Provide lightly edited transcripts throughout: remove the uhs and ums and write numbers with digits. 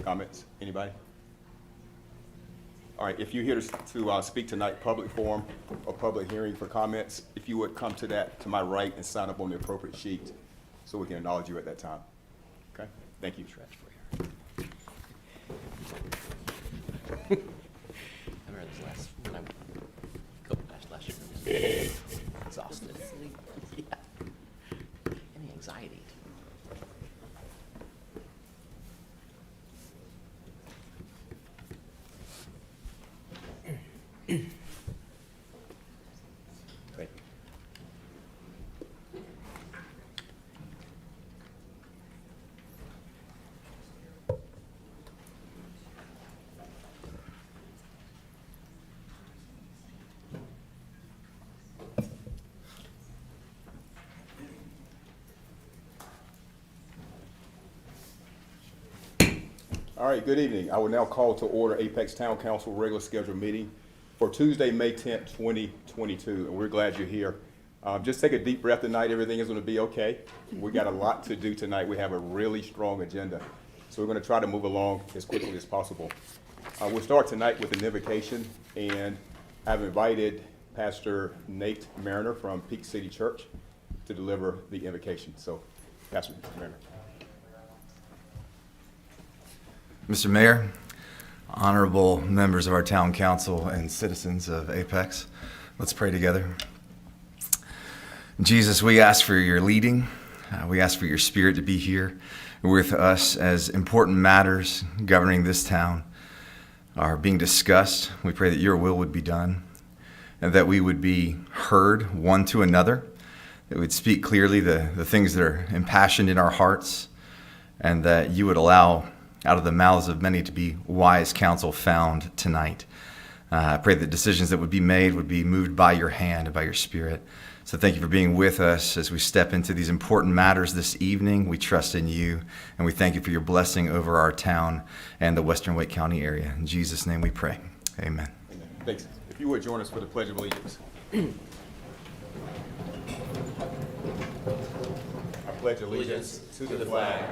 Comments? Anybody? All right, if you're here to speak tonight, public forum or public hearing for comments, if you would come to my right and sign up on the appropriate sheet so we can acknowledge you at that time. Okay? Thank you. I remember this when I couple last year. Exhausted. Yeah. Any anxiety. Great. All right, good evening. I will now call to order Apex Town Council regular scheduled meeting for Tuesday, May 10th, 2022, and we're glad you're here. Just take a deep breath tonight. Everything is going to be okay. We got a lot to do tonight. We have a really strong agenda, so we're going to try to move along as quickly as possible. We'll start tonight with an invocation, and I've invited Pastor Nate Mariner from Peak City Church to deliver the invocation. So, Pastor Mariner. Mr. Mayor, honorable members of our town council and citizens of Apex, let's pray together. Jesus, we ask for your leading. We ask for your spirit to be here with us as important matters governing this town are being discussed. We pray that your will would be done and that we would be heard one to another, that we'd speak clearly the things that are impassioned in our hearts, and that you would allow out of the mouths of many to be wise counsel found tonight. I pray that decisions that would be made would be moved by your hand and by your spirit. So thank you for being with us as we step into these important matters this evening. We trust in you, and we thank you for your blessing over our town and the Western Wake County area. In Jesus' name we pray. Amen. Amen. Thanks. If you would join us for the Pledge of Allegiance. I pledge allegiance to the flag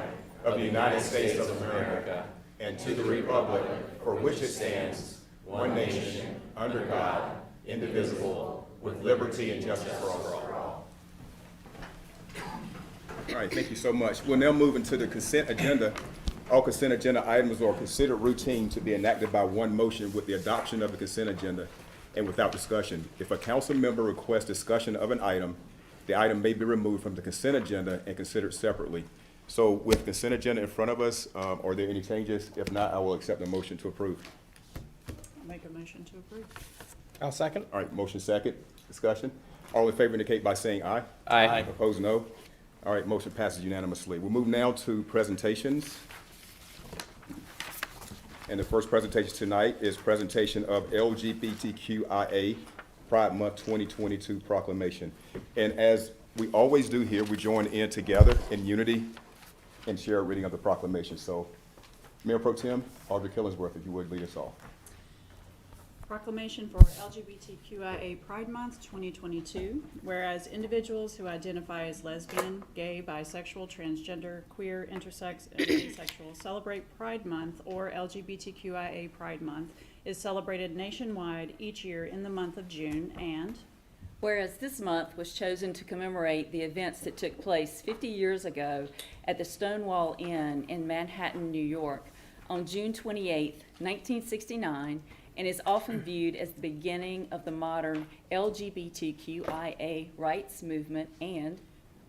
of the United States of America and to the republic for which it stands, one nation, under God, indivisible, with liberty and justice for all. All right, thank you so much. We'll now move into the consent agenda. All consent agenda items are considered routine to be enacted by one motion with the adoption of the consent agenda and without discussion. If a council member requests discussion of an item, the item may be removed from the consent agenda and considered separately. So with consent agenda in front of us, are there any changes? If not, I will accept the motion to approve. I'll make a motion to approve. I'll second. All right, motion second. Discussion. All in favor indicate by saying aye. Aye. Opposed, no. All right, motion passes unanimously. We'll move now to presentations. And the first presentation tonight is presentation of LGBTQIA Pride Month 2022 proclamation. And as we always do here, we join in together in unity and share a reading of the proclamation. So, Mayor Pro Tem Audrey Killingsworth, if you would lead us off. Proclamation for LGBTQIA Pride Month 2022. Whereas individuals who identify as lesbian, gay, bisexual, transgender, queer, intersex, and asexual celebrate Pride Month, or LGBTQIA Pride Month, is celebrated nationwide each year in the month of June. And whereas this month was chosen to commemorate the events that took place 50 years ago at the Stonewall Inn in Manhattan, New York, on June 28, 1969, and is often viewed as the beginning of the modern LGBTQIA rights movement. And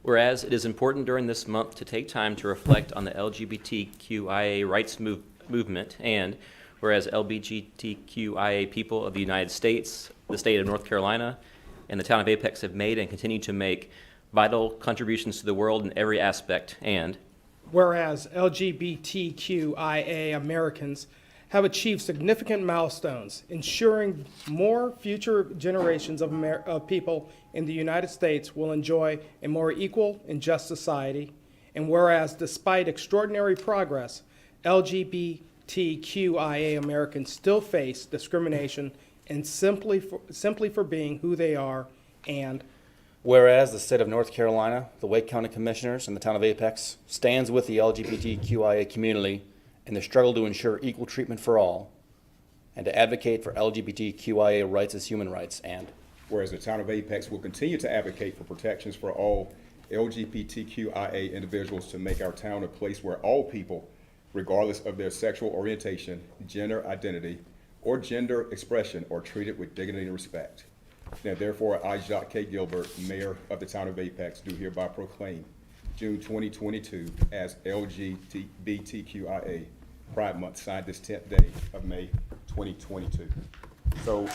Whereas it is important during this month to take time to reflect on the LGBTQIA rights movement, and whereas LGBTQIA people of the United States, the state of North Carolina, and the town of Apex have made and continue to make vital contributions to the world in every aspect. And Whereas LGBTQIA Americans have achieved significant milestones, ensuring more future generations of people in the United States will enjoy a more equal and just society. And whereas despite extraordinary progress, LGBTQIA Americans still face discrimination and simply for being who they are. And whereas the state of North Carolina, the Wake County Commissioners, and the town of Apex stands with the LGBTQIA community in the struggle to ensure equal treatment for all, and to advocate for LGBTQIA rights as human rights, and whereas the town of Apex will continue to advocate for protections for all LGBTQIA individuals to make our town a place where all people, regardless of their sexual orientation, gender identity, or gender expression, are treated with dignity and respect. Now therefore, I, Jacques K. Gilbert, Mayor of the town of Apex, do hereby proclaim June 2022 as LGBTQIA Pride Month, signed this 10th day of May 2022. So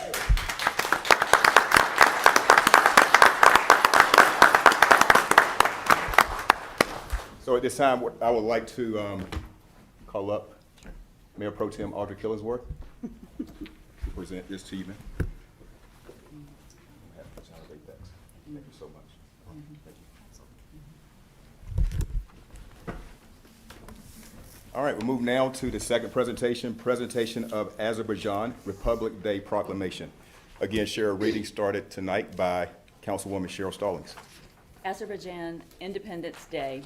at this time, I would like to call up Mayor Pro Tem Audrey Killingsworth to present this to you, man. Thank you so much. Thank you. All right, we'll move now to the second presentation of Azerbaijan Republic Day Proclamation. Again, share a reading started tonight by Councilwoman Cheryl Stallings. Azerbaijan Independence Day.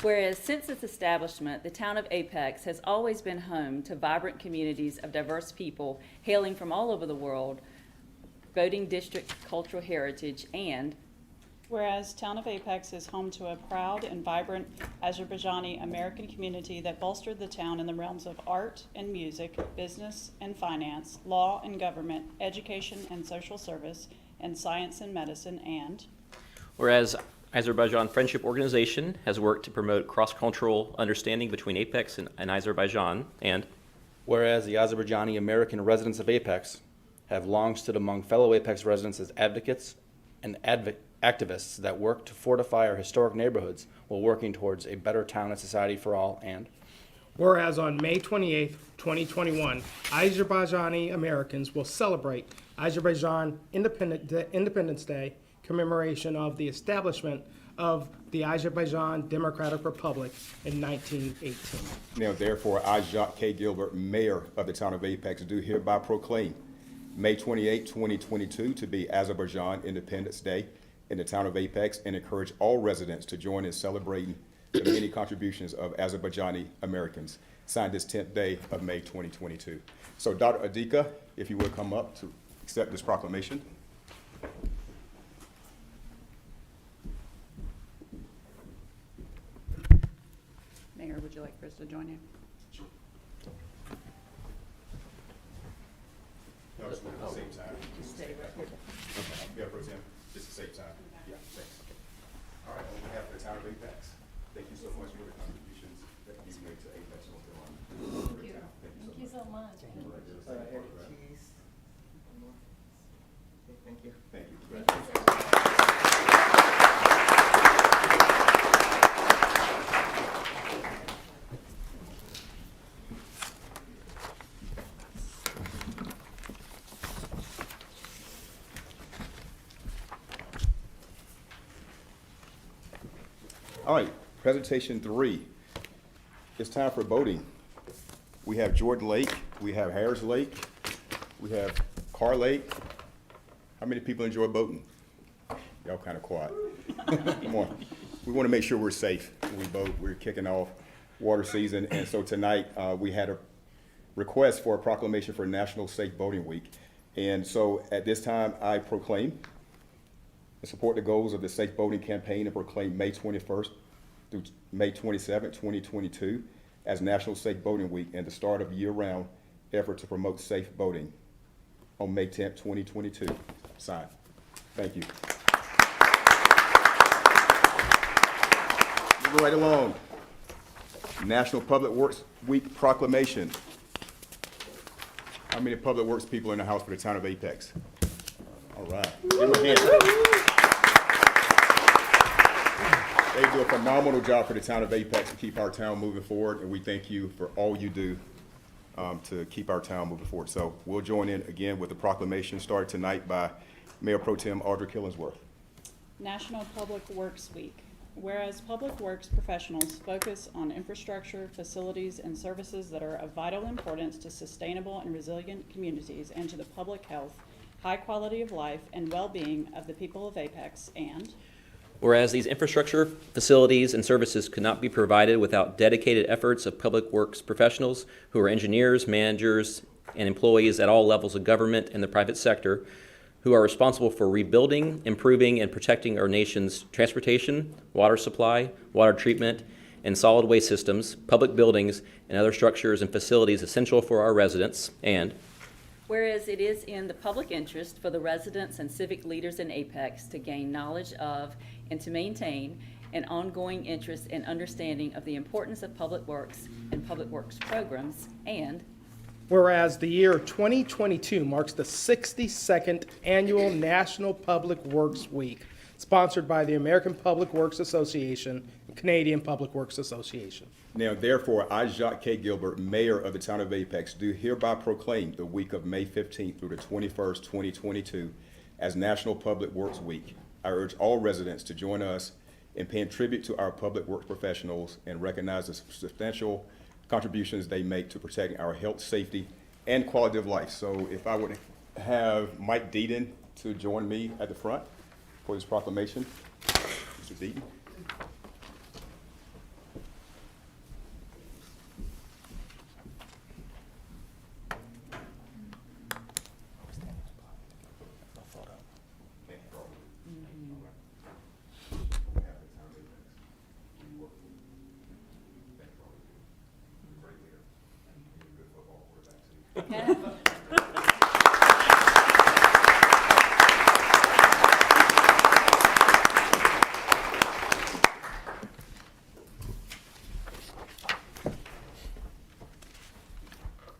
Whereas since its establishment, the town of Apex has always been home to vibrant communities of diverse people hailing from all over the world, voting district cultural heritage, and Whereas Town of Apex is home to a proud and vibrant Azerbaijani American community that bolstered the town in the realms of art and music, business and finance, law and government, education and social service, and science and medicine, and Whereas Azerbaijan Friendship Organization has worked to promote cross-cultural understanding between Apex and Azerbaijan, and whereas the Azerbaijani American residents of Apex have long stood among fellow Apex residents as advocates and activists that work to fortify our historic neighborhoods while working towards a better town and society for all, and Whereas on May 28, 2021, Azerbaijani Americans will celebrate Azerbaijan Independence Day, commemoration of the establishment of the Azerbaijan Democratic Republic in 1918. Now therefore, I, Jacques K. Gilbert, Mayor of the town of Apex, do hereby proclaim May 28, 2022 to be Azerbaijan Independence Day in the town of Apex, and encourage all residents to join in celebrating the many contributions of Azerbaijani Americans, signed this 10th day of May 2022. So Dr. Adika, if you would come up to accept this proclamation. Mayor, would you like for us to join you? No, just at the same time. Just stay right here. Yeah, Pro Tem, just the same time. Yeah, thanks. All right, on behalf of the town of Apex, thank you so much for the contributions that you've made to Apex, North Carolina. Thank you so much. Thank you. Thank you. Thank you. All right, presentation 3. It's time for voting. We have Jordan Lake, we have Harris Lake, we have Carr Lake. How many people enjoy boating? Y'all kind of quiet. Come on. We want to make sure we're safe when we boat. We're kicking off water season, and so tonight we had a request for a proclamation for National Safe Boating Week. And so at this time, I proclaim and support the goals of the Safe Boating Campaign and proclaim May 21st through May 27th, 2022 as National Safe Boating Week and the start of year-round effort to promote safe boating on May 10th, 2022. Signed. Thank you. Moving right along. National Public Works Week Proclamation. How many Public Works people in the house for the town of Apex? All right. Give them a hand. They do a phenomenal job for the town of Apex to keep our town moving forward, and we thank you for all you do to keep our town moving forward. So we'll join in again with the proclamation started tonight by Mayor Pro Tem Audrey Killingsworth. National Public Works Week. Whereas public works professionals focus on infrastructure, facilities, and services that are of vital importance to sustainable and resilient communities and to the public health, high quality of life, and well-being of the people of Apex, and Whereas these infrastructure, facilities, and services could not be provided without dedicated efforts of public works professionals who are engineers, managers, and employees at all levels of government and the private sector who are responsible for rebuilding, improving, and protecting our nation's transportation, water supply, water treatment, and solid waste systems, public buildings, and other structures and facilities essential for our residents. And Whereas it is in the public interest for the residents and civic leaders in Apex to gain knowledge of and to maintain an ongoing interest and understanding of the importance of public works and public works programs. And Whereas the year 2022 marks the 62nd Annual National Public Works Week, sponsored by the American Public Works Association and Canadian Public Works Association. Now, therefore, I, Jacques K. Gilbert, Mayor of the Town of Apex, do hereby proclaim the week of May 15th through the 21st, 2022 as National Public Works Week. I urge all residents to join us in paying tribute to our public works professionals and recognize the substantial contributions they make to protecting our health, safety, and quality of life. So if I would have Mike Deaton to join me at the front for this proclamation. Mr. Deaton.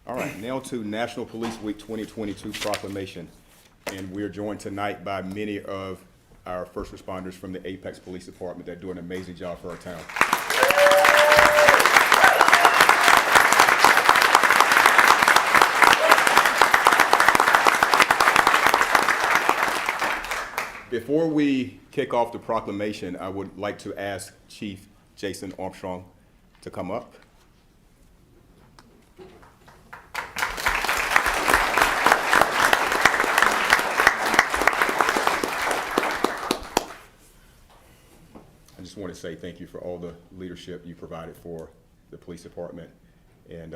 All right, now to National Police Week 2022 proclamation. And we're joined tonight by many of our first responders from the Apex Police Department that do an amazing job for our town. Before we kick off the proclamation, I would like to ask Chief Jason Armstrong to come up. I just want to say thank you for all the leadership you provided for the police department. And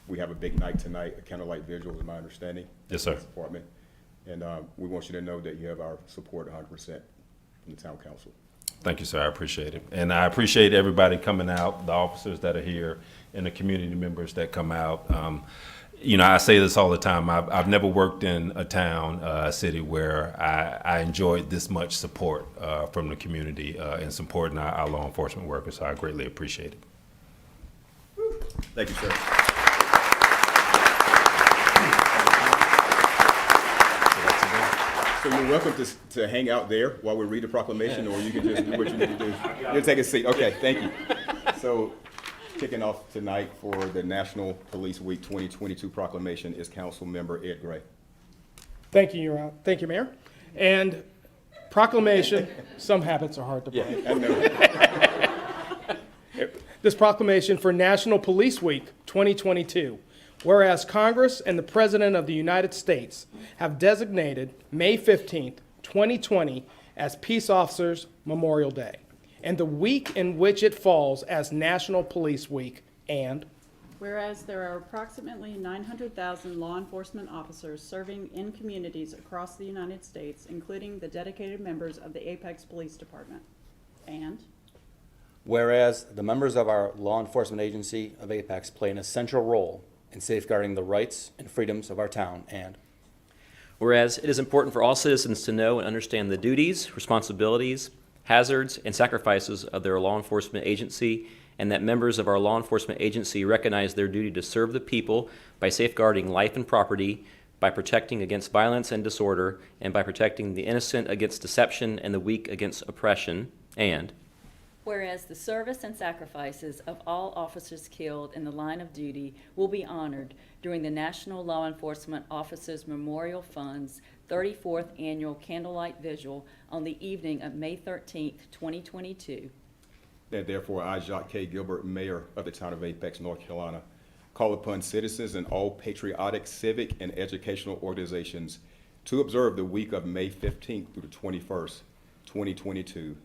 we have a big night tonight, a candlelight vigil is my understanding. Yes, sir. Police department. And we want you to know that you have our support 100% from the town council. Thank you, sir. I appreciate it. And I appreciate everybody coming out, the officers that are here and the community members that come out. You know, I say this all the time. I've never worked in a town, a city where I enjoyed this much support from the community in supporting our law enforcement workers. So I greatly appreciate it. Thank you, sir. So you're welcome to hang out there while we read the proclamation, or you can just do what you need to do. You'll take a seat. Okay, thank you. So kicking off tonight for the National Police Week 2022 proclamation is Council Member Ed Gray. Thank you, Your Honor. Thank you, Mayor. And proclamation, some habits are hard to break. I know. This proclamation for National Police Week 2022. Whereas Congress and the President of the United States have designated May 15th, 2020 as Peace Officers Memorial Day, and the week in which it falls as National Police Week, and whereas there are approximately 900,000 law enforcement officers serving in communities across the United States, including the dedicated members of the Apex Police Department. And Whereas the members of our law enforcement agency of Apex play an essential role in safeguarding the rights and freedoms of our town. And whereas it is important for all citizens to know and understand the duties, responsibilities, hazards, and sacrifices of their law enforcement agency, and that members of our law enforcement agency recognize their duty to serve the people by safeguarding life and property, by protecting against violence and disorder, and by protecting the innocent against deception and the weak against oppression. And whereas the service and sacrifices of all officers killed in the line of duty will be honored during the National Law Enforcement Officers Memorial Fund's 34th Annual Candlelight Vigil on the evening of May 13th, 2022. And therefore, I, Jacques K. Gilbert, Mayor of the Town of Apex, North Carolina, call upon citizens and all patriotic, civic, and educational organizations to observe the week of May 15th through the 21st, 2022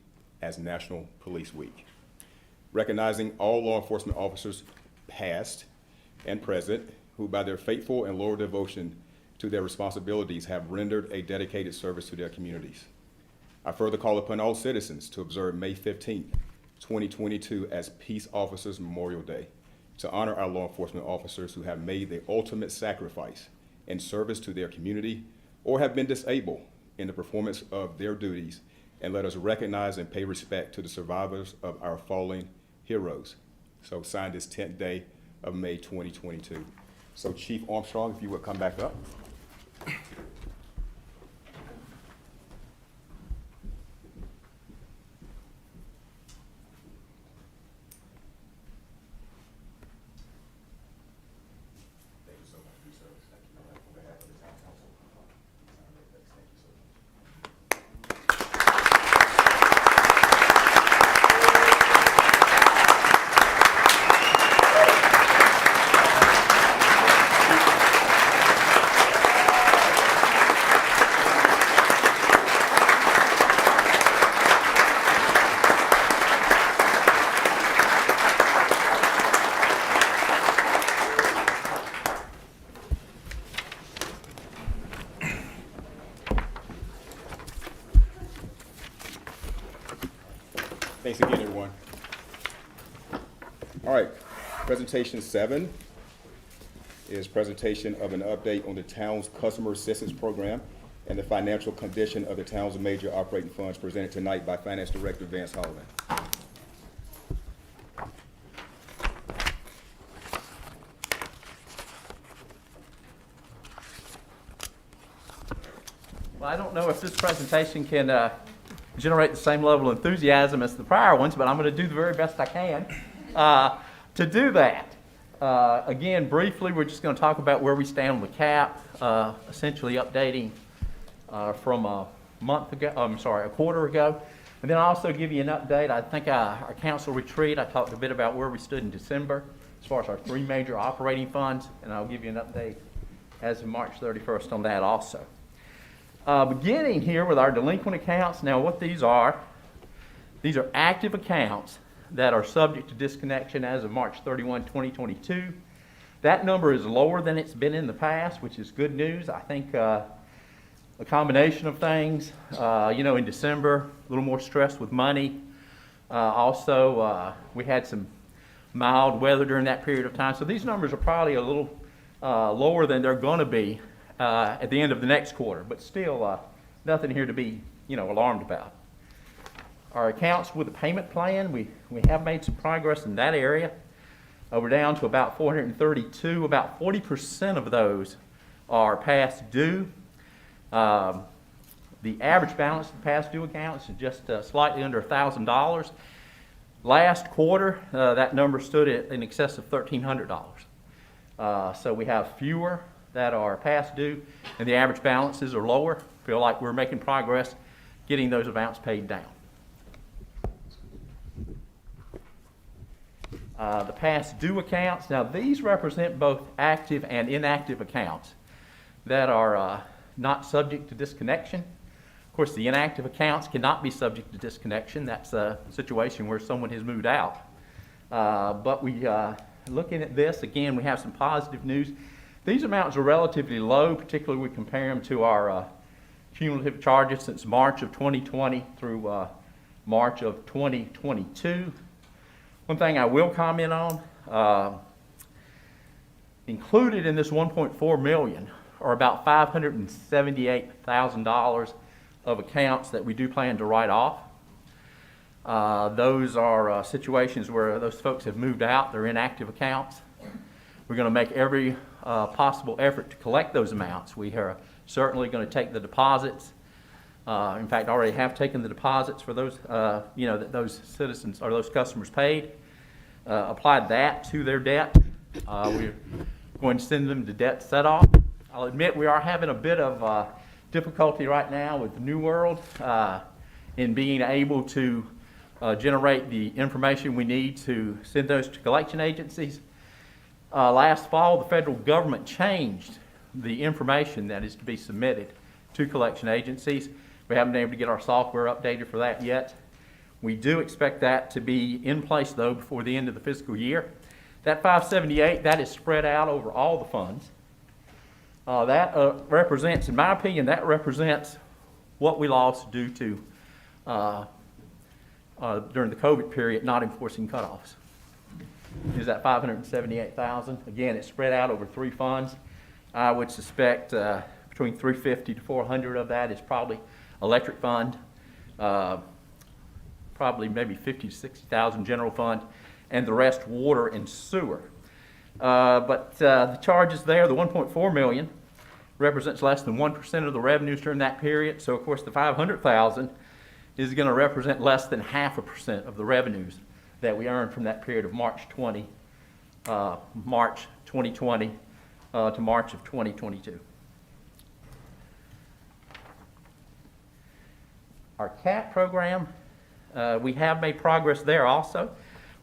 as National Police Week, recognizing all law enforcement officers past and present who by their faithful and loyal devotion to their responsibilities have rendered a dedicated service to their communities. I further call upon all citizens to observe May 15th, 2022 as Peace Officers Memorial Day to honor our law enforcement officers who have made the ultimate sacrifice in service to their community or have been disabled in the performance of their duties, and let us recognize and pay respect to the survivors of our fallen heroes. So signed this 10th day of May 2022. So Chief Armstrong, if you would come back up. Thank you so much for your service. Thank you. On behalf of the town council. Thank you so much. Thanks again, everyone. All right, presentation 7 is presentation of an update on the town's customer assistance program and the financial condition of the town's major operating funds, presented tonight by Finance Director Vance Holloman. Well, I don't know if this presentation can generate the same level of enthusiasm as the prior ones, but I'm going to do the very best I can to do that. Again, briefly, we're just going to talk about where we stand on the cap, essentially updating from a quarter ago. And then I'll also give you an update. I think our council retreat, I talked a bit about where we stood in December as far as our 3 major operating funds, and I'll give you an update as of March 31st on that also. Beginning here with our delinquent accounts. Now what these are active accounts that are subject to disconnection as of March 31, 2022. That number is lower than it's been in the past, which is good news. I think a combination of things, in December, a little more stress with money. Also, we had some mild weather during that period of time. So these numbers are probably a little lower than they're going to be at the end of the next quarter, but still nothing here to be, alarmed about. Our accounts with a payment plan, we have made some progress in that area. We're down to about 432. About 40% of those are past due. The average balance of past due accounts is just slightly under $1,000. Last quarter, that number stood at in excess of $1,300. So we have fewer that are past due, and the average balances are lower. Feel like we're making progress getting those amounts paid down. The past due accounts, now these represent both active and inactive accounts that are not subject to disconnection. Of course, the inactive accounts cannot be subject to disconnection. That's a situation where someone has moved out. But we, looking at this, again, we have some positive news. These amounts are relatively low, particularly we compare them to our cumulative charges since March of 2020 through March of 2022. One thing I will comment on, included in this $1.4 million are about $578,000 of accounts that we do plan to write off. Those are situations where those folks have moved out, they're inactive accounts. We're going to make every possible effort to collect those amounts. We are certainly going to take the deposits. In fact, already have taken the deposits for those, that those citizens or those customers paid. Applied that to their debt. We're going to send them to debt set-off. I'll admit we are having a bit of difficulty right now with New World in being able to generate the information we need to send those to collection agencies. Last fall, the federal government changed the information that is to be submitted to collection agencies. We haven't been able to get our software updated for that yet. We do expect that to be in place, though, before the end of the fiscal year. That 578, that is spread out over all the funds. That represents, in my opinion, that represents what we lost due to, during the COVID period, not enforcing cutoffs. Is that 578,000? Again, it's spread out over 3 funds. I would suspect between 350 to 400 of that is probably electric fund, probably maybe 50 to 60,000 general fund, and the rest water and sewer. But the charges there, the 1.4 million, represents less than 1% of the revenues during that period. So of course the 500,000 is going to represent less than 0.5% of the revenues that we earned from that period of March 2020 to March of 2022. Our CAT program, we have made progress there also.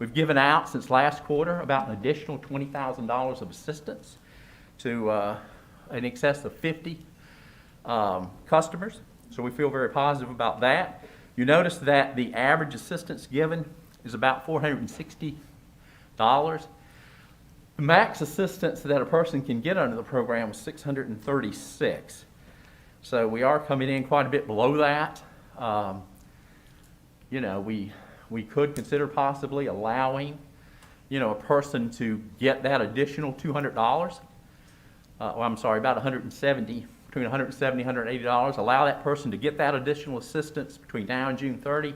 We've given out since last quarter about an additional $20,000 of assistance to in excess of 50 customers. So we feel very positive about that. You notice that the average assistance given is about $460. The max assistance that a person can get under the program is $636. So we are coming in quite a bit below that. You know, we could consider possibly allowing, you know, a person to get that additional $200. Well, I'm sorry, about $170, between $170 and $180. Allow that person to get that additional assistance between now and June 30.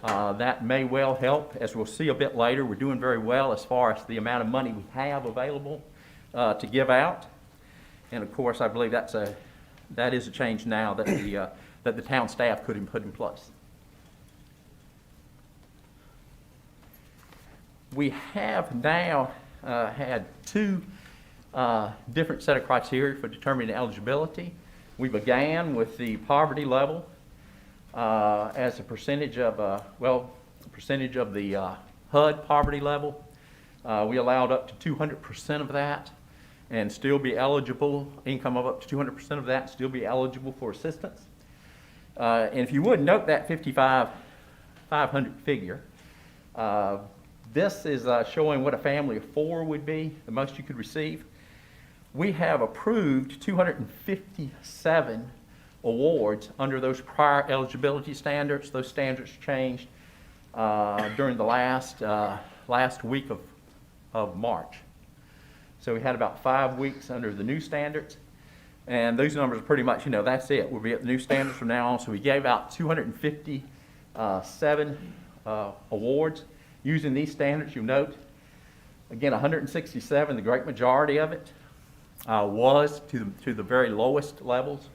That may well help. As we'll see a bit later, we're doing very well as far as the amount of money we have available to give out. And of course, I believe that is a change now that the town staff could put in place. We have now had 2 different set of criteria for determining eligibility. We began with the poverty level as a percentage of, percentage of the HUD poverty level. We allowed up to 200% of that and still be eligible, income of up to 200% of that, still be eligible for assistance. And if you would note that 500 figure, this is showing what a family of 4 would be, the most you could receive. We have approved 257 awards under those prior eligibility standards. Those standards changed during the last week of March. So we had about 5 weeks under the new standards. And those numbers are pretty much, you know, that's it. We'll be at the new standards from now on. So we gave out 257 awards using these standards. You'll note, again, 167, the great majority of it was to the very lowest levels.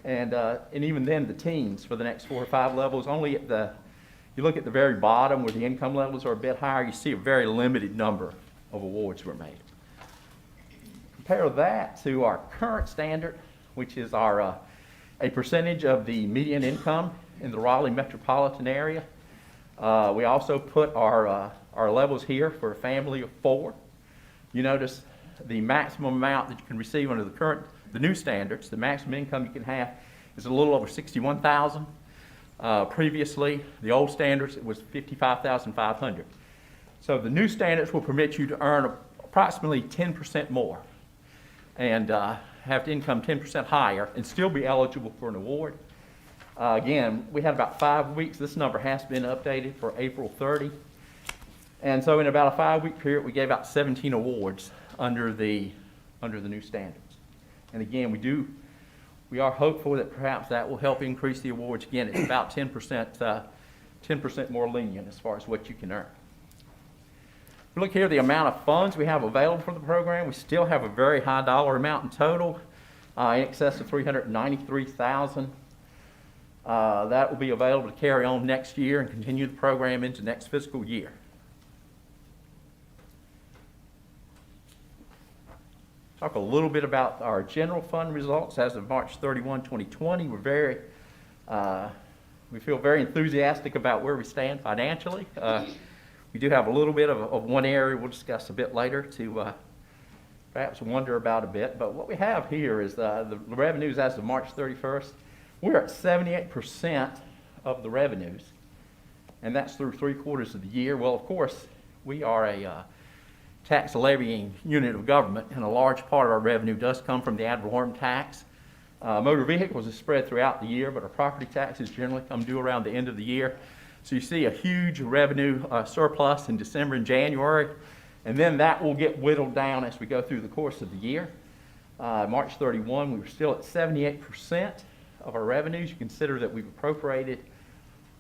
And even then, the teens for the next 4 or 5 levels, only at you look at the very bottom where the income levels are a bit higher, you see a very limited number of awards were made. Compare that to our current standard, which is our a percentage of the median income in the Raleigh metropolitan area. We also put our levels here for a family of 4. You notice the maximum amount that you can receive under the new standards. The maximum income you can have is a little over $61,000. Previously, the old standards, it was $55,500. So the new standards will permit you to earn approximately 10% more and have income 10% higher and still be eligible for an award. Again, we had about 5 weeks. This number has been updated for April 30. And so in about a 5-week period, we gave out 17 awards under the new standards. And again, we are hopeful that perhaps that will help increase the awards. Again, it's about 10% more lenient as far as what you can earn. If you look here, the amount of funds we have available for the program, we still have a very high dollar amount in total, in excess of $393,000. That will be available to carry on next year and continue the program into next fiscal year. Talk a little bit about our general fund results as of March 31, 2020. We feel very enthusiastic about where we stand financially. We do have a little bit of one area we'll discuss a bit later to perhaps wonder about a bit. But what we have here is the revenues as of March 31st We're at 78% of the revenues, and that's through 3/4 of the year. Well, of course, we are a tax levying unit of government, and a large part of our revenue does come from the ad valorem tax. Motor vehicles is spread throughout the year, but our property taxes generally come due around the end of the year. So you see a huge revenue surplus in December and January, and then that will get whittled down as we go through the course of the year. March 31, we were still at 78% of our revenues. You consider that we've appropriated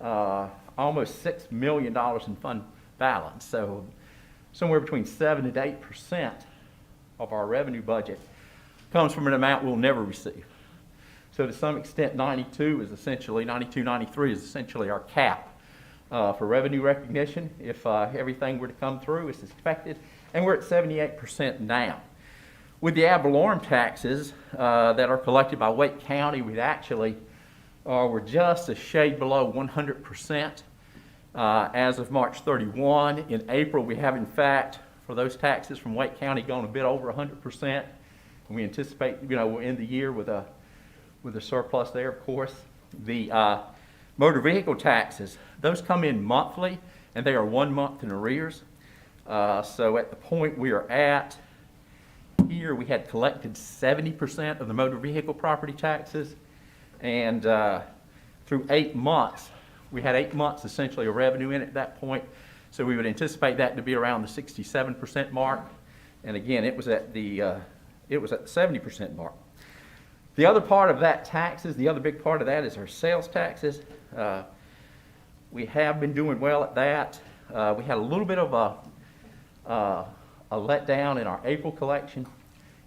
almost $6 million in fund balance. So somewhere between 7 and 8% of our revenue budget comes from an amount we'll never receive. So to some extent, 92, 93 is essentially our cap for revenue recognition if everything were to come through as expected, and we're at 78% now. With the ad valorem taxes that are collected by Wake County, we're just a shade below 100% as of March 31. In April, we have, in fact, for those taxes from Wake County, gone a bit over 100%. And we anticipate, we'll end the year with a surplus there, of course. The motor vehicle taxes, those come in monthly, and they are 1 month in arrears. So at the point we are at here, we had collected 70% of the motor vehicle property taxes, and through 8 months, we had 8 months essentially of revenue in at that point. So we would anticipate that to be around the 67% mark. And again, it was at the 70% mark. The other part of that taxes, the other big part of that is our sales taxes. We have been doing well at that. We had a little bit of a letdown in our April collection.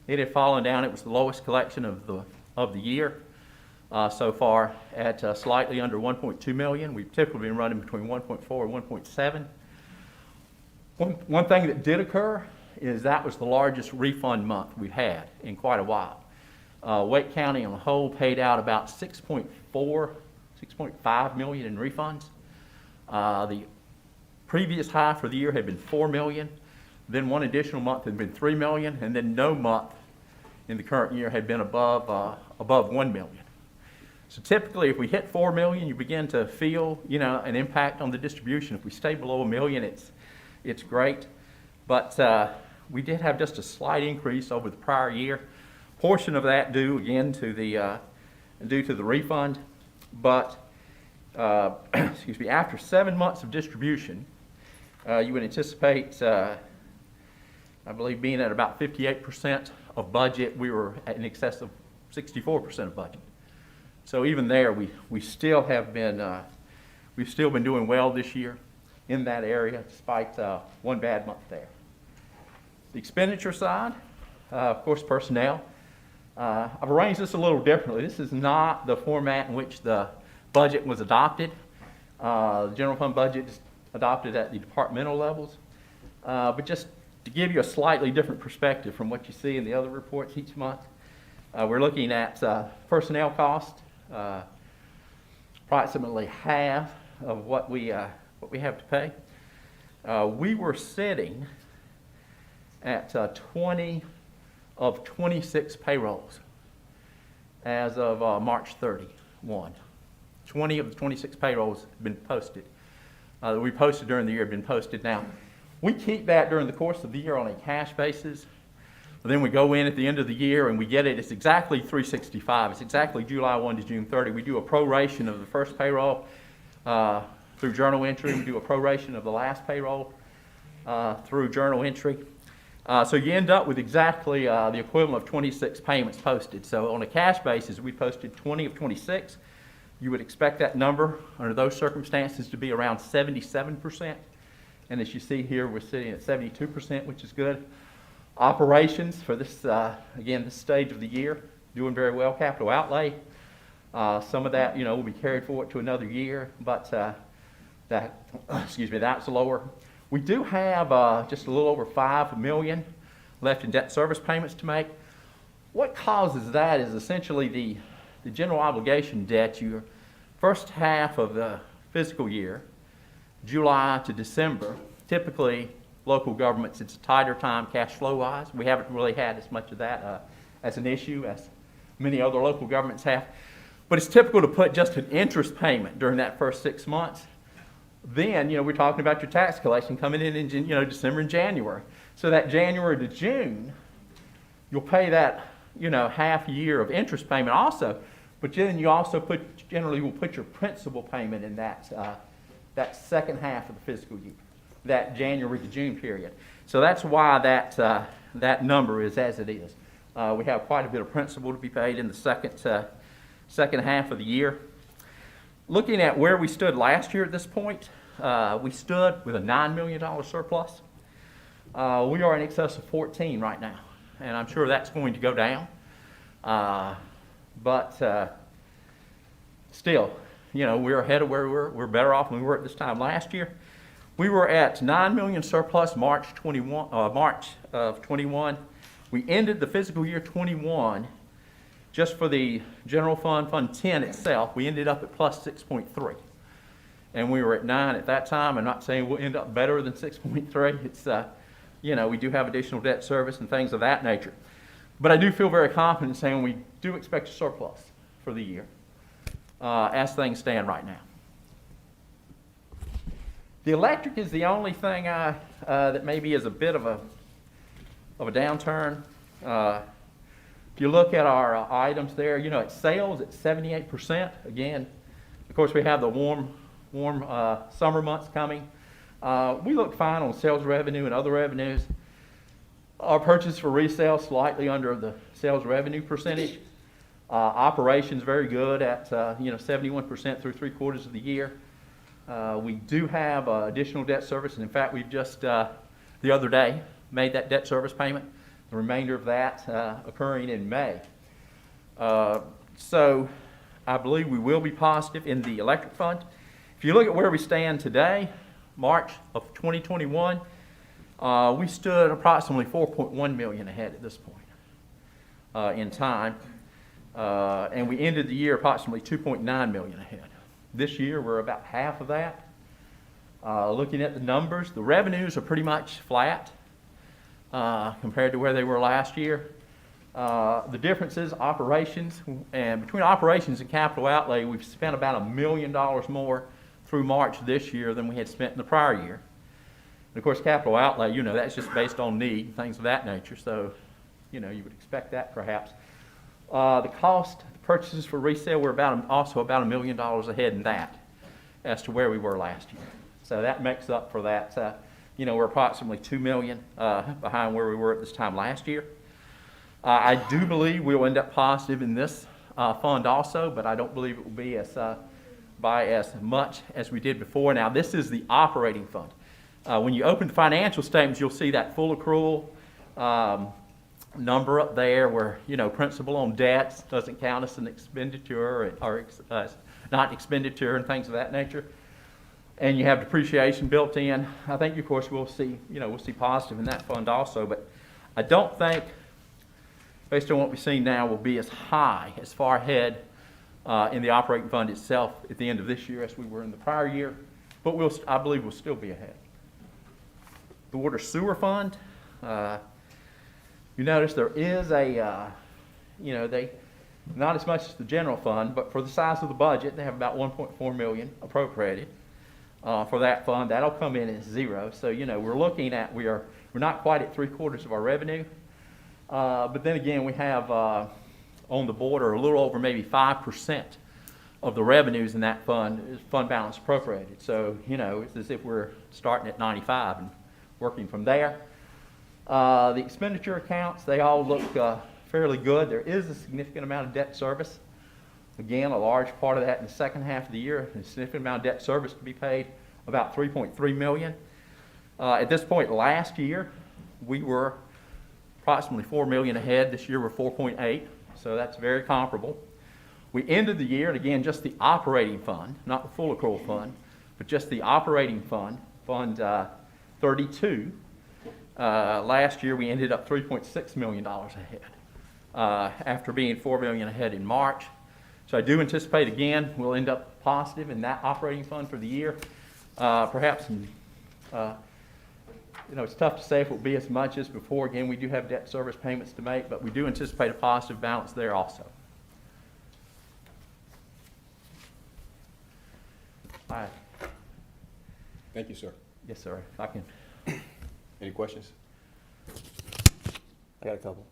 It had fallen down. It was the lowest collection of the year so far at slightly under 1.2 million. We've typically been running between 1.4 and 1.7. One thing that did occur is that was the largest refund month we've had in quite a while. Wake County on the whole paid out about 6.5 million in refunds. The previous high for the year had been 4 million. Then one additional month had been 3 million, and then no month in the current year had been above 1 million. So typically, if we hit 4 million, you begin to feel, an impact on the distribution. If we stay below 1 million, it's great. But we did have just a slight increase over the prior year. Portion of that due again to the refund, but after 7 months of distribution, you would anticipate, I believe, being at about 58% of budget. We were at in excess of 64% of budget. So even there, we still have been we've still been doing well this year in that area, despite one bad month there. The expenditure side, of course, personnel. I've arranged this a little differently. This is not the format in which the budget was adopted. The general fund budget is adopted at the departmental levels. But just to give you a slightly different perspective from what you see in the other reports each month, we're looking at personnel cost, approximately half of what we have to pay. We were sitting at 20 of 26 payrolls as of March 31. 20 of the 26 payrolls have been posted. That we posted during the year have been posted. Now, we keep that during the course of the year on a cash basis. But then we go in at the end of the year and we get it. It's exactly 365. It's exactly July 1 to June 30. We do a proration of the first payroll through journal entry. We do a proration of the last payroll through journal entry. So you end up with exactly the equivalent of 26 payments posted. So on a cash basis, we posted 20 of 26. You would expect that number under those circumstances to be around 77%. And as you see here, we're sitting at 72%, which is good. Operations for this, again, this stage of the year, doing very well. Capital outlay, some of that, will be carried forward to another year, but that's lower. We do have just a little over $5 million left in debt service payments to make. What causes that is essentially the general obligation debt. Your first half of the fiscal year, July to December, typically local governments, it's a tighter time cash flow wise. We haven't really had as much of that as an issue as many other local governments have. But it's typical to put just an interest payment during that first 6 months. Then, we're talking about your tax collection coming in, December and January. So that January to June, you'll pay that, half year of interest payment also. But then you also generally will put your principal payment in that second half of the fiscal year, that January to June period. So that's why that number is as it is. We have quite a bit of principal to be paid in the second half of the year. Looking at where we stood last year at this point, we stood with a $9 million surplus. We are in excess of 14 right now, and I'm sure that's going to go down. But still, we're ahead of where we're better off than we were at this time last year. We were at 9 million surplus March of 21. We ended the fiscal year 21 just for the general fund, Fund 10 itself. We ended up at plus 6.3. And we were at 9 at that time. I'm not saying we'll end up better than 6.3. It's, we do have additional debt service and things of that nature. But I do feel very confident saying we do expect a surplus for the year as things stand right now. The electric is the only thing that maybe is a bit of a downturn. If you look at our items there, at sales at 78%. Again, of course, we have the warm summer months coming. We look fine on sales revenue and other revenues. Our purchase for resale slightly under the sales revenue percentage. Operations very good at 71% through 3/4 of the year. We do have additional debt service, and in fact, we've just the other day made that debt service payment. The remainder of that occurring in May. So I believe we will be positive in the electric fund. If you look at where we stand today, March of 2021, we stood approximately 4.1 million ahead at this point in time. And we ended the year approximately 2.9 million ahead. This year, we're about half of that. Looking at the numbers, the revenues are pretty much flat compared to where they were last year. The difference is operations, and between operations and capital outlay, we've spent about $1 million more through March this year than we had spent in the prior year. And of course, capital outlay, that's just based on need, things of that nature. So, you would expect that perhaps. The cost, the purchases for resale, we're also about $1 million ahead in that as to where we were last year. So that makes up for that. We're approximately $2 million behind where we were at this time last year. I do believe we'll end up positive in this fund also, but I don't believe it will be by as much as we did before. Now, this is the operating fund. When you open the financial statements, you'll see that full accrual number up there where, principal on debts doesn't count as an expenditure or not expenditure and things of that nature. And you have depreciation built in. I think, of course, we'll see positive in that fund also, but I don't think, based on what we've seen now, we'll be as far ahead in the operating fund itself at the end of this year as we were in the prior year, but I believe we'll still be ahead. The water sewer fund, you notice there is not as much as the general fund, but for the size of the budget, they have about 1.4 million appropriated for that fund. That'll come in as zero. So, we're looking at, we're not quite at 3/4 of our revenue. But then again, we have on the border a little over maybe 5% of the revenues in that fund is fund balance appropriated. So, it's as if we're starting at 95 and working from there. The expenditure accounts, they all look fairly good. There is a significant amount of debt service. Again, a large part of that in the second half of the year, a significant amount of debt service to be paid, about $3.3 million. At this point last year, we were approximately $4 million ahead. This year we're 4.8, so that's very comparable. We ended the year, and again, just the operating fund, not the full accrual fund, but just the operating fund, Fund 32. Last year we ended up $3.6 million ahead after being $4 million ahead in March. So I do anticipate, again, we'll end up positive in that operating fund for the year. Perhaps, it's tough to say if it will be as much as before. Again, we do have debt service payments to make, but we do anticipate a positive balance there also. All right. Thank you, sir. Yes, sir. If I can. Any questions? I got a couple.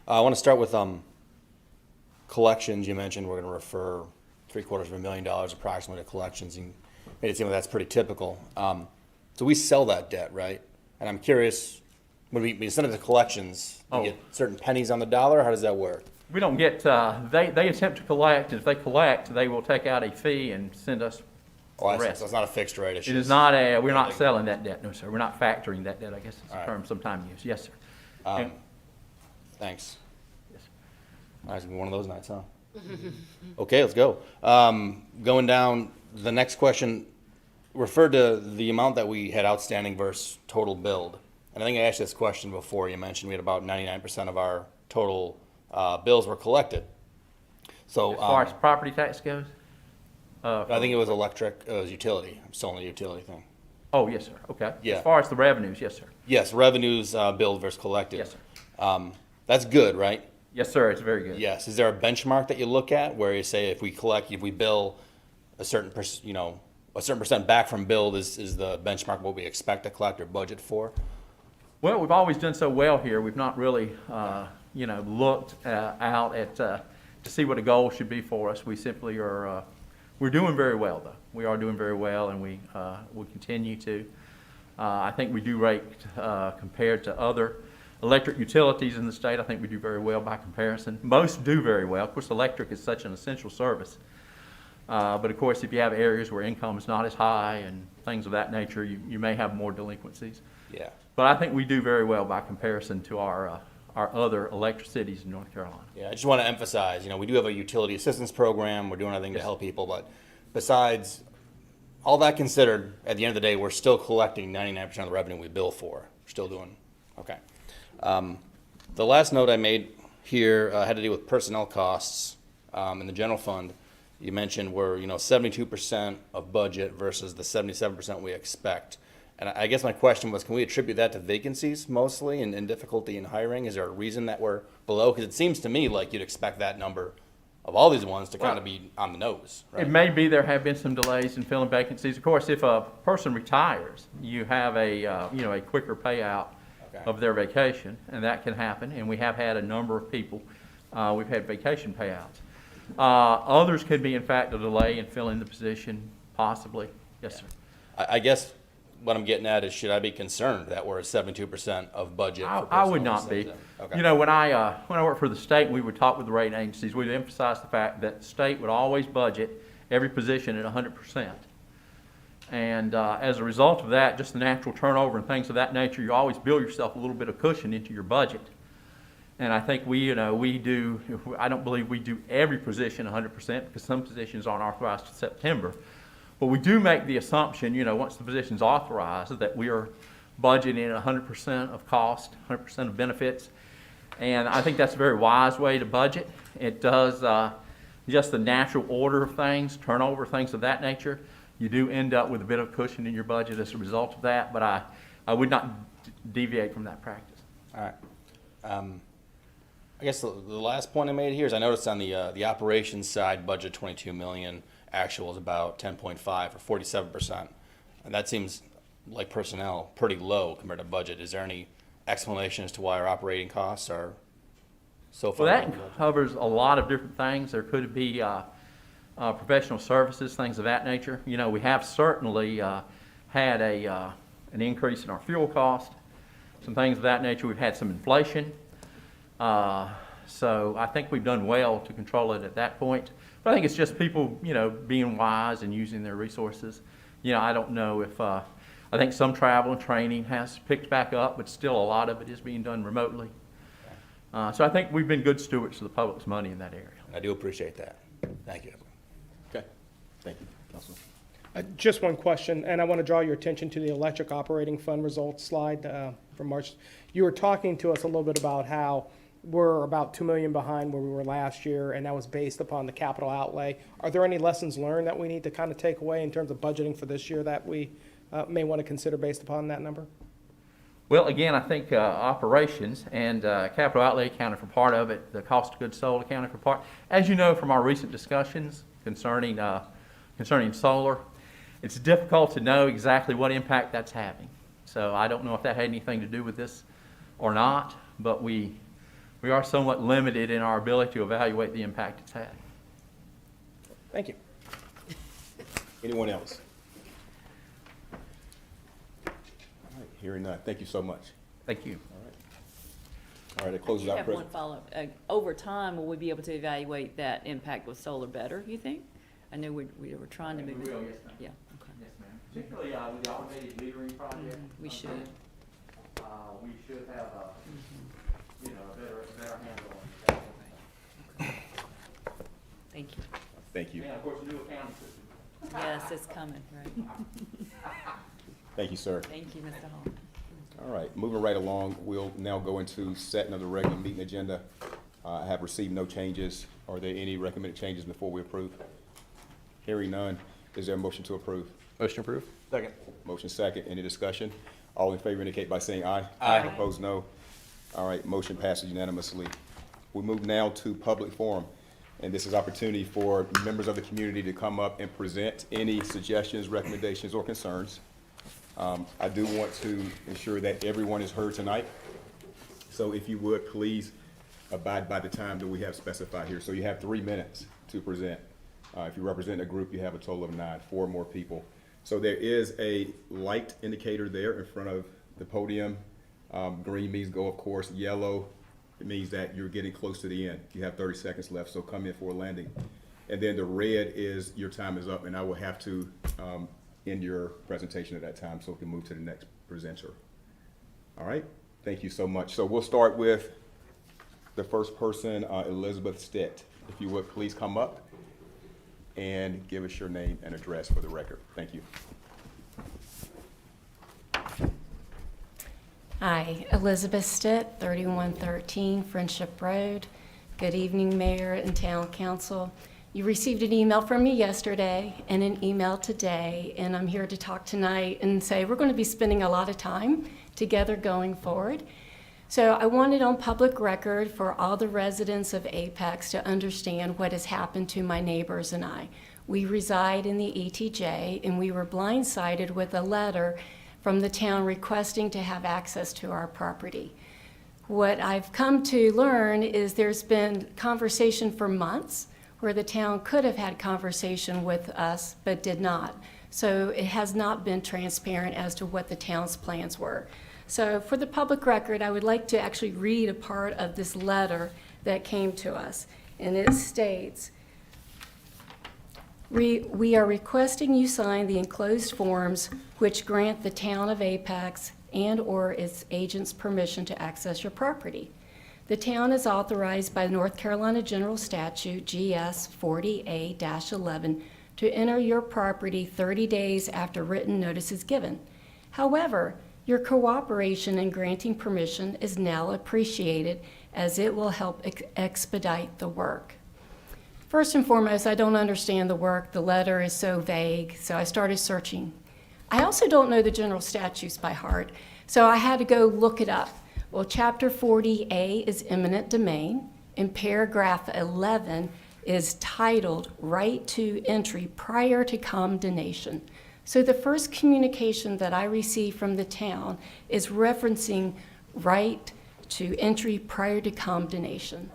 I want to start with collections. You mentioned we're going to refer $750,000 approximately to collections. You made it seem like that's pretty typical. So we sell that debt, right? And I'm curious, when we send it to collections, do you get certain pennies on the dollar? How does that work? We don't get, they attempt to collect, and if they collect, they will take out a fee and send us Oh, I the see. rest. So it's not a fixed rate. It's It is just- not we're not selling that debt, no, sir. We're not factoring that debt, I guess it's All a right. term sometimes used. Yes, sir. Um, Thanks. Yes. All right, it's gonna be one of those nights, huh? Okay, let's go. Going down, the next question referred to the amount that we had outstanding versus total billed. And I think I asked this question before. You mentioned we had about 99% of our total bills were collected. So As far as property tax goes? I think it was electric, it was utility. I'm still on the utility thing. Oh, yes, sir. Okay. Yeah. As far as the revenues, yes, sir. Yes, revenues billed versus collected. Yes, sir. That's good, right? Yes, sir. It's very good. Yes. Is there a benchmark that you look at where you say if we bill a certain a certain percent back from billed is the benchmark what we expect to collect or budget for? Well, we've always done so well here. We've not really, looked out at to see what a goal should be for us. We simply are. We're doing very well, though. We are doing very well, and we continue to. I think we do rate compared to other electric utilities in the state. I think we do very well by comparison. Most do very well. Of course, electric is such an essential service. But of course, if you have areas where income is not as high and things of that nature, you may have more delinquencies. Yeah. But I think we do very well by comparison to our other electric cities in North Carolina. Yeah, I just want to emphasize, we do have a utility assistance program. We're doing everything to help people, but besides all that considered, at the end of the day, we're still collecting 99% of the revenue we bill for. We're still doing, okay. The last note I made here had to do with personnel costs in the general fund. You mentioned we're 72% of budget versus the 77% we expect. And I guess my question was, can we attribute that to vacancies mostly and difficulty in hiring? Is there a reason that we're below? Because it seems to me like you'd expect that number of all these ones to kind of be on the nose, right? It may be there have been some delays in filling vacancies. Of course, if a person retires, you have a quicker payout Okay. of their vacation, and that can happen. And we have had a number of people, we've had vacation payouts. Others could be, in fact, a delay in filling the position, possibly. Yes, sir. I guess what I'm getting at is, should I be concerned that we're at 72% of budget? for I would personnel not be. instead of- Okay. When I worked for the state, we would talk with the rating agencies. We'd emphasize the fact that the state would always budget every position at 100%. And as a result of that, just the natural turnover and things of that nature, you always build yourself a little bit of cushion into your budget. And I think we do, I don't believe we do every position 100% because some positions aren't authorized to September. But we do make the assumption, once the position's authorized, that we are budgeting at 100% of cost, 100% of benefits. And I think that's a very wise way to budget. It does just the natural order of things, turnover, things of that nature. You do end up with a bit of cushion in your budget as a result of that, but I would not deviate from that practice. All right. I guess the last point I made here is I noticed on the operations side, budget 22 million, actual is about 10.5 or 47%. And that seems like personnel pretty low compared to budget. Is there any explanation as to why our operating costs are so far? Well, that covers a lot of different things. There could be professional services, things of that nature. We have certainly had an increase in our fuel cost, some things of that nature. We've had some inflation. So I think we've done well to control it at that point. But I think it's just people, being wise and using their resources. I don't know if, I think some travel and training has picked back up, but still a lot of it is being done remotely. So I think we've been good stewards of the public's money in that area. I do appreciate that. Thank you. Okay, thank you, Councilman. Just one question, and I want to draw your attention to the electric operating fund results slide from March. You were talking to us a little bit about how we're about $2 million behind where we were last year, and that was based upon the capital outlay. Are there any lessons learned that we need to kind of take away in terms of budgeting for this year that we may want to consider based upon that number? Well, again, I think operations and capital outlay accounted for part of it. The cost of goods sold accounted for part. As you know from our recent discussions concerning concerning solar. It's difficult to know exactly what impact that's having. So I don't know if that had anything to do with this or not, but we are somewhat limited in our ability to evaluate the impact it's had. Thank you. Anyone else? All right, hearing none. Thank you so much. Thank you. All right, it closes I out have one present. follow-up. Over time, will we be able to evaluate that impact with solar better, you think? I know we were trying to move it. We will, yes, ma'am. Yeah, okay. Yes, ma'am. Particularly with the automated metering project. We should. We should have a better handle on that. Thank you. Thank you. And of course, the new accounting system. Yes, it's coming, right? Thank you, sir. Thank you, Mr. Hall. All right, moving right along, we'll now go into setting of the regular meeting agenda. I have received no changes. Are there any recommended changes before we approve? Hearing none, is there a motion to approve? Motion approved? Second. Motion second, any discussion? All in favor indicate by saying aye. Aye. Opposed, no. All right, motion passes unanimously. We move now to public forum, and this is opportunity for members of the community to come up and present any suggestions, recommendations, or concerns. I do want to ensure that everyone is heard tonight. So if you would, please abide by the time that we have specified here. So you have 3 minutes to present. If you represent a group, you have a total of 9, 4 more people. So there is a light indicator there in front of the podium. Green means go, of course. Yellow, it means that you're getting close to the end. You have 30 seconds left, so come in for a landing. And then the red is your time is up, and I will have to end your presentation at that time so we can move to the next presenter. All right, thank you so much. So we'll start with the first person, Elizabeth Stitt. If you would, please come up and give us your name and address for the record. Thank you. Hi, Elizabeth Stitt, 3113 Friendship Road. Good evening, Mayor and Town Council. You received an email from me yesterday and an email today, and I'm here to talk tonight and say we're going to be spending a lot of time together going forward. So I wanted on public record for all the residents of Apex to understand what has happened to my neighbors and I. We reside in the ETJ, and we were blindsided with a letter from the town requesting to have access to our property. What I've come to learn is there's been conversation for months where the town could have had conversation with us but did not. So it has not been transparent as to what the town's plans were. So for the public record, I would like to actually read a part of this letter that came to us. And it states, we are requesting you sign the enclosed forms which grant the town of Apex and/or its agents permission to access your property. The town is authorized by North Carolina General Statute GS 40A-11 to enter your property 30 days after written notice is given. However, your cooperation in granting permission is now appreciated as it will help expedite the work. First and foremost, I don't understand the work. The letter is so vague, so I started searching. I also don't know the general statutes by heart, so I had to go look it up. Well, Chapter 40A is eminent domain, and paragraph 11 is titled Right to Entry Prior to Condemnation. So the first communication that I received from the town is referencing right to entry prior to condemnation.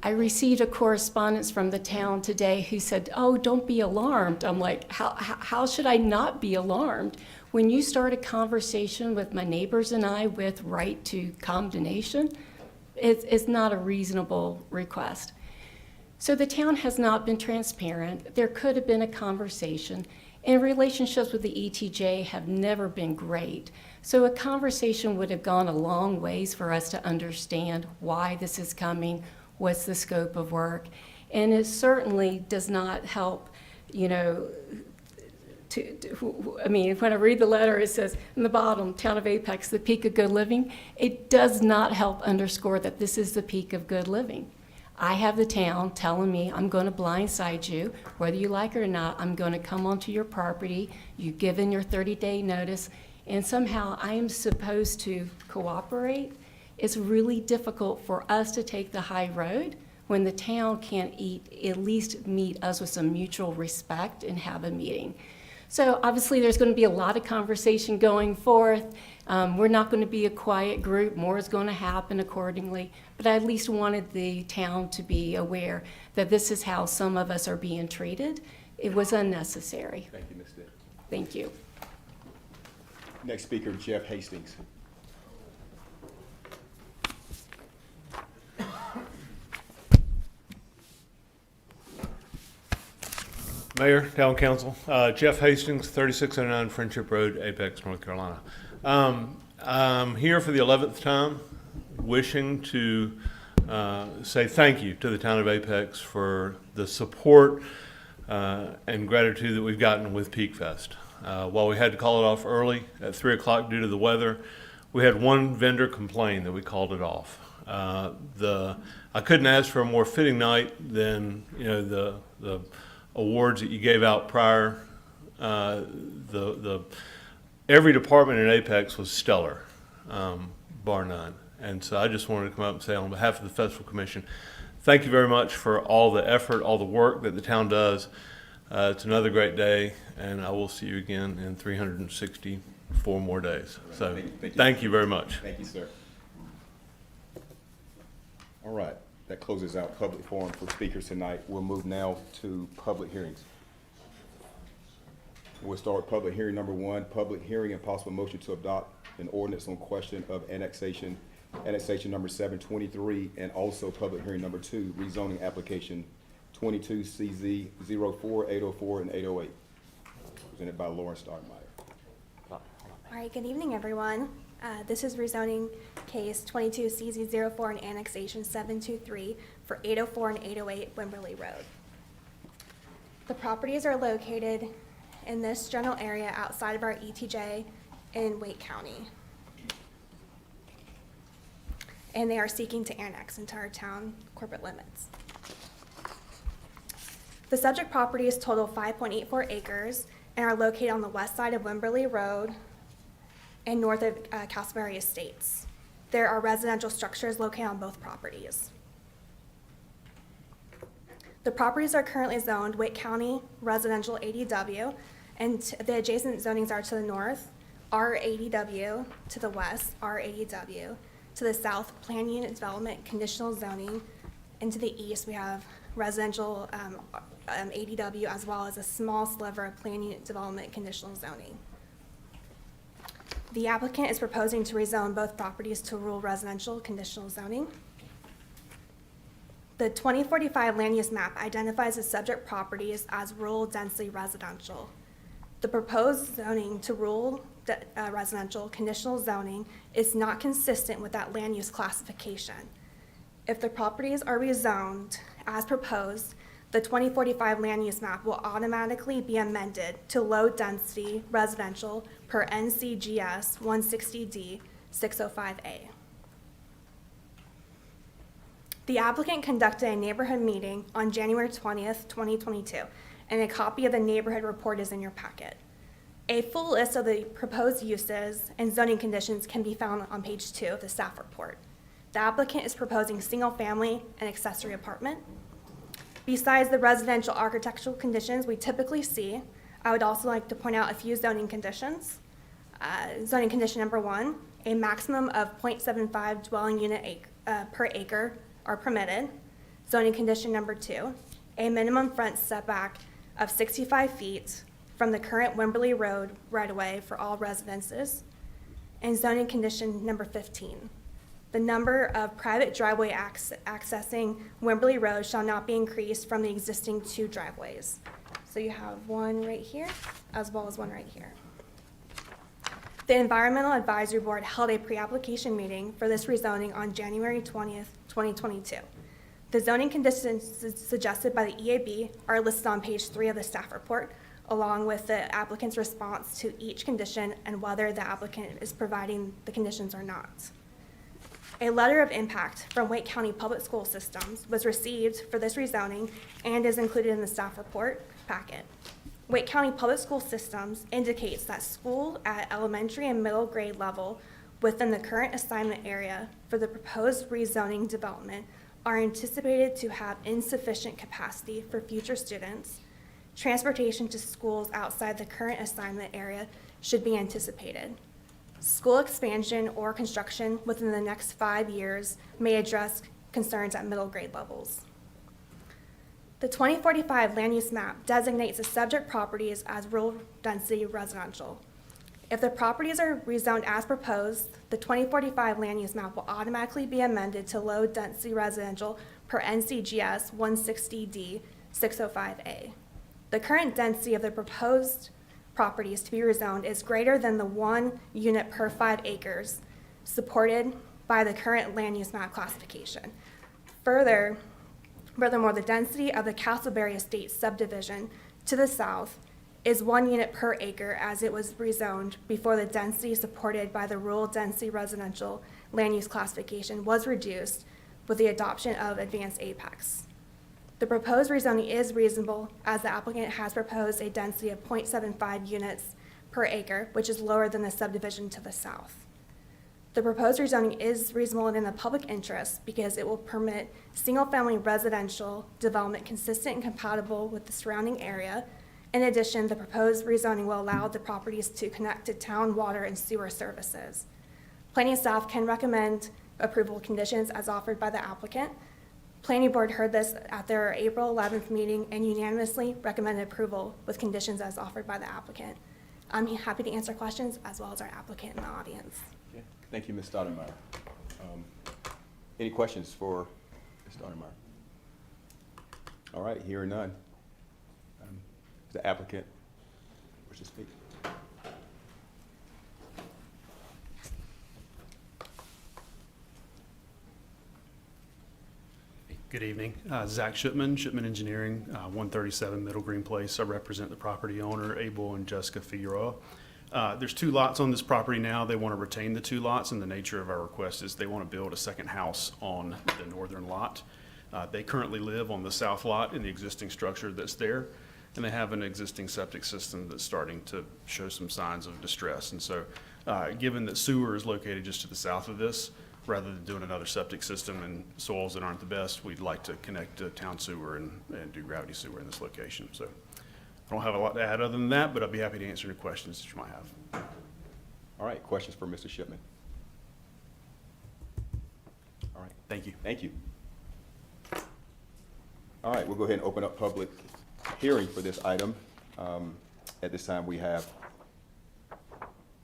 I received a correspondence from the town today who said, oh, don't be alarmed. I'm like, how should I not be alarmed? When you start a conversation with my neighbors and I with right to condemnation, it's not a reasonable request. So the town has not been transparent. There could have been a conversation, and relationships with the ETJ have never been great. So a conversation would have gone a long ways for us to understand why this is coming, what's the scope of work, and it certainly does not help, you know, I mean, when I read the letter, it says in the bottom, Town of Apex, the peak of good living. It does not help underscore that this is the peak of good living. I have the town telling me I'm going to blindside you, whether you like it or not. I'm going to come onto your property. You've given your 30-day notice, and somehow I am supposed to cooperate. It's really difficult for us to take the high road when the town can't at least meet us with some mutual respect and have a meeting. So obviously, there's going to be a lot of conversation going forth. We're not going to be a quiet group. More is going to happen accordingly. But I at least wanted the town to be aware that this is how some of us are being treated. It was unnecessary. Thank you, Ms. Stitt. Thank you. Next speaker, Jeff Hastings. Mayor, Town Council, Jeff Hastings, 3609 Friendship Road, Apex, North Carolina. I'm here for the 11th time, wishing to say thank you to the town of Apex for the support and gratitude that we've gotten with Peak Fest. While we had to call it off early at 3 o'clock due to the weather, we had one vendor complain that we called it off. I couldn't ask for a more fitting night than the awards that you gave out prior. Every department in Apex was stellar, bar none. And so I just wanted to come up and say on behalf of the Festival Commission, thank you very much for all the effort, all the work that the town does. It's another great day, and I will see you again in 364 more days. So thank you very much. Thank you, sir. All right, that closes out public forum for speakers tonight. We'll move now to public hearings. We'll start with public hearing number 1, public hearing and possible motion to adopt an ordinance on question of annexation number 723, and also public hearing number 2, rezoning application 22 CZ 04, 804, and 808, presented by Lauren Stoudemire. All right, good evening, everyone. This is rezoning case 22 CZ 04 and annexation 723 for 804 and 808 Wimberley Road. The properties are located in this general area outside of our ETJ in Wake County. And they are seeking to annex into our town corporate limits. The subject properties total 5.84 acres and are located on the west side of Wimberley Road and north of Castleberry Estates. There are residential structures located on both properties. The properties are currently zoned Wake County Residential ADW, and the adjacent zonings are to the north, R80W, to the west, R80W, to the south, Plan Unit Development Conditional Zoning, and to the east, we have residential ADW, as well as a small sliver of Plan Unit Development Conditional Zoning. The applicant is proposing to rezone both properties to rural residential conditional zoning. The 2045 land use map identifies the subject properties as rural densely residential. The proposed zoning to rural residential conditional zoning is not consistent with that land use classification. If the properties are rezoned as proposed, the 2045 land use map will automatically be amended to low density residential per NCGS 160D 605A. The applicant conducted a neighborhood meeting on January 20th, 2022, and a copy of the neighborhood report is in your packet. A full list of the proposed uses and zoning conditions can be found on page 2 of the staff report. The applicant is proposing single-family and accessory apartment. Besides the residential architectural conditions we typically see, I would also like to point out a few zoning conditions. Zoning condition number 1, a maximum of 0.75 dwelling unit per acre are permitted. Zoning condition number 2, a minimum front setback of 65 feet from the current Wimberley Road right-of-way for all residences. And zoning condition number 15, the number of private driveway accessing Wimberley Road shall not be increased from the existing 2 driveways. So you have one right here, as well as one right here. The Environmental Advisory Board held a pre-application meeting for this rezoning on January 20th, 2022. The zoning conditions suggested by the EAB are listed on page 3 of the staff report, along with the applicant's response to each condition and whether the applicant is providing the conditions or not. A letter of impact from Wake County Public School Systems was received for this rezoning and is included in the staff report packet. Wake County Public School Systems indicates that school at elementary and middle grade level within the current assignment area for the proposed rezoning development are anticipated to have insufficient capacity for future students. Transportation to schools outside the current assignment area should be anticipated. School expansion or construction within the next 5 years may address concerns at middle grade levels. The 2045 land use map designates the subject properties as rural density residential. If the properties are rezoned as proposed, the 2045 land use map will automatically be amended to low density residential per NCGS 160D 605A. The current density of the proposed properties to be rezoned is greater than the 1 unit per 5 acres supported by the current land use map classification. Furthermore, the density of the Castleberry Estates subdivision to the south is 1 unit per acre as it was rezoned before the density supported by the rural density residential land use classification was reduced with the adoption of advanced apex. The proposed rezoning is reasonable as the applicant has proposed a density of 0.75 units per acre, which is lower than the subdivision to the south. The proposed rezoning is reasonable in the public interest because it will permit single-family residential development consistent and compatible with the surrounding area. In addition, the proposed rezoning will allow the properties to connect to town water and sewer services. Planning staff can recommend approval conditions as offered by the applicant. Planning board heard this at their April 11th meeting and unanimously recommended approval with conditions as offered by the applicant. I'm happy to answer questions as well as our applicant in the audience. Okay. Thank you, Ms. Stoudemire. Any questions for Ms. Stoudemire? All right, hearing none. Does the applicant wish to speak? Good evening. Zach Shipman, Shipman Engineering, 137 Middle Green Place. I represent the property owner, Abel and Jessica Figueroa. There's 2 lots on this property now. They want to retain the 2 lots, and the nature of our request is they want to build a second house on the northern lot. They currently live on the south lot in the existing structure that's there, and they have an existing septic system that's starting to show some signs of distress. And so, given that sewer is located just to the south of this, rather than doing another septic system and soils that aren't the best, we'd like to connect to town sewer and do gravity sewer in this location. So I don't have a lot to add other than that, but I'd be happy to answer any questions that you might have. All right, questions for Mr. Shipman? All right. Thank you. Thank you. All right, we'll go ahead and open up public hearing for this item. At this time, we have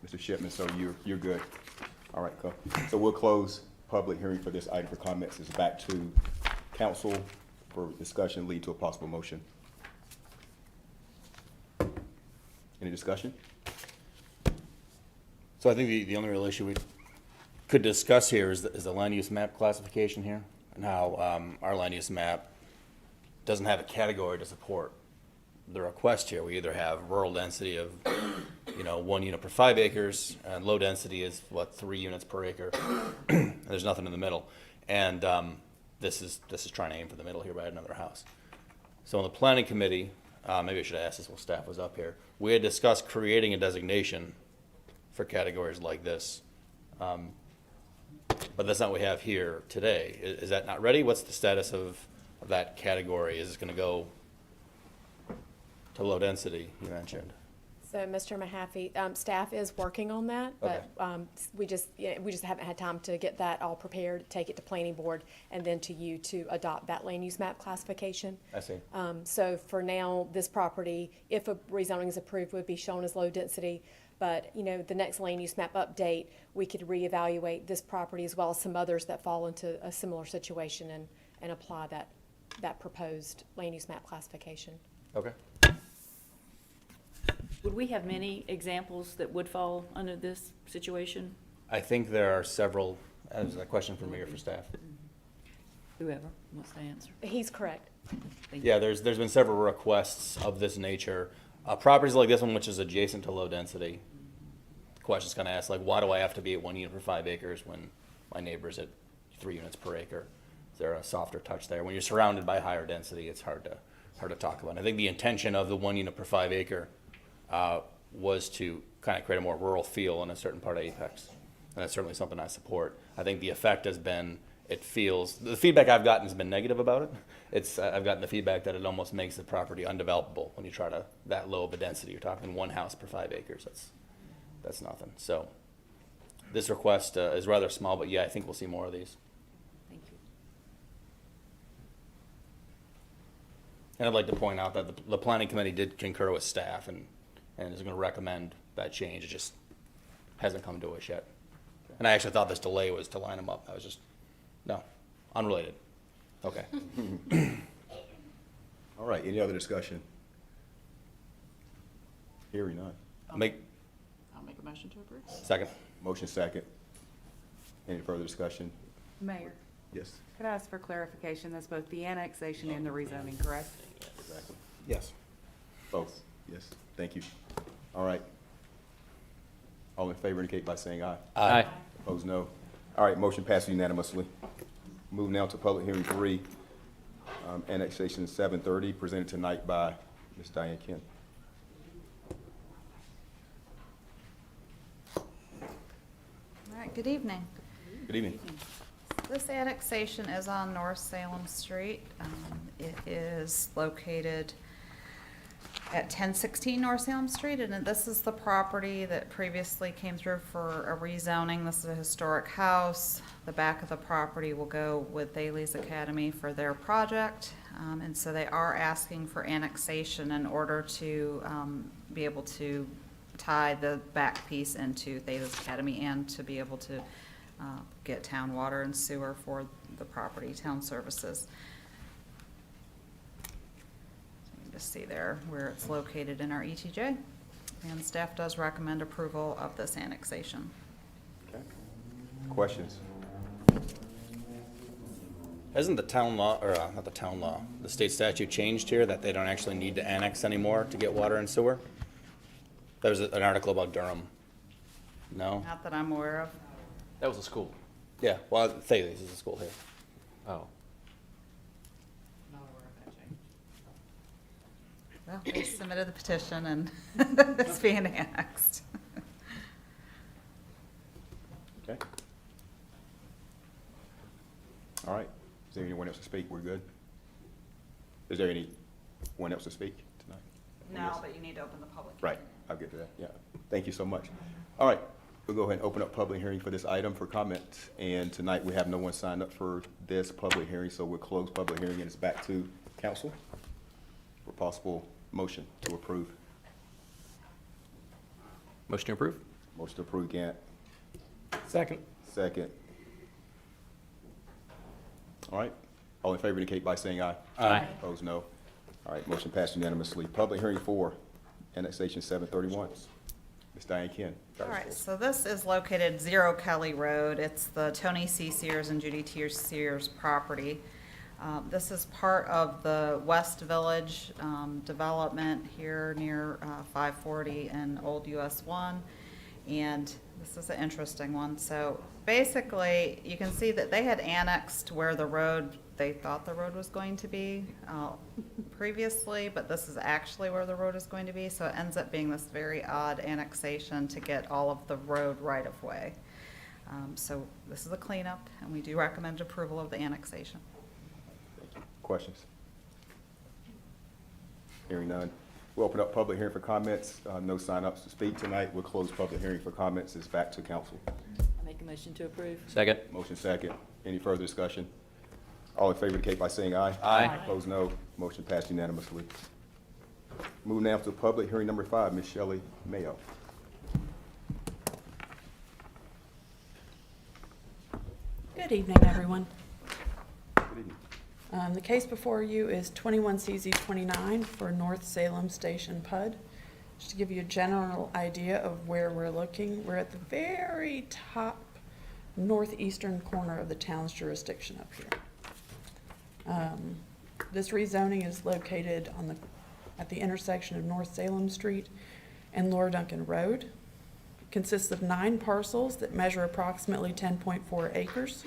Mr. Shipman, so you're good. All right, cool. So we'll close public hearing for this item for comments. It's back to council for discussion, lead to a possible motion. Any discussion? So I think the only real issue we could discuss here is the land use map classification here, and how our land use map doesn't have a category to support the request here. We either have rural density of 1 unit per 5 acres, and low density is 3 units per acre. There's nothing in the middle, and this is trying to aim for the middle here by another house. So in the planning committee, maybe I should have asked this while staff was up here. We had discussed creating a designation for categories like this, but that's not what we have here today. Is that not ready? What's the status of that category? Is it going to go to low density, you mentioned? So, Mr. Mahaffey, staff is working on that, but we just haven't had time to get that all prepared, take it to planning board, and then to you to adopt that land use map classification. I see. So for now, this property, if a rezoning is approved, would be shown as low density. But, the next land use map update, we could reevaluate this property as well as some others that fall into a similar situation and apply that proposed land use map classification. Okay. Would we have many examples that would fall under this situation? I think there are several. Is that a question for me or for staff? Whoever wants to answer. He's correct. Yeah, there's been several requests of this nature. Properties like this one, which is adjacent to low density, the question's kind of asked, why do I have to be at 1 unit per 5 acres when my neighbor's at 3 units per acre? Is there a softer touch there? When you're surrounded by higher density, it's hard to talk about. And I think the intention of the 1 unit per 5 acre was to kind of create a more rural feel in a certain part of Apex. And that's certainly something I support. I think the effect has been it feels, the feedback I've gotten has been negative about it. I've gotten the feedback that it almost makes the property undevelopable when you try to, that low of a density. You're talking one house per 5 acres. That's nothing. So this request is rather small, but yeah, I think we'll see more of these. Thank you. And I'd like to point out that the planning committee did concur with staff and is going to recommend that change. It just hasn't come to us yet. And I actually thought this delay was to line them up. I was just, no, unrelated. Okay. All right, any other discussion? Hearing none. I'll make a motion to approve. Second. Motion second. Any further discussion? Mayor, Yes. could I ask for clarification? That's both the annexation and the rezoning, correct? Yes. Both, yes. Thank you. All right. All in favor indicate by saying aye. Aye. Opposed, no. All right, motion passes unanimously. Move now to public hearing 3, annexation 730, presented tonight by Ms. Diane Kent. All right, good evening. Good evening. This annexation is on North Salem Street. It is located at 1016 North Salem Street, and this is the property that previously came through for a rezoning. This is a historic house. The back of the property will go with Thales Academy for their project, and so they are asking for annexation in order to be able to tie the back piece into Thales Academy and to be able to get town water and sewer for the property, town services. Just see there where it's located in our ETJ, and staff does recommend approval of this annexation. Okay. Questions? Hasn't the town law, or not the town law, the state statute changed here that they don't actually need to annex anymore to get water and sewer? There was an article about Durham. No? Not that I'm aware of. That was a school. Yeah, well, Thales is a school here. Oh. Well, they submitted the petition and it's being annexed. Okay. All right. Is there anyone else to speak? We're good? Is there anyone else to speak tonight? No, but you need to open the public Right. I'll get to that. Yeah. Thank you so much. All right. We'll go ahead and open up public hearing for this item for comment. And tonight we have no one signed up for this public hearing, so we'll close public hearing and it's back to council for possible motion to approve. Motion to approve? Motion to approve, Gant. Second. Second. All right. All in favor indicate by saying aye. Aye. Opposed, no. All right, motion passed unanimously. Public hearing 4, annexation 731. Ms. Diane Ken. All right, so this is located 0 Kelly Road. It's the Tony C. Sears and Judy T. Sears property. This is part of the West Village development here near 540 and Old US 1. And this is an interesting one. So basically, you can see that they had annexed where the road, they thought the road was going to be previously, but this is actually where the road is going to be. So it ends up being this very odd annexation to get all of the road right of way. So this is a cleanup, and we do recommend approval of the annexation. Questions? Hearing none. We'll open up public hearing for comments. No sign-ups to speak tonight. We'll close public hearing for comments. It's back to council. I make a motion to approve. Second. Motion second. Any further discussion? All in favor indicate by saying aye. Aye. Opposed, no. Motion passed unanimously. Move now to public hearing number 5, Ms. Shelley Mayo. Good evening, everyone. Good evening. The case before you is 21 CZ 29 for North Salem Station PUD. Just to give you a general idea of where we're looking, we're at the very top northeastern corner of the town's jurisdiction up here. This rezoning is located at the intersection of North Salem Street and Laura Duncan Road. It consists of 9 parcels that measure approximately 10.4 acres.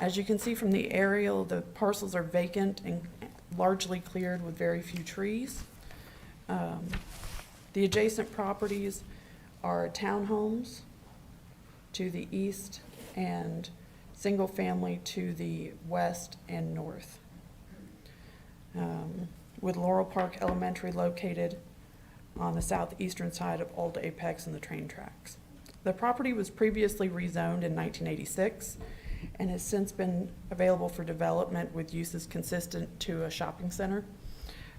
As you can see from the aerial, the parcels are vacant and largely cleared with very few trees. The adjacent properties are townhomes to the east and single-family to the west and north, with Laurel Park Elementary located on the southeastern side of Old Apex and the train tracks. The property was previously rezoned in 1986 and has since been available for development with uses consistent to a shopping center.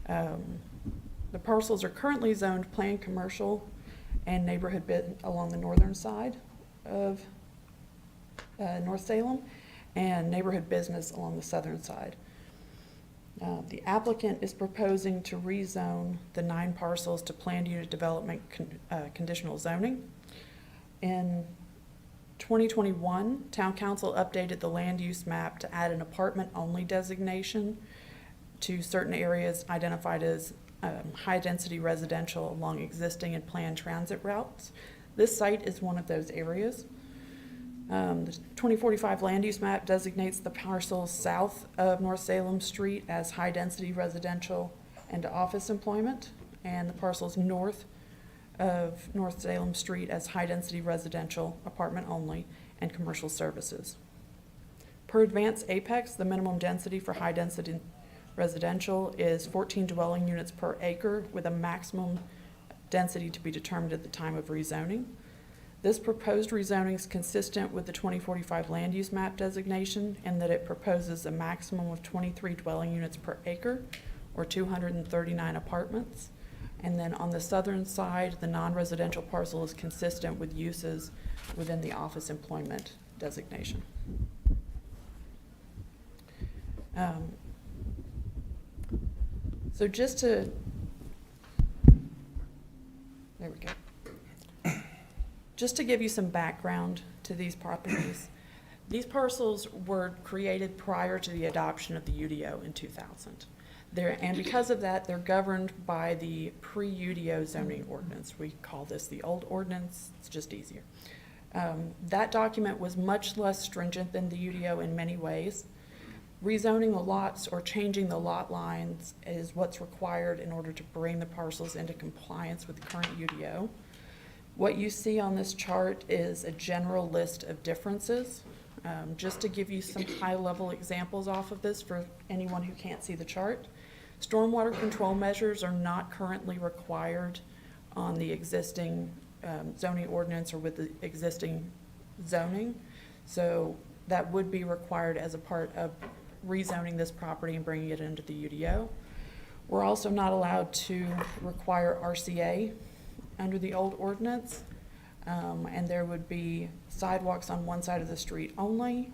The parcels are currently zoned planned commercial and neighborhood bit along the northern side of North Salem, and neighborhood business along the southern side. The applicant is proposing to rezone the 9 parcels to planned unit development conditional zoning. In 2021, Town Council updated the land use map to add an apartment-only designation to certain areas identified as high-density residential along existing and planned transit routes. This site is one of those areas. The 2045 land use map designates the parcels south of North Salem Street as high-density residential and office employment, and the parcels north of North Salem Street as high-density residential, apartment only, and commercial services. Per Advanced Apex, the minimum density for high-density residential is 14 dwelling units per acre, with a maximum density to be determined at the time of rezoning. This proposed rezoning is consistent with the 2045 land use map designation in that it proposes a maximum of 23 dwelling units per acre, or 239 apartments. And then on the southern side, the non-residential parcel is consistent with uses within the office employment designation. So just to, there we go. Just to give you some background to these properties, these parcels were created prior to the adoption of the UDO in 2000. And because of that, they're governed by the pre-UDO zoning ordinance. We call this the old ordinance, it's just easier. That document was much less stringent than the UDO in many ways. Rezoning the lots or changing the lot lines is what's required in order to bring the parcels into compliance with the current UDO. What you see on this chart is a general list of differences. Just to give you some high-level examples off of this for anyone who can't see the chart. Stormwater control measures are not currently required on the existing zoning ordinance or with the existing zoning. So that would be required as a part of rezoning this property and bringing it into the UDO. We're also not allowed to require RCA under the old ordinance, and there would be sidewalks on one side of the street only.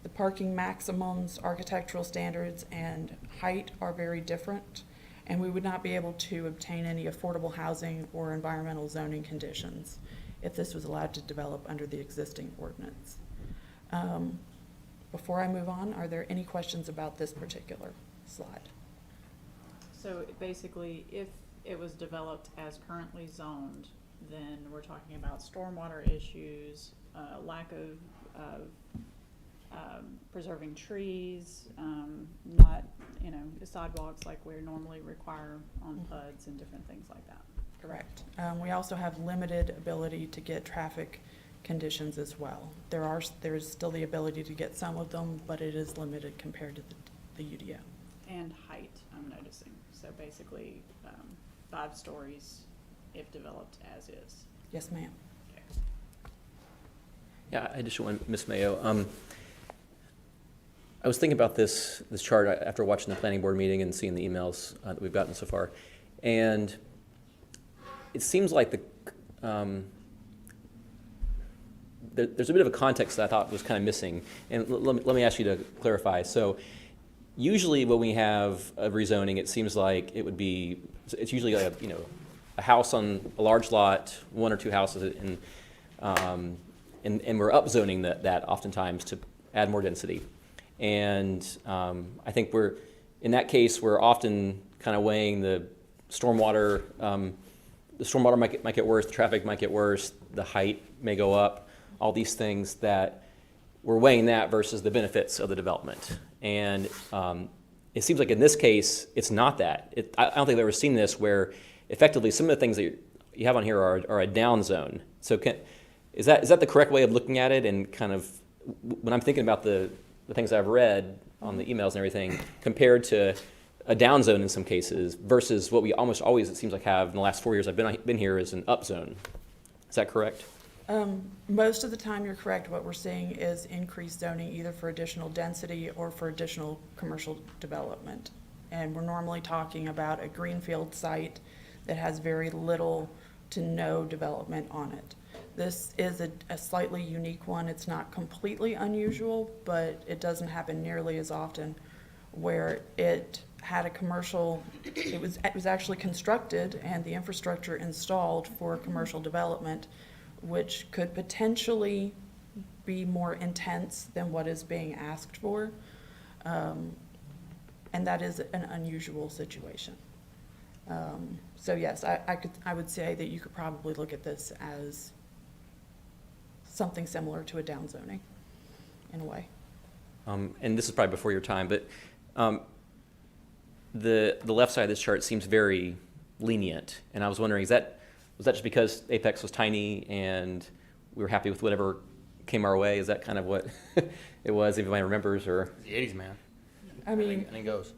The parking maximums, architectural standards, and height are very different, and we would not be able to obtain any affordable housing or environmental zoning conditions if this was allowed to develop under the existing ordinance. Before I move on, are there any questions about this particular slide? So basically, if it was developed as currently zoned, then we're talking about stormwater issues, lack of preserving trees, not, sidewalks like we normally require on PUDs and different things like that. Correct. We also have limited ability to get traffic conditions as well. There's still the ability to get some of them, but it is limited compared to the UDO. And height, I'm noticing. So basically, 5 stories if developed as is. Yes, ma'am. Okay. Yeah, I just want, Ms. Mayo, I was thinking about this chart after watching the planning board meeting and seeing the emails that we've gotten so far. And it seems like there's a bit of a context that I thought was kind of missing. And let me ask you to clarify. So usually when we have a rezoning, it seems like it's usually a house on a large lot, 1 or 2 houses, and we're upzoning that oftentimes to add more density. And I think in that case, we're often kind of weighing the stormwater. The stormwater might get worse, the traffic might get worse, the height may go up, all these things that we're weighing that versus the benefits of the development. And it seems like in this case, it's not that. I don't think I've ever seen this where effectively some of the things that you have on here are a down zone. So is that the correct way of looking at it? And kind of when I'm thinking about the things I've read on the emails and everything, compared to a down zone in some cases versus what we almost always, it seems like, have in the last 4 years I've been here is an up zone. Is that correct? Most of the time, you're correct. What we're seeing is increased zoning either for additional density or for additional commercial development. And we're normally talking about a greenfield site that has very little to no development on it. This is a slightly unique one. It's not completely unusual, but it doesn't happen nearly as often, where it had a commercial, it was actually constructed and the infrastructure installed for commercial development, which could potentially be more intense than what is being asked for. And that is an unusual situation. So yes, I would say that you could probably look at this as something similar to a downzoning in a way. And this is probably before your time, but the left side of this chart seems very lenient, and I was wondering, was that just because Apex was tiny and we were happy with whatever came our way? Is that kind of what it was, if anybody remembers? Or The 80s, man. I mean, Anything goes.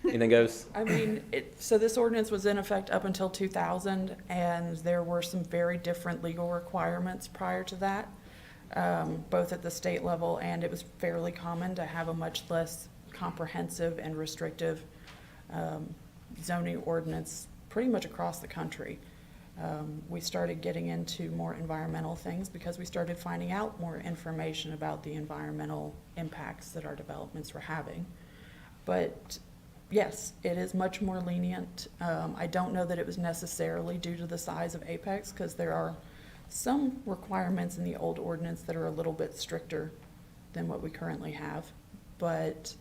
anything goes? I mean, so this ordinance was in effect up until 2000, and there were some very different legal requirements prior to that, both at the state level, and it was fairly common to have a much less comprehensive and restrictive zoning ordinance pretty much across the country. We started getting into more environmental things because we started finding out more information about the environmental impacts that our developments were having. But yes, it is much more lenient. I don't know that it was necessarily due to the size of Apex, because there are some requirements in the old ordinance that are a little bit stricter than what we currently have. But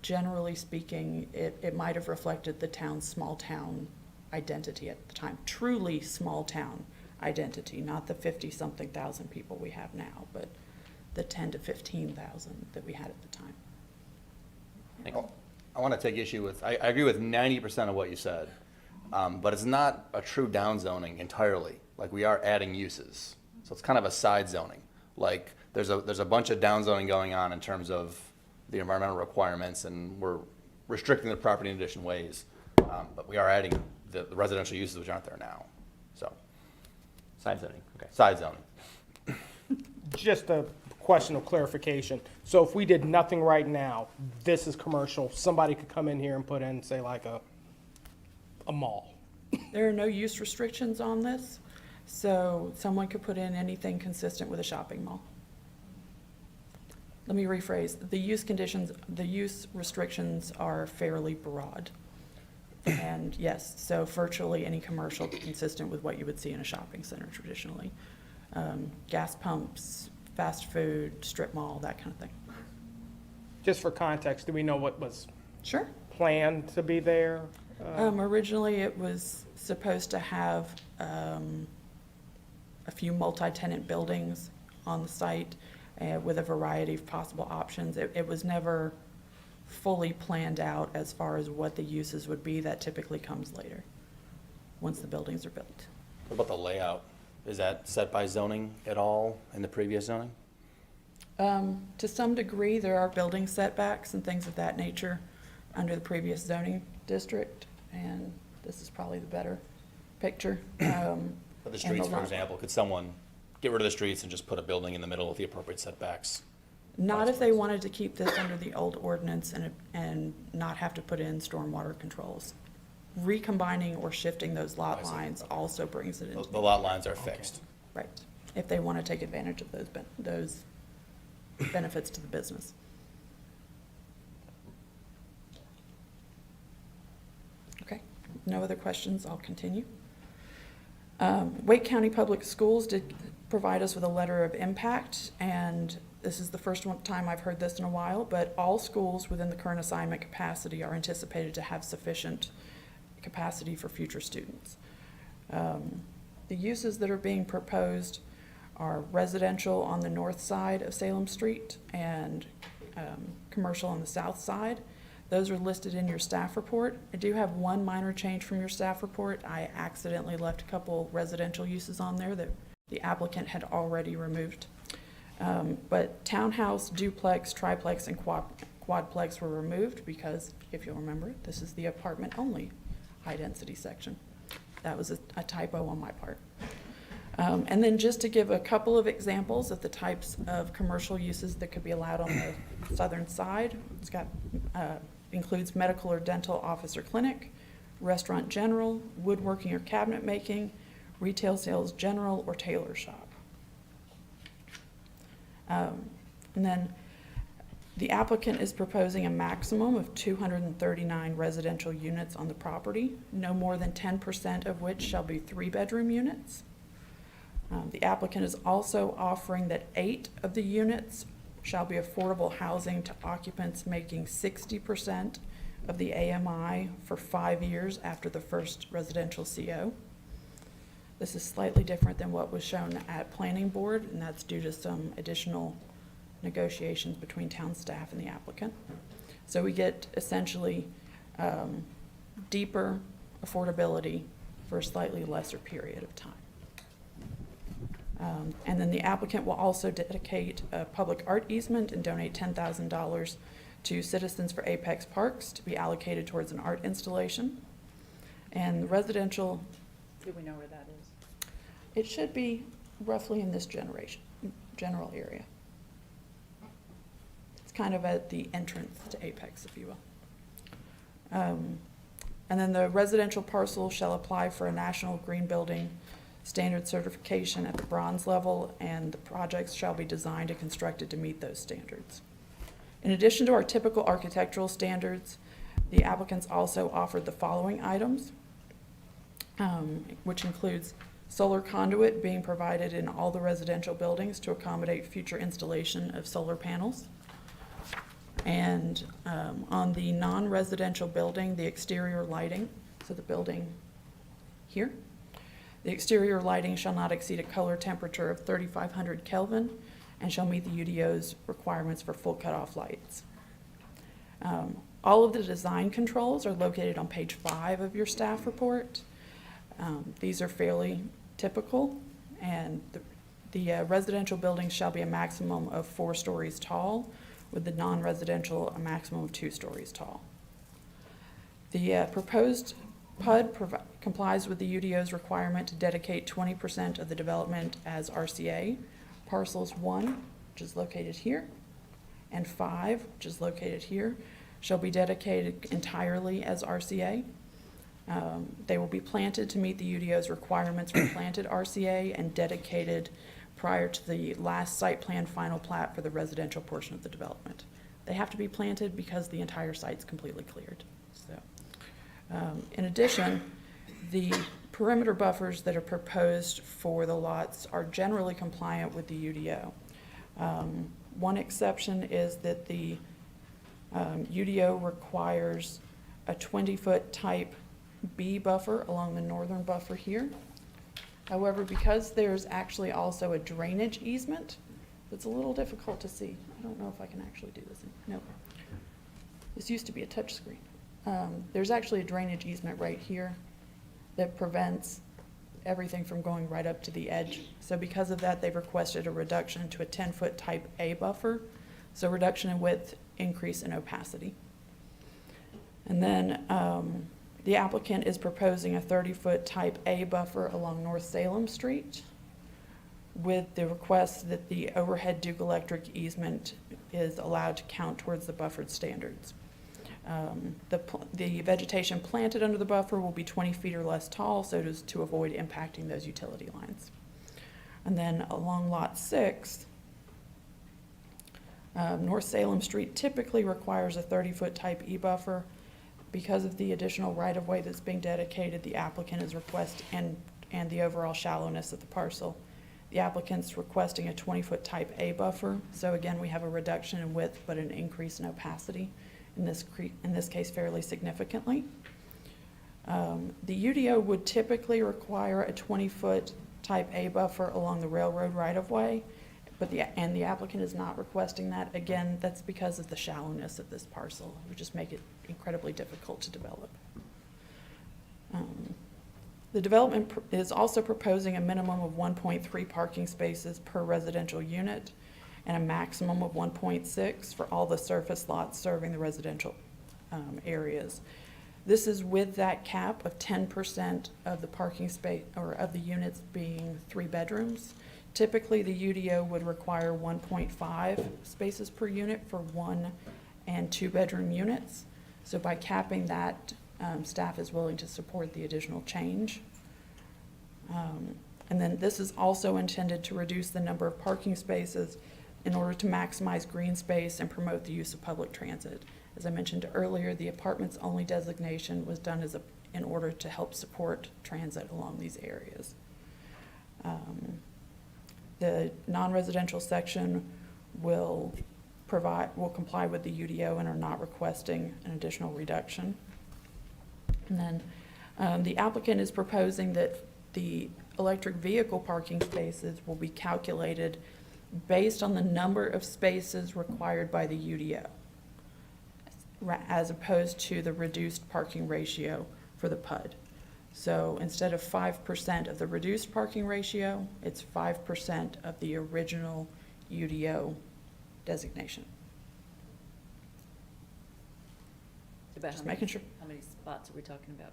generally speaking, it might have reflected the town's small town identity at the time. Truly small town identity, not the 50-something thousand people we have now, but the 10 to 15,000 that we had at the time. I want to take issue with, I agree with 90% of what you said, but it's not a true downzoning entirely. Like, we are adding uses. So it's kind of a side zoning. Like, there's a bunch of downzoning going on in terms of the environmental requirements, and we're restricting the property in additional ways. But we are adding the residential uses which aren't there now. So, Side zoning, okay. side zoning. Just a question of clarification. So if we did nothing right now, this is commercial, somebody could come in here and put in, say, like a mall. There are no use restrictions on this, so someone could put in anything consistent with a shopping mall. Let me rephrase. The use restrictions are fairly broad. And yes, so virtually any commercial consistent with what you would see in a shopping center traditionally. Gas pumps, fast food, strip mall, that kind of thing. Just for context, do we know what was Sure. planned to be there? Originally, it was supposed to have a few multi-tenant buildings on the site with a variety of possible options. It was never fully planned out as far as what the uses would be. That typically comes later, once the buildings are built. What about the layout? Is that set by zoning at all in the previous zoning? To some degree, there are building setbacks and things of that nature under the previous zoning district, and this is probably the better picture. But the streets, for example, could someone get rid of the streets and just put a building in the middle with the appropriate setbacks? Not if they wanted to keep this under the old ordinance and not have to put in stormwater controls. Recombining or shifting those lot lines also brings it into. The lot lines are fixed. Right, if they want to take advantage of those benefits to the business. Okay, no other questions, I'll continue. Wake County Public Schools did provide us with a letter of impact, and this is the first time I've heard this in a while, but all schools within the current assignment capacity are anticipated to have sufficient capacity for future students. The uses that are being proposed are residential on the north side of Salem Street and commercial on the south side. Those are listed in your staff report. I do have one minor change from your staff report. I accidentally left a couple residential uses on there that the applicant had already removed. But townhouse, duplex, triplex, and quadplex were removed because, if you'll remember, this is the apartment-only high-density section. That was a typo on my part. And then just to give a couple of examples of the types of commercial uses that could be allowed on the southern side, it's got, includes medical or dental office or clinic, restaurant general, woodworking or cabinet making, retail sales general, or tailor shop. And then the applicant is proposing a maximum of 239 residential units on the property, no more than 10% of which shall be 3-bedroom units. The applicant is also offering that 8 of the units shall be affordable housing to occupants making 60% of the AMI for 5 years after the first residential CO. This is slightly different than what was shown at Planning Board, and that's due to some additional negotiations between town staff and the applicant. So we get essentially deeper affordability for a slightly lesser period of time. And then the applicant will also dedicate a public art easement and donate $10,000 to Citizens for Apex Parks to be allocated towards an art installation. And the residential, Do we know where that is? it should be roughly in this general area. It's kind of at the entrance to Apex, if you will. And then the residential parcel shall apply for a National Green Building Standard certification at the bronze level, and the projects shall be designed and constructed to meet those standards. In addition to our typical architectural standards, the applicants also offered the following items, which includes solar conduit being provided in all the residential buildings to accommodate future installation of solar panels. And on the non-residential building, the exterior lighting, so the building here, the exterior lighting shall not exceed a color temperature of 3,500 Kelvin and shall meet the UDO's requirements for full cutoff lights. All of the design controls are located on page 5 of your staff report. These are fairly typical, and the residential buildings shall be a maximum of 4 stories tall, with the non-residential a maximum of 2 stories tall. The proposed PUD complies with the UDO's requirement to dedicate 20% of the development as RCA. Parcels 1, which is located here, and 5, which is located here, shall be dedicated entirely as RCA. They will be planted to meet the UDO's requirements for planted RCA and dedicated prior to the last site plan final plat for the residential portion of the development. They have to be planted because the entire site's completely cleared. So, in addition, the perimeter buffers that are proposed for the lots are generally compliant with the UDO. One exception is that the UDO requires a 20-foot type B buffer along the northern buffer here. However, because there's actually also a drainage easement, it's a little difficult to see. I don't know if I can actually do this. Nope. This used to be a touch screen. There's actually a drainage easement right here that prevents everything from going right up to the edge. So because of that, they've requested a reduction to a 10-foot type A buffer. So reduction in width, increase in opacity. And then the applicant is proposing a 30-foot type A buffer along North Salem Street with the request that the overhead Duke Electric easement is allowed to count towards the buffered standards. The vegetation planted under the buffer will be 20 feet or less tall, so as to avoid impacting those utility lines. And then along Lot 6, North Salem Street typically requires a 30-foot type E buffer. Because of the additional right-of-way that's being dedicated, the applicant is requesting, and the overall shallowness of the parcel, the applicant's requesting a 20-foot type A buffer. So again, we have a reduction in width, but an increase in opacity. In this case, fairly significantly. The UDO would typically require a 20-foot type A buffer along the railroad right-of-way, but the applicant is not requesting that. Again, that's because of the shallowness of this parcel. It would just make it incredibly difficult to develop. The development is also proposing a minimum of 1.3 parking spaces per residential unit, and a maximum of 1.6 for all the surface lots serving the residential areas. This is with that cap of 10% of the parking space, or of the units being 3 bedrooms. Typically, the UDO would require 1.5 spaces per unit for 1 and 2 bedroom units. So by capping that, staff is willing to support the additional change. And then this is also intended to reduce the number of parking spaces in order to maximize green space and promote the use of public transit. As I mentioned earlier, the apartments only designation was done in order to help support transit along these areas. The non-residential section will comply with the UDO and are not requesting an additional reduction. And then the applicant is proposing that the electric vehicle parking spaces will be calculated based on the number of spaces required by the UDO, as opposed to the reduced parking ratio for the PUD. So instead of 5% of the reduced parking ratio, it's 5% of the original UDO designation. About Just how many- making sure. How many spots are we talking about?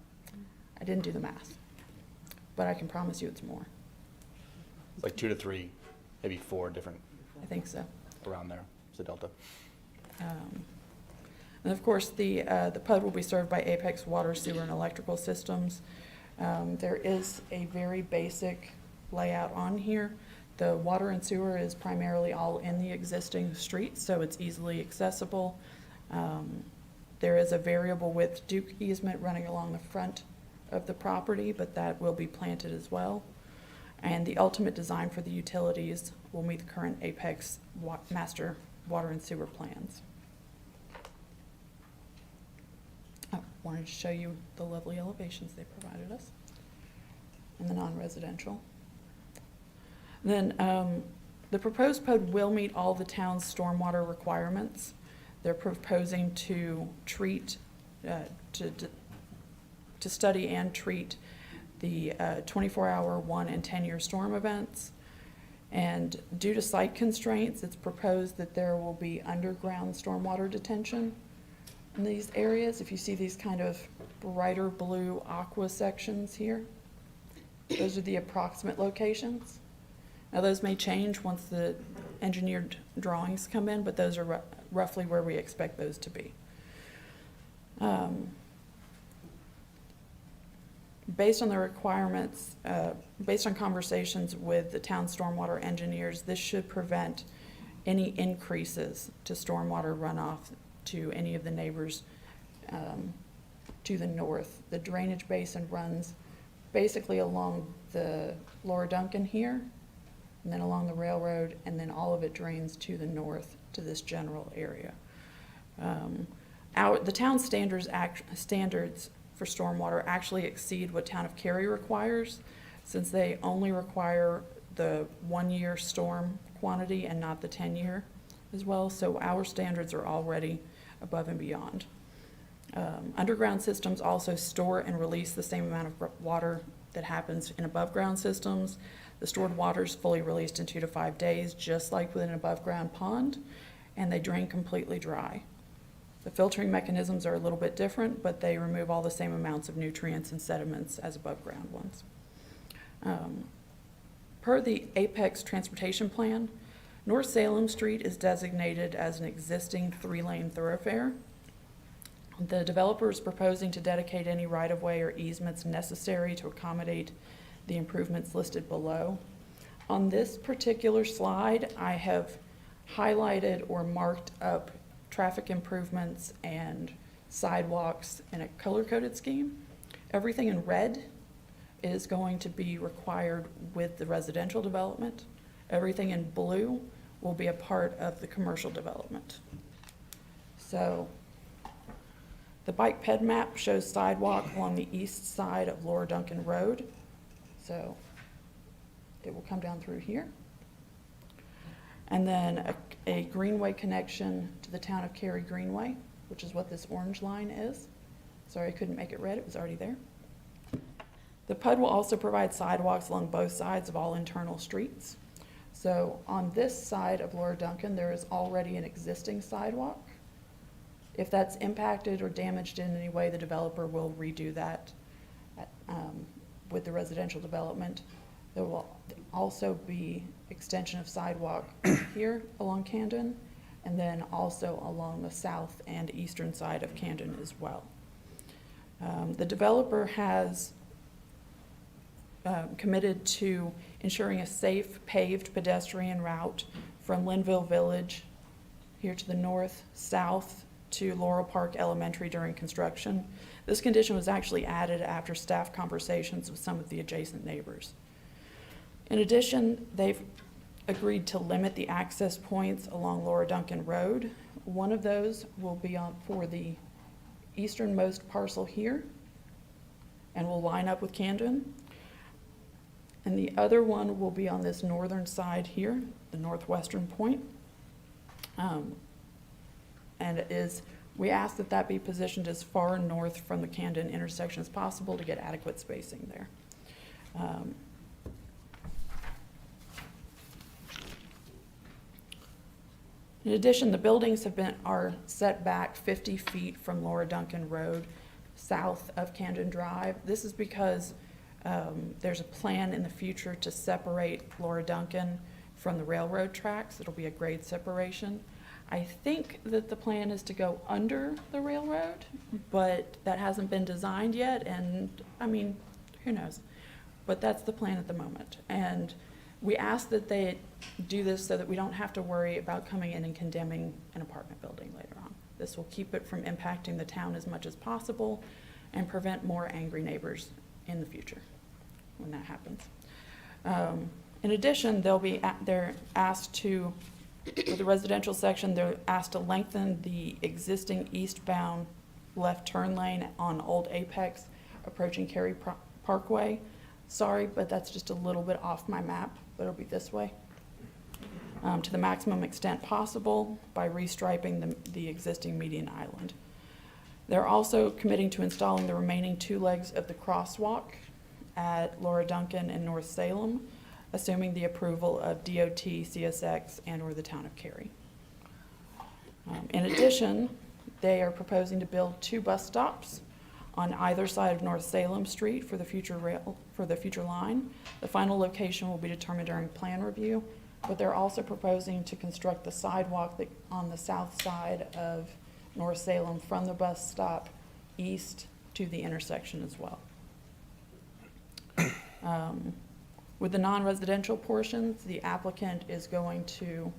I didn't do the math, but I can promise you it's more. It's like 2 to 3, maybe 4 different I think so. around there. It's the delta. And of course, the PUD will be served by Apex Water, Sewer, and Electrical Systems. There is a very basic layout on here. The water and sewer is primarily all in the existing streets, so it's easily accessible. There is a variable width Duke easement running along the front of the property, but that will be planted as well. And the ultimate design for the utilities will meet the current Apex master water and sewer plans. I wanted to show you the lovely elevations they provided us and the non-residential. Then the proposed PUD will meet all the town's stormwater requirements. They're proposing to treat, to study and treat the 24-hour, 1 and 10-year storm events. And due to site constraints, it's proposed that there will be underground stormwater detention in these areas. If you see these kind of brighter blue aqua sections here, those are the approximate locations. Now, those may change once the engineered drawings come in, but those are roughly where we expect those to be. Based on the requirements, based on conversations with the town stormwater engineers, this should prevent any increases to stormwater runoff to any of the neighbors to the north. The drainage basin runs basically along the Laura Duncan here, and then along the railroad, and then all of it drains to the north to this general area. The town standards for stormwater actually exceed what town of Cary requires, since they only require the 1-year storm quantity and not the 10-year as well. So our standards are already above and beyond. Underground systems also store and release the same amount of water that happens in above ground systems. The stored water is fully released in 2 to 5 days, just like with an above ground pond, and they drain completely dry. The filtering mechanisms are a little bit different, but they remove all the same amounts of nutrients and sediments as above ground ones. Per the Apex Transportation Plan, North Salem Street is designated as an existing 3-lane thoroughfare. The developer is proposing to dedicate any right-of-way or easements necessary to accommodate the improvements listed below. On this particular slide, I have highlighted or marked up traffic improvements and sidewalks in a color-coded scheme. Everything in red is going to be required with the residential development. Everything in blue will be a part of the commercial development. So the bike ped map shows sidewalk along the east side of Laura Duncan Road. So it will come down through here. And then a greenway connection to the town of Cary Greenway, which is what this orange line is. Sorry, I couldn't make it red, it was already there. The PUD will also provide sidewalks along both sides of all internal streets. So on this side of Laura Duncan, there is already an existing sidewalk. If that's impacted or damaged in any way, the developer will redo that with the residential development. There will also be extension of sidewalk here along Camden, and then also along the south and eastern side of Camden as well. The developer has committed to ensuring a safe paved pedestrian route from Linville Village here to the north, south to Laurel Park Elementary during construction. This condition was actually added after staff conversations with some of the adjacent neighbors. In addition, they've agreed to limit the access points along Laura Duncan Road. One of those will be for the easternmost parcel here and will line up with Camden. And the other one will be on this northern side here, the northwestern point. And we ask that that be positioned as far north from the Camden intersection as possible to get adequate spacing there. In addition, the buildings are set back 50 feet from Laura Duncan Road, south of Camden Drive. This is because there's a plan in the future to separate Laura Duncan from the railroad tracks. It'll be a grade separation. I think that the plan is to go under the railroad, but that hasn't been designed yet, and I mean, who knows? But that's the plan at the moment. And we ask that they do this so that we don't have to worry about coming in and condemning an apartment building later on. This will keep it from impacting the town as much as possible and prevent more angry neighbors in the future when that happens. In addition, they're asked to, for the residential section, they're asked to lengthen the existing eastbound left turn lane on Old Apex approaching Cary Parkway. Sorry, but that's just a little bit off my map, but it'll be this way. To the maximum extent possible by restriping the existing median island. They're also committing to installing the remaining 2 legs of the crosswalk at Laura Duncan and North Salem, assuming the approval of DOT, CSX, and/or the town of Cary. In addition, they are proposing to build 2 bus stops on either side of North Salem Street for the future line. The final location will be determined during plan review, but they're also proposing to construct the sidewalk on the south side of North Salem from the bus stop east to the intersection as well. With the non-residential portions, the applicant is going to,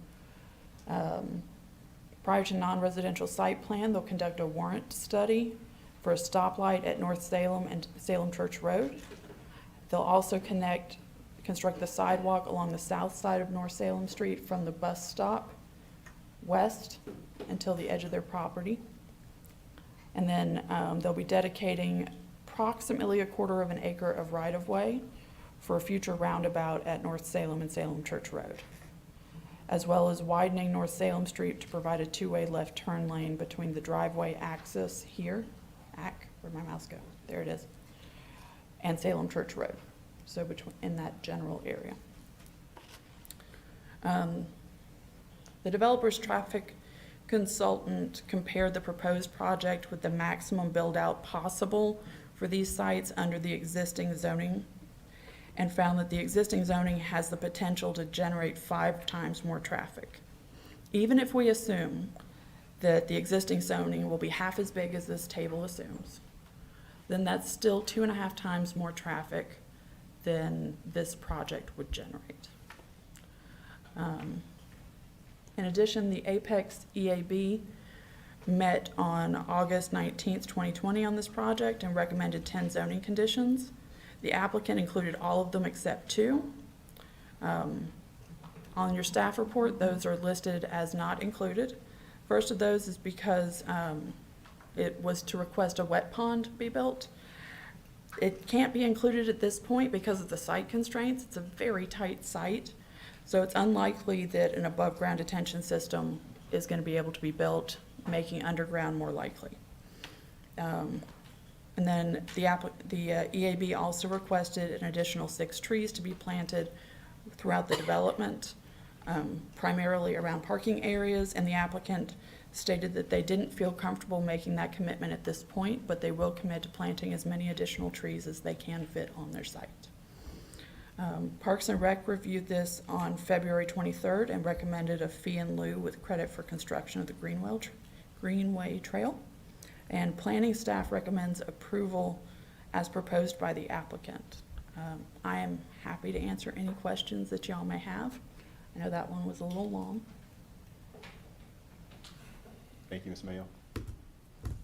prior to non-residential site plan, they'll conduct a warrant study for a stoplight at North Salem and Salem Church Road. They'll also construct the sidewalk along the south side of North Salem Street from the bus stop west until the edge of their property. And then they'll be dedicating approximately 1/4 acre of right-of-way for a future roundabout at North Salem and Salem Church Road, as well as widening North Salem Street to provide a 2-way left turn lane between the driveway axis here, where'd my mouse go? There it is, and Salem Church Road, so in that general area. The developer's traffic consultant compared the proposed project with the maximum build-out possible for these sites under the existing zoning and found that the existing zoning has the potential to generate 5 times more traffic. Even if we assume that the existing zoning will be half as big as this table assumes, then that's still 2.5 times more traffic than this project would generate. In addition, the Apex EAB met on August 19th, 2020 on this project and recommended 10 zoning conditions. The applicant included all of them except 2. On your staff report, those are listed as not included. First of those is because it was to request a wet pond be built. It can't be included at this point because of the site constraints. It's a very tight site, so it's unlikely that an above-ground detention system is going to be able to be built, making underground more likely. And then the EAB also requested an additional 6 trees to be planted throughout the development. primarily around parking areas, and the applicant stated that they didn't feel comfortable making that commitment at this point, but they will commit to planting as many additional trees as they can fit on their site. Parks and Rec reviewed this on February 23rd and recommended a fee in lieu with credit for construction of the Greenway Trail. And planning staff recommends approval as proposed by the applicant. I am happy to answer any questions that y'all may have. I know that one was a little long. Thank you, Ms. Mayo.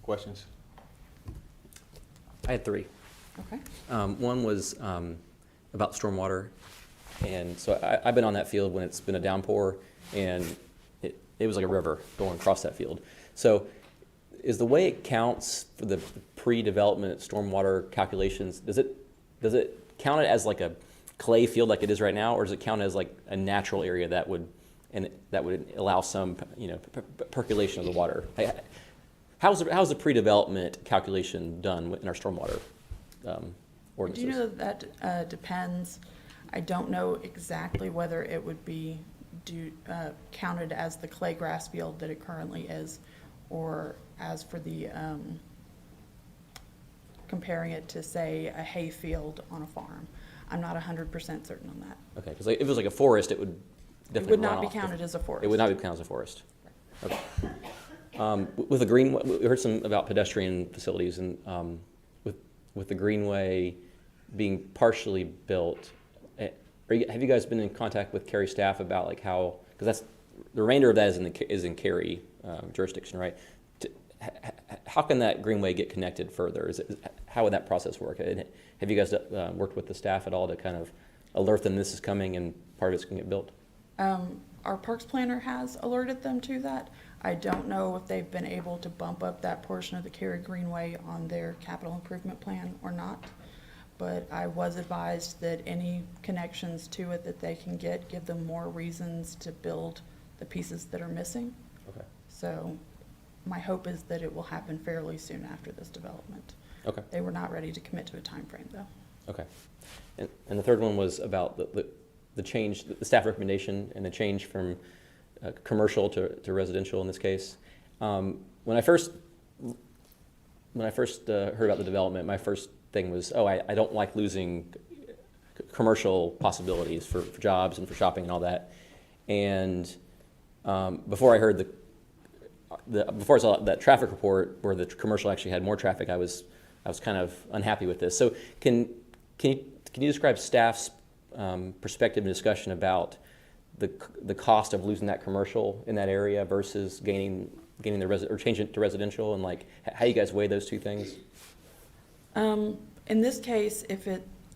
Questions? I had three. Okay. One was about stormwater. And so I've been on that field when it's been a downpour, and it was like a river going across that field. So is the way it counts for the pre-development stormwater calculations, does it count it as like a clay field like it is right now, or does it count as like a natural area that would allow some, percolation of the water? How's the pre-development calculation done in our stormwater ordinances? Do you know that depends? I don't know exactly whether it would be counted as the clay grass field that it currently is, or as for the comparing it to, say, a hay field on a farm. I'm not 100% certain on that. Okay, because if it was like a forest, it would definitely not run be off. counted as a forest. It would not be counted as a forest. Okay. With the greenway, we heard some about pedestrian facilities, and with the greenway being partially built, have you guys been in contact with Cary staff about like how, because that's the remainder of that is in Cary jurisdiction, right? How can that greenway get connected further? How would that process work? And have you guys worked with the staff at all to kind of alert them this is coming and part of it's going to get built? Our parks planner has alerted them to that. I don't know if they've been able to bump up that portion of the Cary Greenway on their capital improvement plan or not. But I was advised that any connections to it that they can give them more reasons to build the pieces that are missing. Okay. So my hope is that it will happen fairly soon after this development. Okay. They were not ready to commit to a time frame, though. Okay. And the third one was about the change, the staff recommendation and the change from commercial to residential in this case. When I first heard about the development, my first thing was, I don't like losing commercial possibilities for jobs and for shopping and all that. And before I heard before I saw that traffic report where the commercial actually had more traffic, I was kind of unhappy with this. So can you describe staff's perspective and discussion about the cost of losing that commercial in that area versus gaining or changing it to residential, and like how you guys weigh those two things? In this case,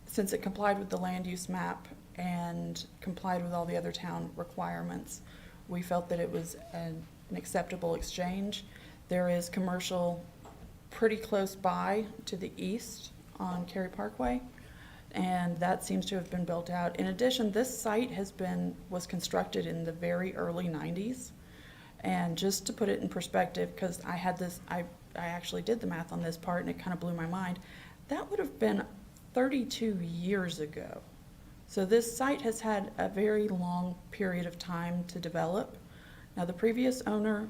since it complied with the land use map and complied with all the other town requirements, we felt that it was an acceptable exchange. There is commercial pretty close by to the east on Cary Parkway, and that seems to have been built out. In addition, this site was constructed in the very early 90s. And just to put it in perspective, because I actually did the math on this part and it kind of blew my mind, that would have been 32 years ago. So this site has had a very long period of time to develop. Now, the previous owner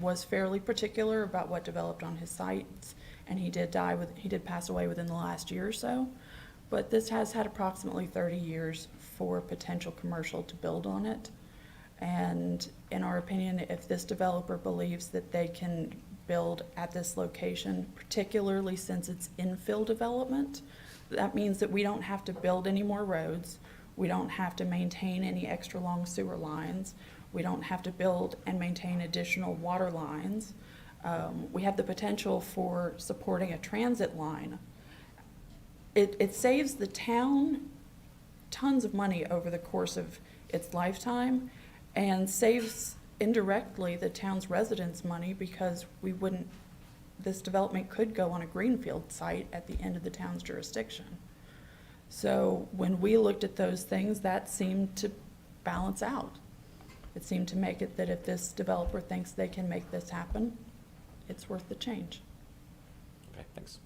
was fairly particular about what developed on his sites, and he did pass away within the last year or so. But this has had approximately 30 years for potential commercial to build on it. And in our opinion, if this developer believes that they can build at this location, particularly since it's infill development, that means that we don't have to build any more roads. We don't have to maintain any extra long sewer lines. We don't have to build and maintain additional water lines. We have the potential for supporting a transit line. It saves the town tons of money over the course of its lifetime, and saves indirectly the town's residents money, because this development could go on a greenfield site at the end of the town's jurisdiction. So when we looked at those things, that seemed to balance out. It seemed to make it that if this developer thinks they can make this happen, it's worth the change. Okay, thanks.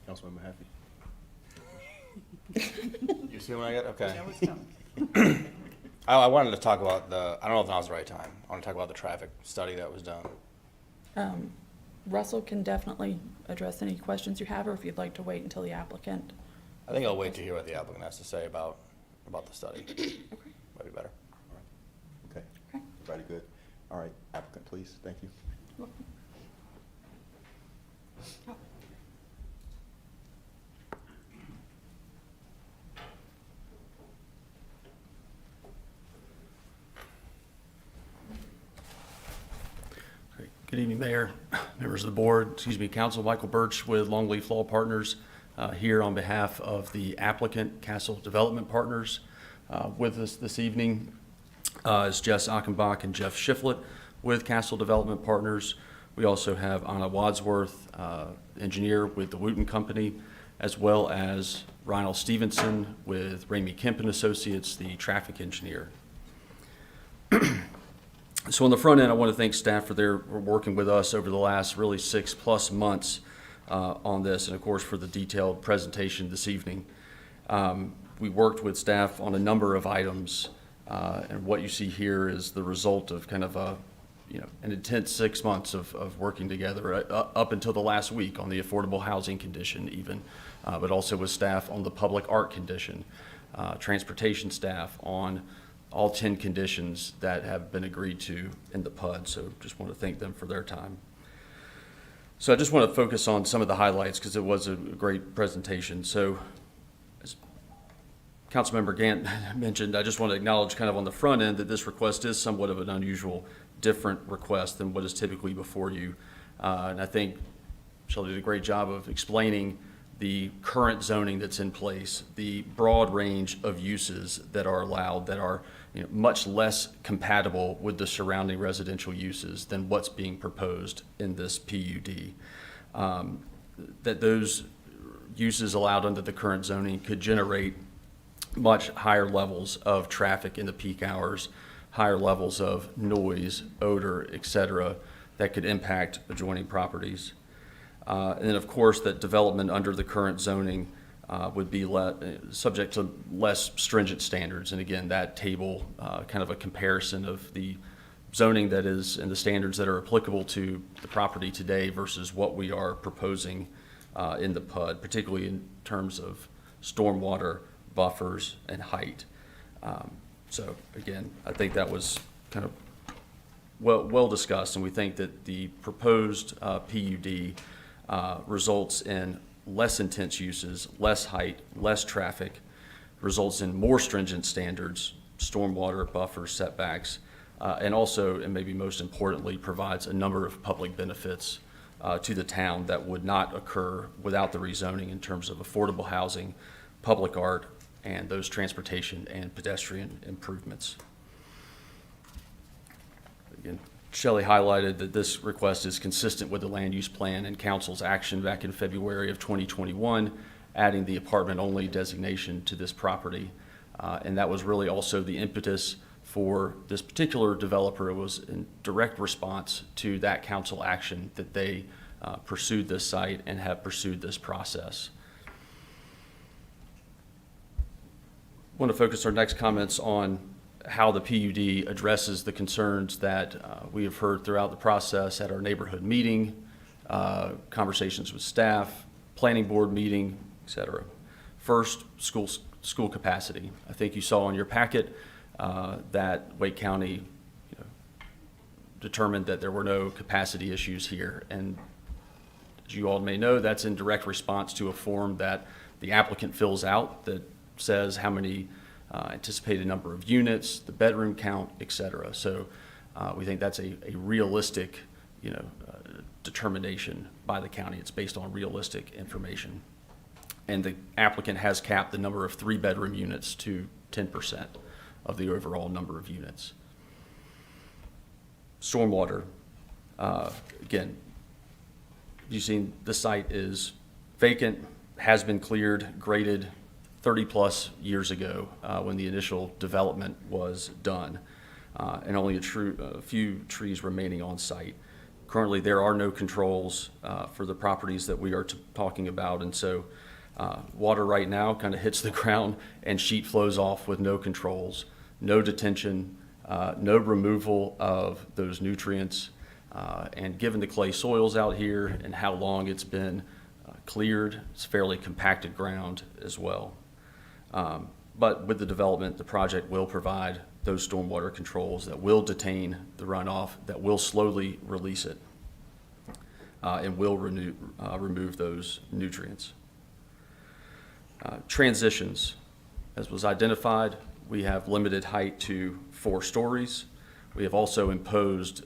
Councilmember Happy. You see what I got? Okay. I wanted to talk about I don't know if now's the right time. I want to talk about the traffic study that was done. Russell can definitely address any questions you have, or if you'd like to wait until the applicant. I think I'll wait to hear what the applicant has to say about the study. Okay. Might be better. Okay. Very good. All right, applicant, please. Thank you. Good evening, Mayor, members of the board, Council. Michael Birch with Longleaf Law Partners, here on behalf of the applicant, Castle Development Partners. With us this evening is Jess Achenbach and Jeff Shiflett with Castle Development Partners. We also have Anna Wadsworth, engineer with the Wooten Company, as well as Reinald Stevenson with Ramey Kemp and Associates, the traffic engineer. So on the front end, I want to thank staff for their working with us over the last really 6+ months on this, and of course for the detailed presentation this evening. We worked with staff on a number of items, and what you see here is the result of kind of an intense 6 months of working together up until the last week on the affordable housing condition even, but also with staff on the public art condition, transportation staff on all 10 conditions that have been agreed to in the PUD. So just want to thank them for their time. So I just want to focus on some of the highlights because it was a great presentation. So as Councilmember Gant mentioned, I just want to acknowledge kind of on the front end that this request is somewhat of an unusual, different request than what is typically before you. And I think Shelley did a great job of explaining the current zoning that's in place, the broad range of uses that are allowed that are much less compatible with the surrounding residential uses than what's being proposed in this PUD. That those uses allowed under the current zoning could generate much higher levels of traffic in the peak hours, higher levels of noise, odor, etc., that could impact adjoining properties. And then, of course, that development under the current zoning would be subject to less stringent standards. And again, that table, kind of a comparison of the zoning that is and the standards that are applicable to the property today versus what we are proposing in the PUD, particularly in terms of stormwater, buffers, and height. So again, I think that was kind of well discussed, and we think that the proposed PUD results in less intense uses, less height, less traffic, results in more stringent standards, stormwater, buffers, setbacks, and also, and maybe most importantly, provides a number of public benefits to the town that would not occur without the rezoning in terms of affordable housing, public art, and those transportation and pedestrian improvements. Again, Shelley highlighted that this request is consistent with the land use plan and council's action back in February of 2021, adding the apartment-only designation to this property. And that was really also the impetus for this particular developer. It was in direct response to that council action that they pursued this site and have pursued this process. I want to focus our next comments on how the PUD addresses the concerns that we have heard throughout the process at our neighborhood meeting, conversations with staff, planning board meeting, etc. First, school capacity. I think you saw in your packet that Wake County determined that there were no capacity issues here. And as you all may know, that's in direct response to a form that the applicant fills out that says how many anticipated number of units, the bedroom count, etc. So we think that's a realistic, determination by the county. It's based on realistic information. And the applicant has capped the number of 3-bedroom units to 10% of the overall number of units. Stormwater, again, you've seen the site is vacant, has been cleared, graded 30+ years ago when the initial development was done, and only a few trees remaining on site. Currently, there are no controls for the properties that we are talking about, and so Water right now kind of hits the ground and sheet flows off with no controls, no detention, no removal of those nutrients. And given the clay soils out here and how long it's been cleared, it's fairly compacted ground as well. But with the development, the project will provide those stormwater controls that will detain the runoff, that will slowly release it, and will remove those nutrients. Transitions. As was identified, we have limited height to 4 stories. We have also imposed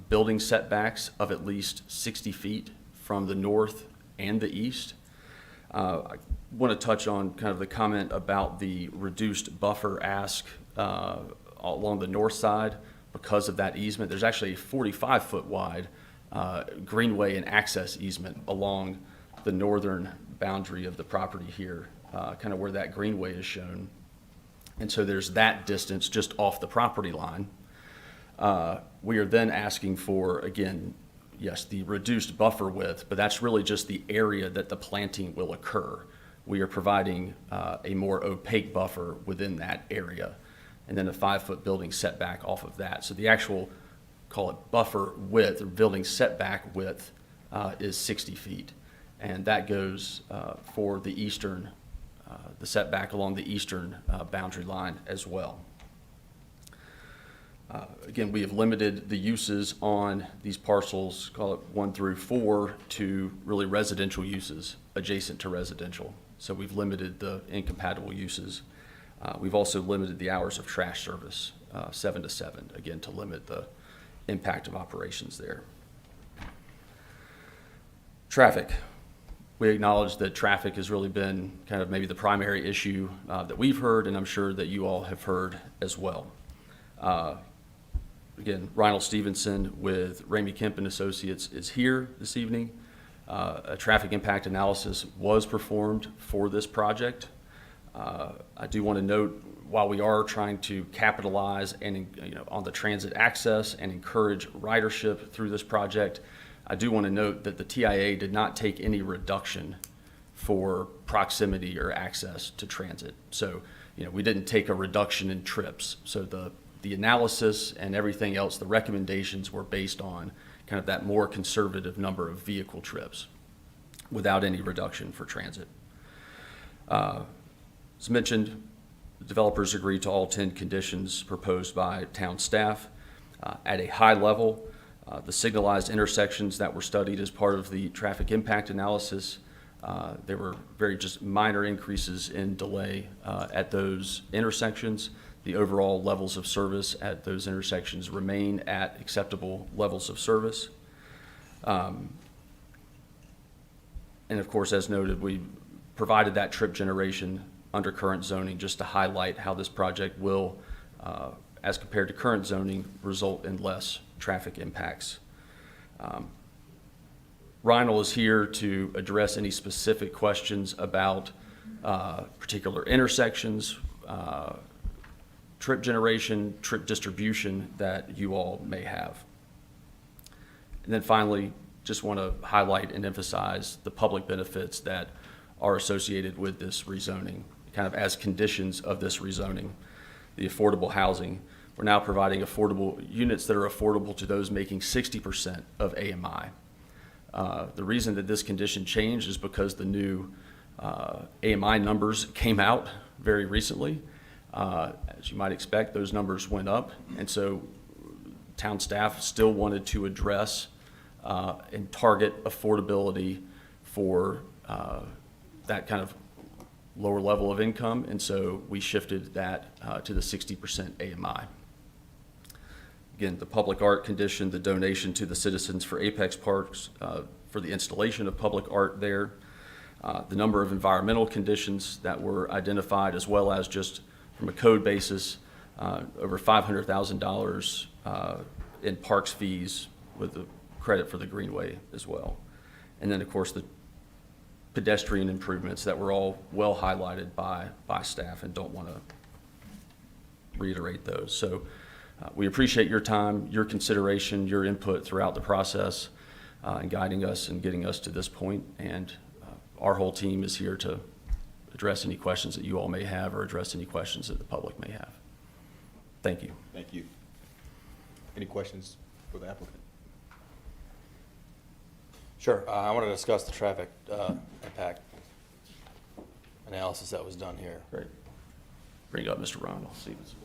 building setbacks of at least 60 feet from the north and the east. I want to touch on kind of the comment about the reduced buffer ask along the north side because of that easement. There's actually a 45-foot wide greenway and access easement along the northern boundary of the property here, kind of where that greenway is shown. And so there's that distance just off the property line. We are then asking for, again, yes, the reduced buffer width, but that's really just the area that the planting will occur. We are providing a more opaque buffer within that area, and then a 5-foot building setback off of that. So the actual, call it buffer width or building setback width is 60 feet. And that goes for the eastern, the setback along the eastern boundary line as well. Again, we have limited the uses on these parcels, call it 1 through 4, to really residential uses adjacent to residential. So we've limited the incompatible uses. We've also limited the hours of trash service, 7 to 7, again, to limit the impact of operations there. Traffic. We acknowledge that traffic has really been kind of maybe the primary issue that we've heard, and I'm sure that you all have heard as well. Again, Reinald Stevenson with Ramey Kemp and Associates is here this evening. A traffic impact analysis was performed for this project. I do want to note, while we are trying to capitalize and on the transit access and encourage ridership through this project, I do want to note that the TIA did not take any reduction for proximity or access to transit. So, we didn't take a reduction in trips. So the analysis and everything else, the recommendations were based on kind of that more conservative number of vehicle trips without any reduction for transit. As mentioned, the developers agreed to all 10 conditions proposed by town staff. At a high level, the signalized intersections that were studied as part of the traffic impact analysis, there were very just minor increases in delay at those intersections. The overall levels of service at those intersections remain at acceptable levels of service. And of course, as noted, we provided that trip generation under current zoning just to highlight how this project will, as compared to current zoning, result in less traffic impacts. Reinald is here to address any specific questions about particular intersections, trip generation, trip distribution that you all may have. And then finally, just want to highlight and emphasize the public benefits that are associated with this rezoning, kind of as conditions of this rezoning. The affordable housing, we're now providing affordable units that are affordable to those making 60% of AMI. The reason that this condition changed is because the new AMI numbers came out very recently. As you might expect, those numbers went up, and so town staff still wanted to address and target affordability for that kind of lower level of income, and so we shifted that to the 60% AMI. Again, the public art condition, the donation to the Citizens for Apex Parks for the installation of public art there, the number of environmental conditions that were identified, as well as just from a code basis, over $500,000 in parks fees with the credit for the greenway as well. And then, of course, the pedestrian improvements that were all well highlighted by staff, and don't want to reiterate those. So we appreciate your time, your consideration, your input throughout the process in guiding us and getting us to this point. And our whole team is here to address any questions that you all may have or address any questions that the public may have. Thank you. Thank you. Any questions for the applicant? Sure. I want to discuss the traffic impact analysis that was done here. Great. Bring it up, Mr. Rondell Stevens.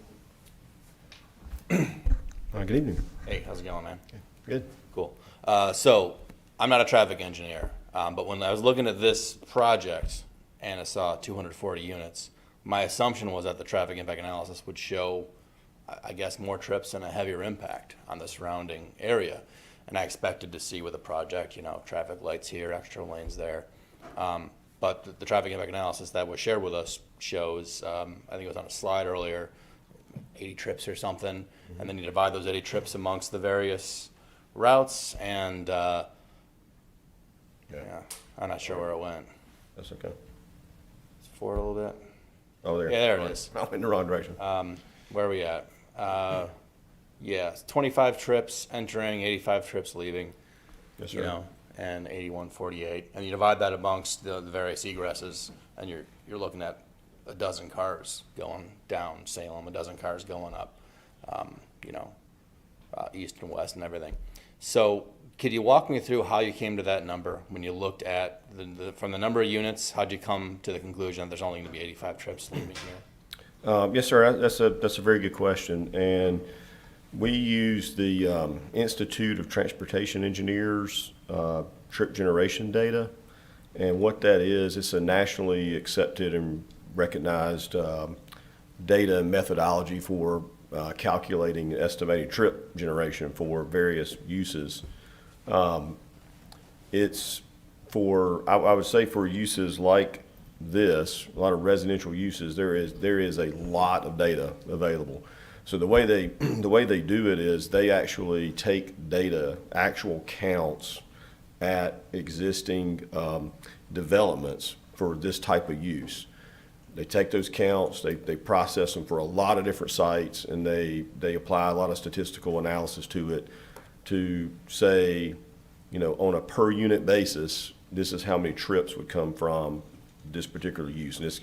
Good evening. Hey, how's it going, man? Good. Cool. So I'm not a traffic engineer, but when I was looking at this project and I saw 240 units, my assumption was that the traffic impact analysis would show, I guess, more trips and a heavier impact on the surrounding area. And I expected to see with the project, you know, traffic lights here, extra lanes there. But the traffic impact analysis that was shared with us shows, I think it was on a slide earlier, 80 trips or something. And then you divide those 80 trips amongst the various routes, and yeah, I'm not sure where it went. That's okay. Let's forward a little bit. Oh, there. Yeah, there it is. I went in the wrong direction. Where are we at? Yeah, 25 trips entering, 85 trips leaving. Yes, You sir. know, and 8148. And you divide that amongst the various egresses, and you're looking at a dozen cars going down Salem, a dozen cars going up, you know, east and west and everything. So could you walk me through how you came to that number when you looked at from the number of units? How'd you come to the conclusion that there's only going to be 85 trips leaving here? Yes, sir. That's a very good question. And we use the Institute of Transportation Engineers trip generation data. And what that is, it's a nationally accepted and recognized data methodology for calculating and estimating trip generation for various uses. It's for, I would say for uses like this, a lot of residential uses, there is a lot of data available. So the way they do it is they actually take data, actual counts at existing developments for this type of use. They take those counts, they process them for a lot of different sites, and they apply a lot of statistical analysis to it to say, you know, on a per unit basis, this is how many trips would come from this particular use. In this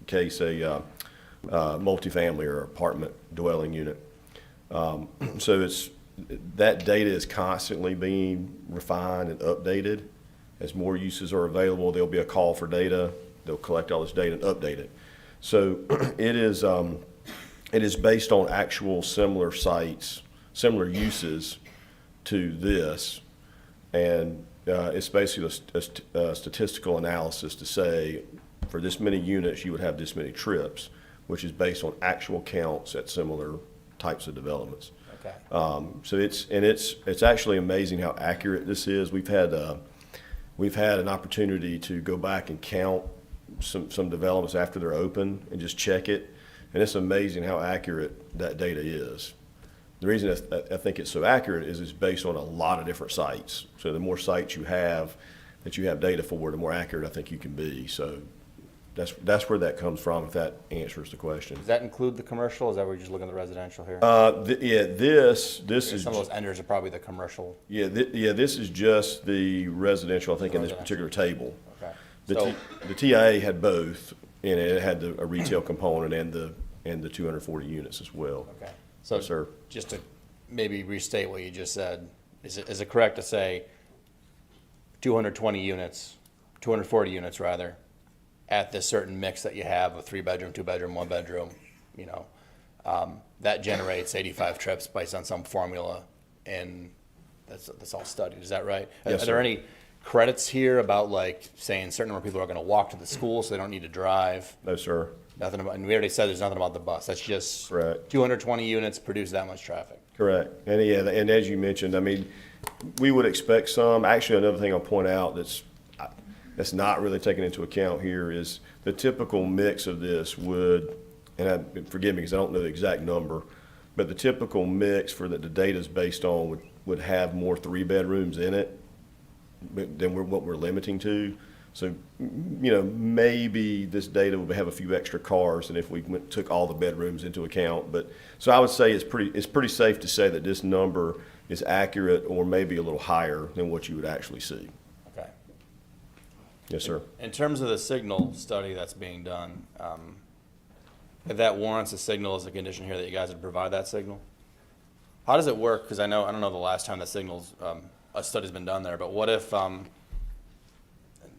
case, a multifamily or apartment dwelling unit. So that data is constantly being refined and updated. As more uses are available, there'll be a call for data. They'll collect all this data and update it. So it is based on actual similar sites, similar uses to this, and it's basically a statistical analysis to say for this many units you would have this many trips, which is based on actual counts at similar types of developments. Okay. So it's actually amazing how accurate this is. We've had an opportunity to go back and count some developments after they're open and just check it, and it's amazing how accurate that data is. The reason I think it's so accurate is it's based on a lot of different sites. So the more sites you have that you have data for, the more accurate I think you can be. So that's where that comes from, if that answers the question. Does that include the commercial? Is that where you're just looking at the residential here? Yeah, this is. Some of those enders are probably the commercial. Yeah, this is just the residential, I think, in this Residential. particular table. Okay. The TIA had both in it. It had a retail component and the 240 units as well. Okay. So Yes, sir. just to maybe restate what you just said, is it correct to say 220 units, 240 units rather, at this certain mix that you have, a 3-bedroom, 2-bedroom, 1-bedroom, you know, that generates 85 trips based on some formula, and that's all studied. Is that right? Yes, Are there sir. any credits here about like saying certain number of people are going to walk to the school so they don't need to drive? No, sir. Nothing about, and we already said there's nothing about the bus. That's just Correct. 220 units produce that much traffic. Correct. And yeah, and as you mentioned, I mean, we would expect some. Actually, another thing I'll point out that's not really taken into account here is the typical mix of this would, and forgive me because I don't know the exact number, but the typical mix for that the data is based on would have more 3-bedrooms in it than what we're limiting to. So, you know, maybe this data would have a few extra cars than if we took all the bedrooms into account. But so I would say it's pretty safe to say that this number is accurate or maybe a little higher than what you would actually see. Okay. Yes, sir. In terms of the signal study that's being done, if that warrants a signal as a condition here that you guys would provide that signal? How does it work? Because I don't know the last time that signals, a study's been done there, but what if,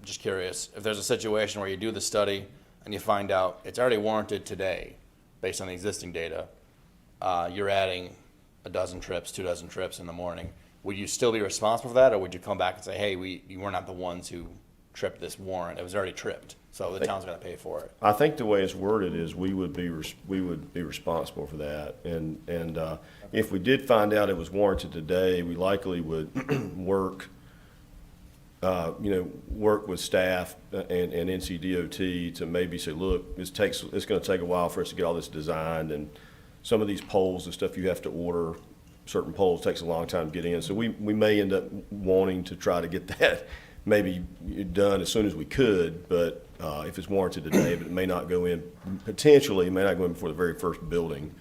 just curious, if there's a situation where you do the study and you find out it's already warranted today, based on the existing data, you're adding a dozen trips, 2 dozen trips in the morning, would you still be responsible for that, or would you come back and say, hey, you were not the ones who tripped this warrant, it was already tripped, so the town's gonna pay for it? I think the way it's worded is we would be responsible for that. And if we did find out it was warranted today, we likely would work with staff and NCDOT to maybe say, look, it's gonna take a while for us to get all this designed, and some of these poles and stuff you have to order, certain poles takes a long time to get in. So we may end up wanting to try to get that maybe done as soon as we could, but if it's warranted today, but it may not go in, potentially, it may not go in before the very first building.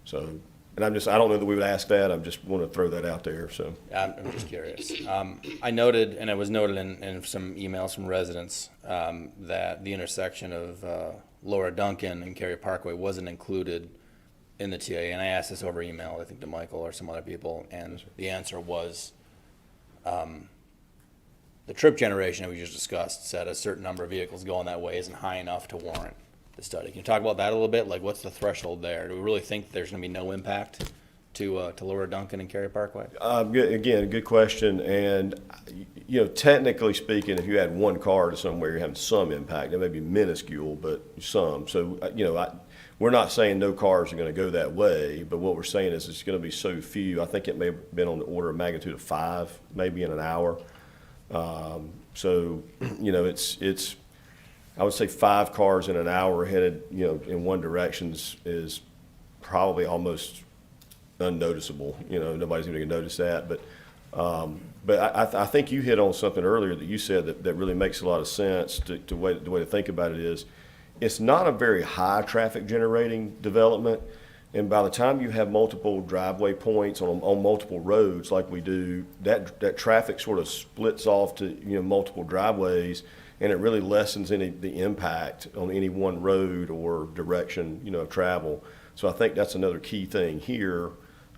So, and I don't know that we would ask that, I just want to throw that out there, so. I'm just curious. I noted, and it was noted in some emails from residents, that the intersection of Laura Duncan and Cary Parkway wasn't included in the TA, and I asked this over email, I think to Michael or some other people, and the answer was, the trip generation that we just discussed said a certain number of vehicles going that way isn't high enough to warrant the study. Can you talk about that a little bit? Like, what's the threshold there? Do we really think there's going to be no impact to Laura Duncan and Cary Parkway? Again, a good question. And, technically speaking, if you add one car to somewhere, you're having some impact. It may be minuscule, but some. So, we're not saying no cars are going to go that way, but what we're saying is it's going to be so few. I think it may have been on the order of magnitude of 5, maybe in an hour. It's I would say 5 cars in an hour headed, in one direction is probably almost unnoticable. Nobody's even gonna notice that. But I think you hit on something earlier that you said that really makes a lot of sense. The way to think about it is, it's not a very high traffic generating development. And by the time you have multiple driveway points on multiple roads like we do, that traffic sort of splits off to multiple driveways, and it really lessens the impact on any one road or direction of travel. So I think that's another key thing here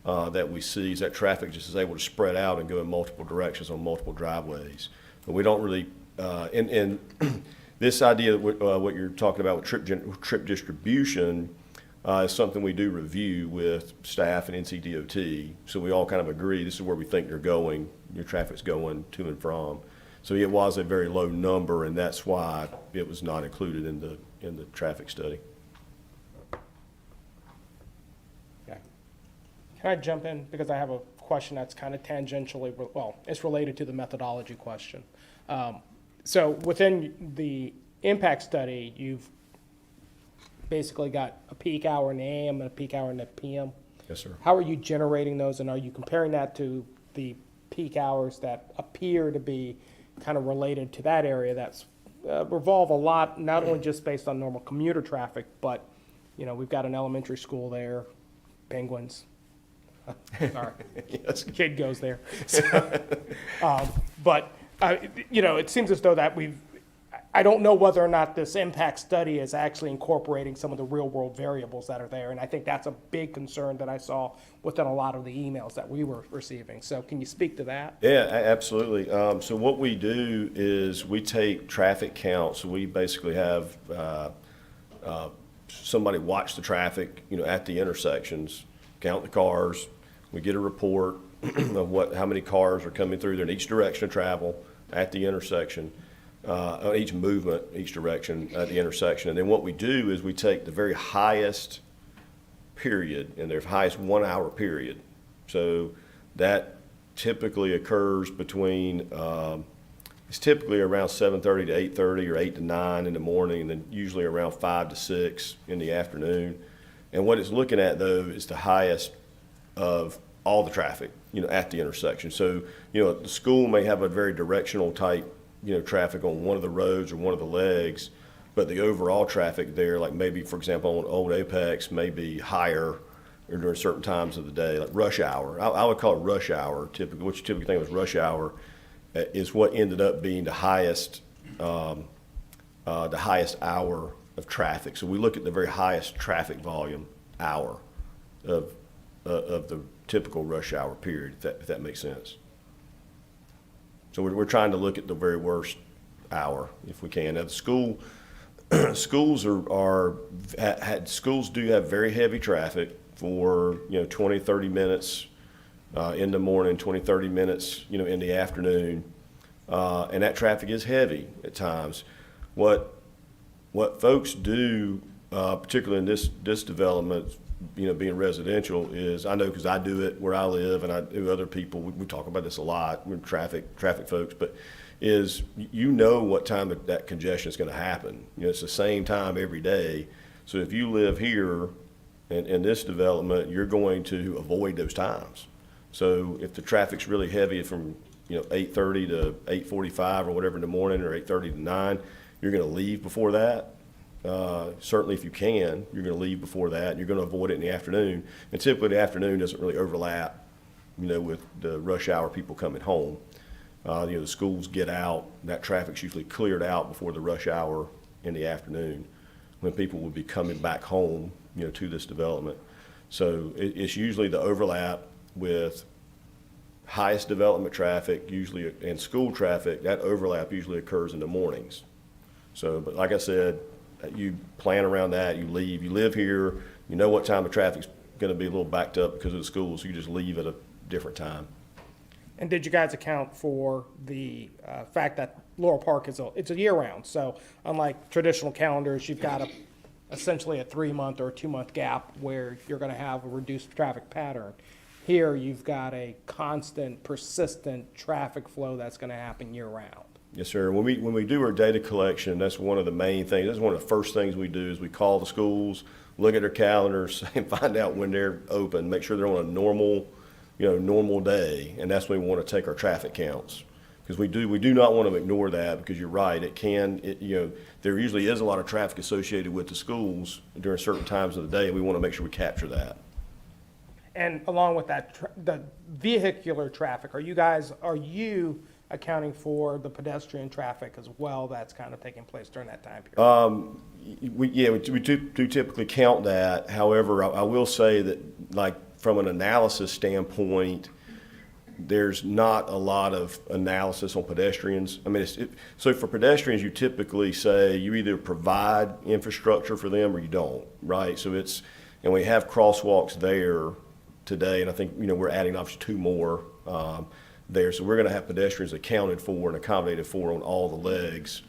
that we see, is that traffic just is able to spread out and go in multiple directions on multiple driveways. But we don't really and this idea of what you're talking about with trip distribution. Is something we do review with staff and NCDOT, so we all kind of agree this is where we think you're going, your traffic's going to and from. So it was a very low number, and that's why it was not included in the traffic study. Okay. Can I jump in? Because I have a question that's kind of tangentially, it's related to the methodology question. So within the impact study, you've basically got a peak hour in the AM and a peak hour in the PM. Yes, sir. How are you generating those, and are you comparing that to the peak hours that appear to be kind of related to that area that's revolve a lot, not only just based on normal commuter traffic, but, we've got an elementary school there, Penguins. Sorry, Yes. kid goes there. So, but, it seems as though that I don't know whether or not this impact study is actually incorporating some of the real-world variables that are there, and I think that's a big concern that I saw within a lot of the emails that we were receiving. So can you speak to that? Yeah, absolutely. So what we do is we take traffic counts. So we basically have somebody watch the traffic, at the intersections, count the cars. We get a report of how many cars are coming through there in each direction of travel at the intersection. Each movement, each direction at the intersection. And then what we do is we take the very highest period and their highest 1 hour period. So that typically occurs between, it's typically around 7:30 to 8:30 or 8 to 9 in the morning, and then usually around 5 to 6 in the afternoon. And what it's looking at, though, is the highest of all the traffic, at the intersection. So, the school may have a very directional type traffic on one of the roads or one of the legs, but the overall traffic there, like maybe, for example, on Old Apex, may be higher during certain times of the day, like rush hour. I would call it rush hour, typically, what you typically think of as rush hour, is what ended up being the highest the highest hour of traffic. So we look at the very highest traffic volume hour of the typical rush hour period, if that makes sense. So we're trying to look at the very worst hour if we can. Now the schools do have very heavy traffic for 20, 30 minutes in the morning, 20, 30 minutes in the afternoon, and that traffic is heavy at times. What folks do, particularly in this development, being residential, is, I know because I do it where I live, and I do other people. We talk about this a lot. We're traffic folks, but is what time that congestion is going to happen. It's the same time every day. So if you live here in this development, you're going to avoid those times. So if the traffic's really heavy from 8:30 to 8:45 or whatever in the morning, or 8:30 to 9, you're going to leave before that. Certainly if you can, you're going to leave before that, and you're going to avoid it in the afternoon. And typically the afternoon doesn't really overlap, with the rush hour people coming home. The schools get out, that traffic's usually cleared out before the rush hour in the afternoon, when people will be coming back home, to this development. So it's usually the overlap with highest development traffic, usually, and school traffic. That overlap usually occurs in the mornings. So, but like I said, you plan around that, you leave. You live here, you know what time the traffic's going to be a little backed up because of the schools, so you just leave at a different time. And did you guys account for the fact that Laurel Park it's a year-round? So unlike traditional calendars, you've got essentially a 3-month or a 2-month gap where you're going to have a reduced traffic pattern. Here, you've got a constant, persistent traffic flow that's going to happen year-round. Yes, sir. When we do our data collection, that's one of the main things. That's one of the first things we do is we call the schools, look at their calendars, and find out when they're open, make sure they're on a normal day, and that's when we want to take our traffic counts. Because we do not want to ignore that, because you're right, there usually is a lot of traffic associated with the schools during certain times of the day, and we want to make sure we capture that. And along with that, the vehicular traffic, are you accounting for the pedestrian traffic as well that's kind of taking place during that time period? We do typically count that. However, I will say that, like, from an analysis standpoint, there's not a lot of analysis on pedestrians. I mean, so for pedestrians, you typically say you either provide infrastructure for them or you don't, right? So and we have crosswalks there today, and I think, we're adding obviously 2 more there. So we're going to have pedestrians accounted for and accommodated for on all the legs,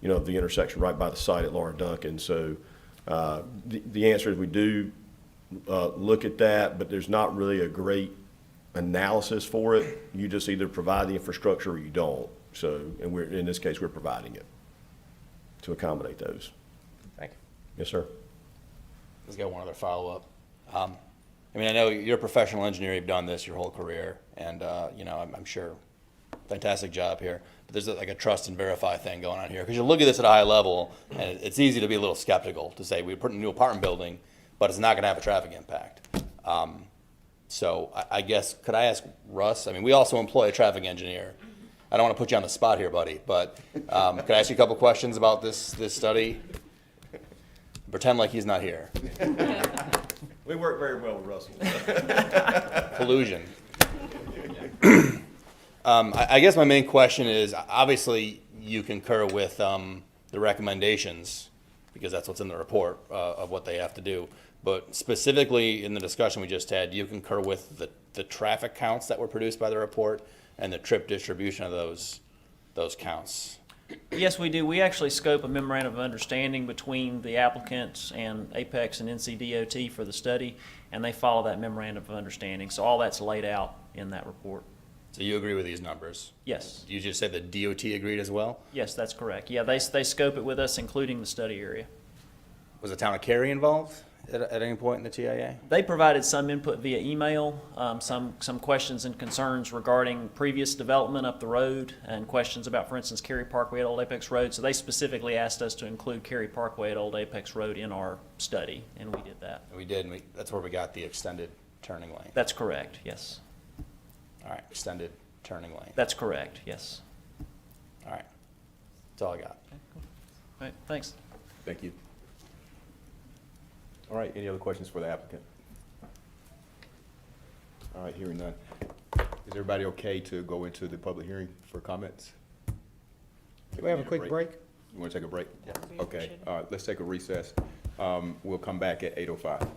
of the intersection right by the site at Laura Duncan. So the answer is we do look at that, but there's not really a great analysis for it. You just either provide the infrastructure or you don't. So, and in this case, we're providing it to accommodate those. Thank you. Yes, sir. Let's get one other follow-up. I know you're a professional engineer, you've done this your whole career, and, I'm sure, fantastic job here. But there's like a trust and verify thing going on here, because you look at this at a high level, and it's easy to be a little skeptical to say we put in a new apartment building, but it's not going to have a traffic impact. So I guess, could I ask Russ? We also employ a traffic engineer. I don't want to put you on the spot here, buddy, but could I ask you a couple questions about this study? Pretend like he's not here. We work very well with Russell. Collusion. I guess my main question is, obviously, you concur with the recommendations, because that's what's in the report of what they have to do. But specifically in the discussion we just had, do you concur with the traffic counts that were produced by the report and the trip distribution of those counts? Yes, we do. We actually scope a memorandum of understanding between the applicants and Apex and NCDOT for the study, and they follow that memorandum of understanding. So all that's laid out in that report. So you agree with these numbers? Yes. You just said the DOT agreed as well? Yes, that's correct. Yeah, they scope it with us, including the study area. Was the town of Cary involved at any point in the TIA? They provided some input via email, some questions and concerns regarding previous development up the road, and questions about, for instance, Cary Parkway at Old Apex Road. So they specifically asked us to include Cary Parkway at Old Apex Road in our study, and we did that. We did, and that's where we got the extended turning lane. That's correct, yes. All right, extended turning lane. That's correct, yes. All right. That's all I got. All right, thanks. Thank you. All right, any other questions for the applicant? All right, hearing none. Is everybody okay to go into the public hearing for comments? Do we have a quick break? You want to take a break? Yeah. Okay, let's take a recess. We'll come back at 8:05.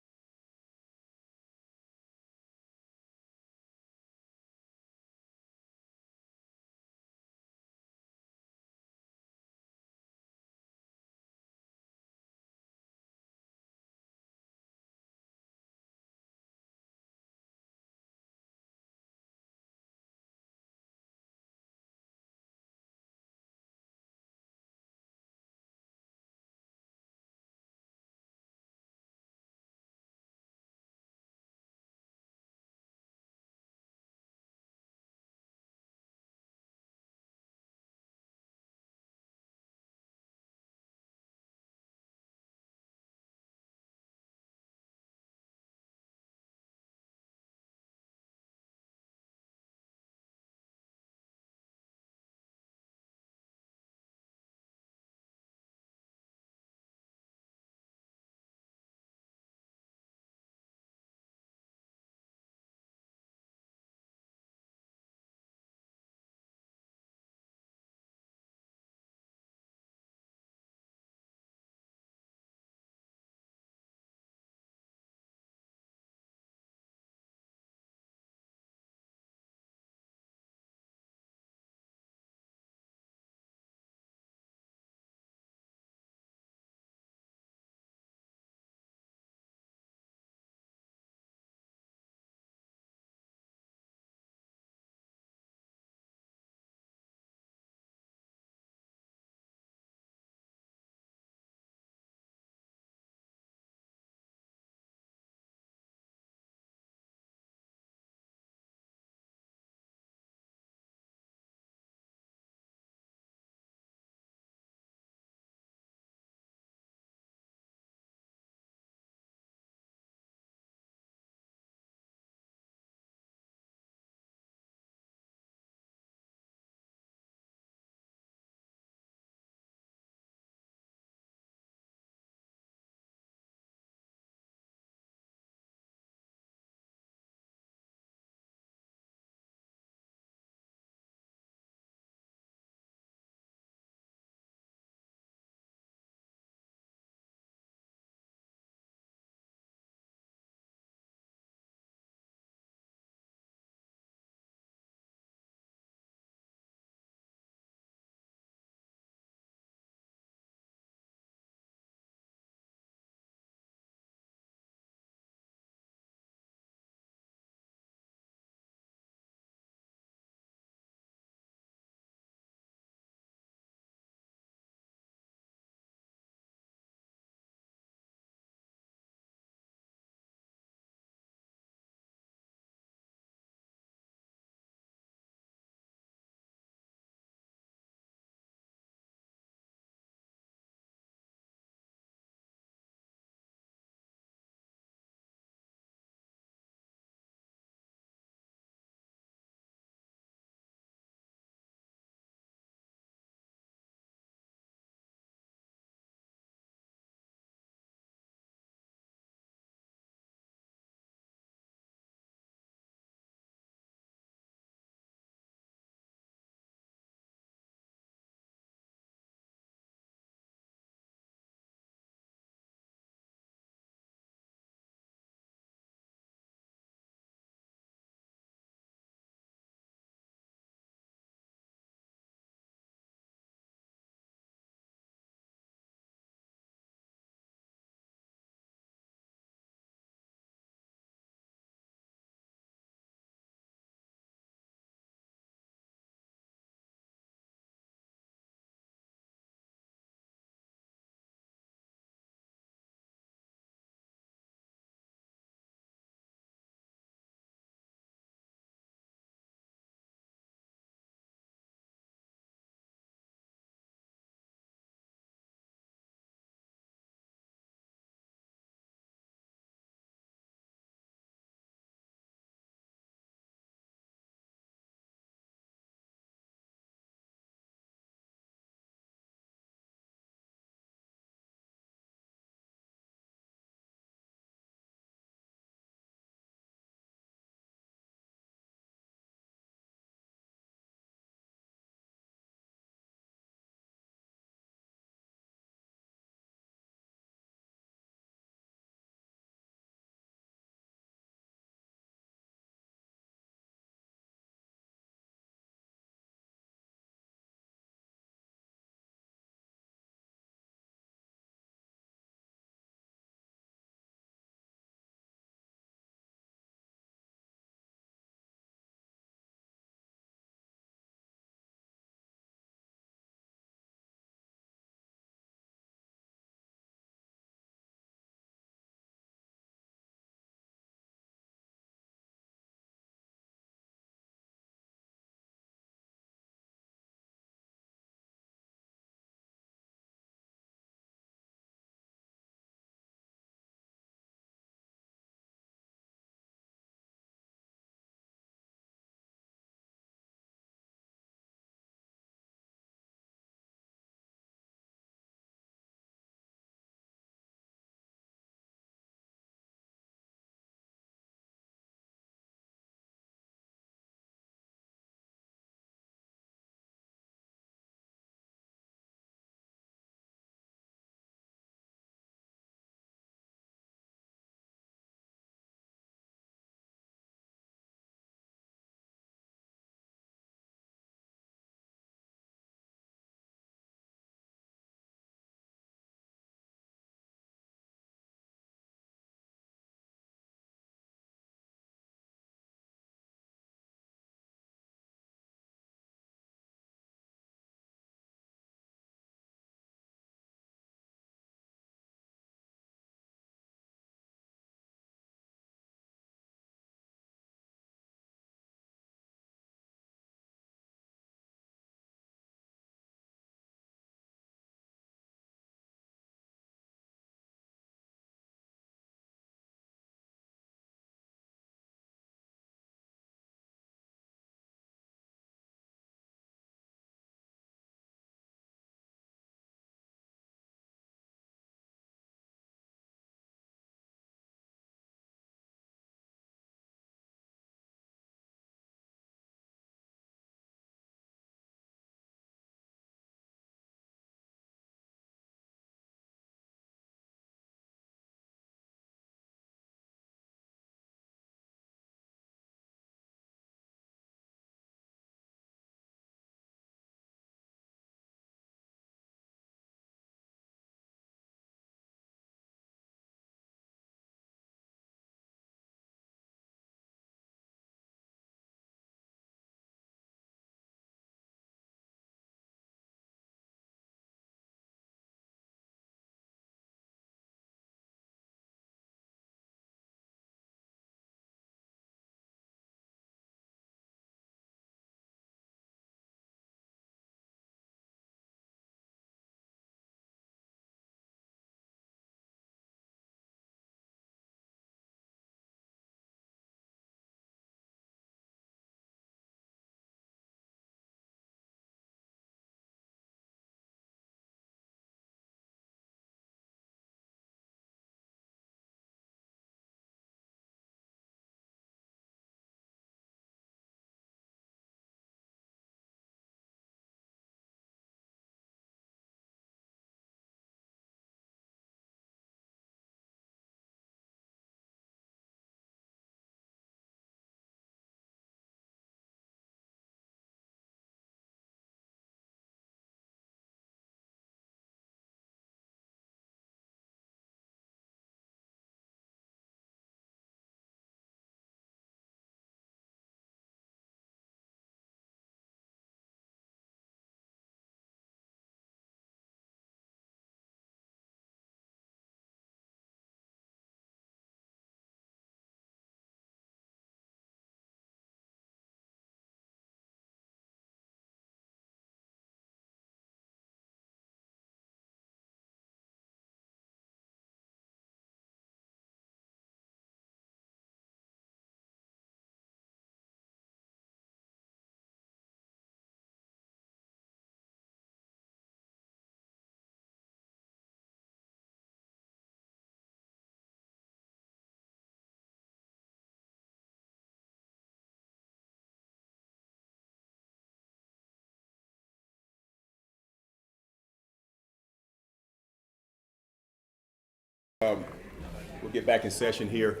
We'll get back in session here.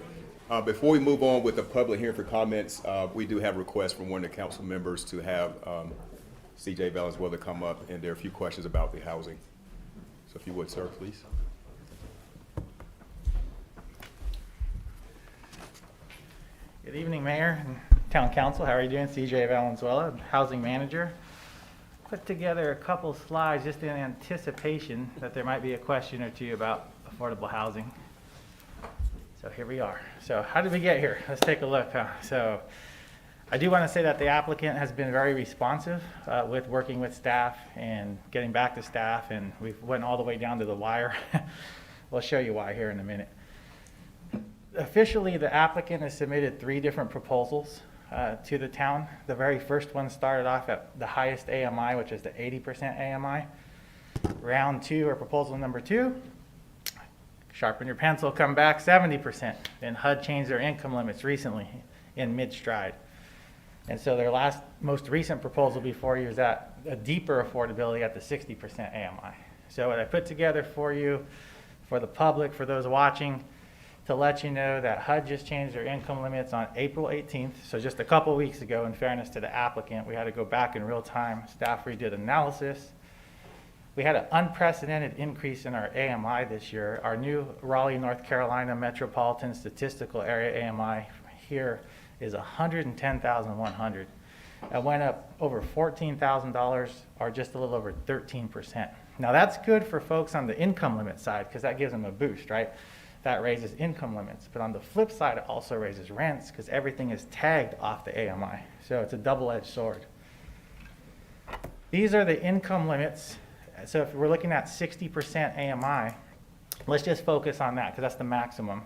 Before we move on with the public hearing for comments, we do have a request from one of the council members to have C.J. Valenzuela come up, and there are a few questions about the housing. So if you would, sir, please. Good evening, Mayor and Town Council. How are you doing? C.J. Valenzuela, Housing Manager. Put together a couple slides just in anticipation that there might be a question or two about affordable housing. So here we are. So how did we get here? Let's take a look. So I do want to say that the applicant has been very responsive with working with staff and getting back to staff, and we went all the way down to the wire. We'll show you why here in a minute. Officially, the applicant has submitted 3 different proposals to the town. The very first one started off at the highest AMI, which is the 80% AMI. Round 2, or proposal number 2, sharpen your pencil, come back 70%. Then HUD changed their income limits recently in mid-stride. And so their most recent proposal before you is at a deeper affordability at the 60% AMI. So what I put together for you, for the public, for those watching, to let you know that HUD just changed their income limits on April 18th. So just a couple weeks ago, in fairness to the applicant, we had to go back in real time. Staff redid analysis. We had an unprecedented increase in our AMI this year. Our new Raleigh, North Carolina Metropolitan Statistical Area AMI here is $110,100. It went up over $14,000, or just a little over 13%. Now that's good for folks on the income limit side, because that gives them a boost, right? That raises income limits. But on the flip side, it also raises rents, because everything is tagged off the AMI. So it's a double-edged sword. These are the income limits. So if we're looking at 60% AMI, let's just focus on that, because that's the maximum.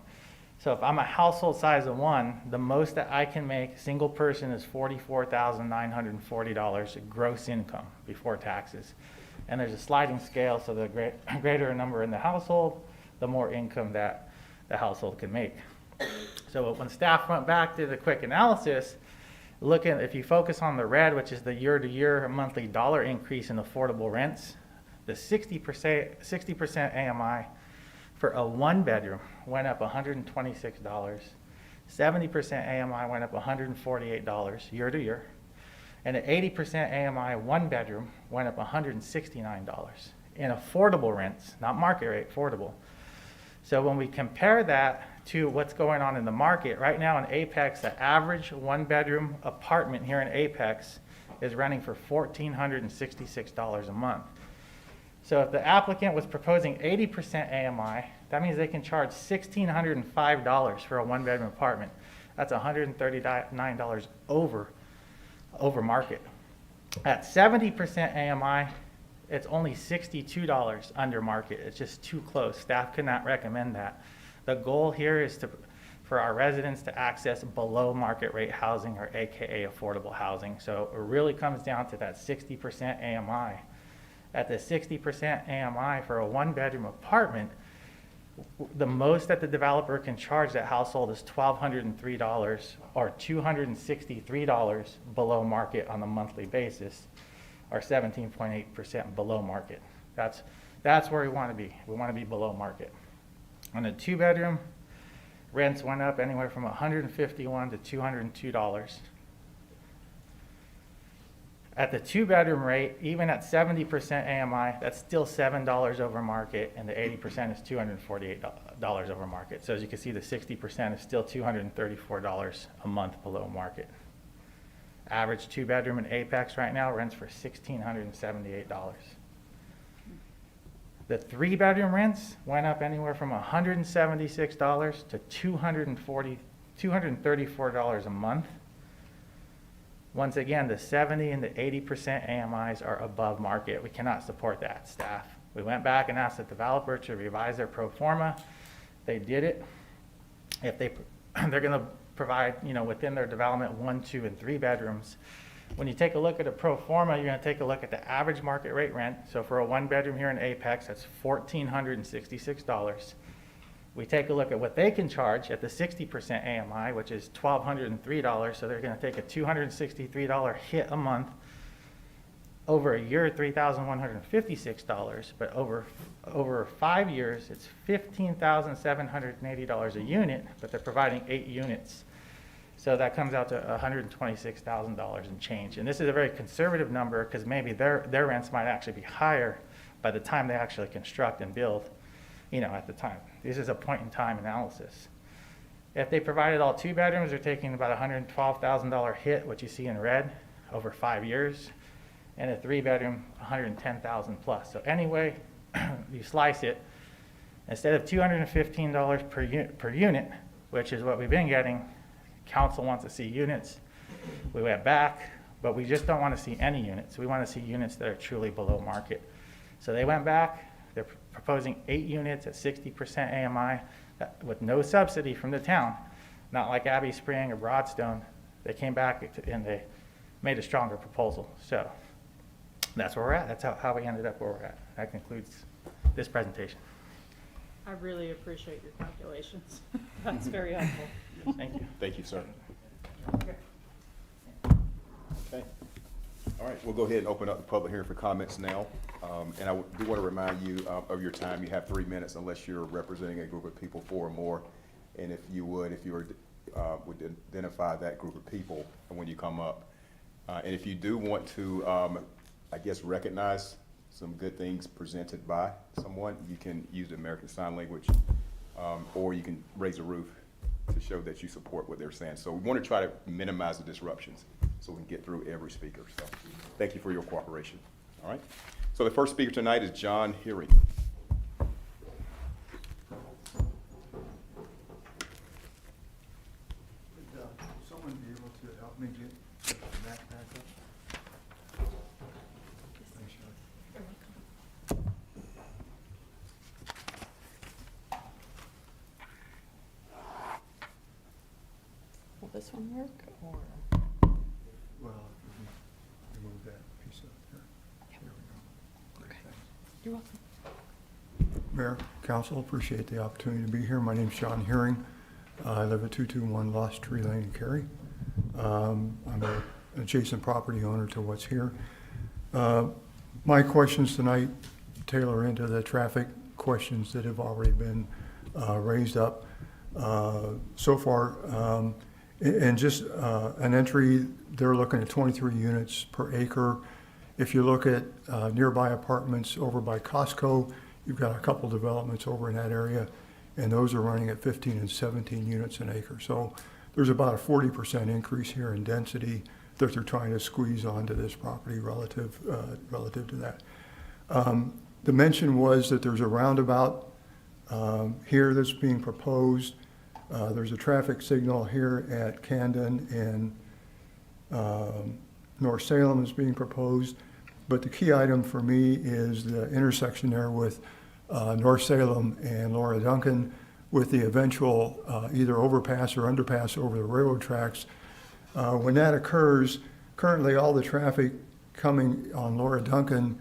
So if I'm a household size of 1, the most that I can make, single person, is $44,940 gross income before taxes. And there's a sliding scale, so the greater a number in the household, the more income that the household can make. So when staff went back to the quick analysis, if you focus on the red, which is the year-to-year monthly dollar increase in affordable rents, the 60% AMI for a 1-bedroom went up $126. 70% AMI went up $148 year-to-year. And an 80% AMI 1-bedroom went up $169 in affordable rents, not market rate, affordable. So when we compare that to what's going on in the market, right now in Apex, the average 1-bedroom apartment here in Apex is running for $1,466 a month. So if the applicant was proposing 80% AMI, that means they can charge $1,605 for a 1-bedroom apartment. That's $139 over market. At 70% AMI, it's only $62 under market. It's just too close. Staff could not recommend that. The goal here is for our residents to access below market rate housing, or AKA affordable housing. So it really comes down to that 60% AMI. At the 60% AMI for a 1-bedroom apartment, the most that the developer can charge that household is $1,203, or $263 below market on a monthly basis, or 17.8% below market. That's where we want to be. We want to be below market. On a 2-bedroom, rents went up anywhere from $151 to $202. At the 2-bedroom rate, even at 70% AMI, that's still $7 over market, and the 80% is $248 over market. So as you can see, the 60% is still $234 a month below market. Average 2-bedroom in Apex right now rents for $1,678. The 3-bedroom rents went up anywhere from $176 to $234 a month. Once again, the 70 and the 80% AMIs are above market. We cannot support that, staff. We went back and asked the developer to revise their pro forma. They did it. If they're going to provide, within their development 1, 2, and 3 bedrooms. When you take a look at a pro forma, you're going to take a look at the average market rate rent. So for a 1-bedroom here in Apex, that's $1,466. We take a look at what they can charge at the 60% AMI, which is $1,203. So they're going to take a $263 hit a month. Over a year, $3,156, but over 5 years, it's $15,780 a unit, but they're providing 8 units. So that comes out to $126,000 and change. And this is a very conservative number because maybe their rents might actually be higher by the time they actually construct and build, at the time. This is a point-in-time analysis. If they provided all 2 bedrooms, they're taking about $112,000 hit, what you see in red, over 5 years, and a 3-bedroom, $110,000 plus. So anyway, you slice it, instead of $215 per unit, which is what we've been getting, council wants to see units. We went back, but we just don't want to see any units. We want to see units that are truly below market. So they went back. They're proposing 8 units at 60% AMI with no subsidy from the town, not like Abbey Spring or Broadstone. They came back and they made a stronger proposal. So that's where we're at. That's how we ended up where we're at. That concludes this presentation. I really appreciate your calculations. That's very helpful. Thank you. Thank you, sir. Okay. All right, we'll go ahead and open up the public hearing for comments now. And I do want to remind you of your time. You have 3 minutes unless you're representing a group of people, 4 or more. And if you would identify that group of people when you come up. And if you do want to, I guess, recognize some good things presented by someone, you can use the American Sign Language, or you can raise a roof to show that you support what they're saying. So we want to try to minimize the disruptions so we can get through every speaker. So thank you for your cooperation. All right. So the first speaker tonight is John Heering. Would someone be able to help me get the back up? Thanks, Shelley. Will this one work, or? Well, remove that piece up there. There we go. Okay. You're welcome. Mayor, council, appreciate the opportunity to be here. My name's John Heering. I live at 221 Lost Tree Lane in Cary. I'm an adjacent property owner to what's here. My questions tonight tailor into the traffic questions that have already been raised up so far. And just an entry, they're looking at 23 units per acre. If you look at nearby apartments over by Costco, you've got a couple developments over in that area, and those are running at 15 and 17 units an acre. So there's about a 40% increase here in density that they're trying to squeeze onto this property relative to that. The mention was that there's a roundabout here that's being proposed. There's a traffic signal here at Camden and North Salem is being proposed. But the key item for me is the intersection there with North Salem and Laura Duncan with the eventual either overpass or underpass over the railroad tracks. When that occurs, currently all the traffic coming on Laura Duncan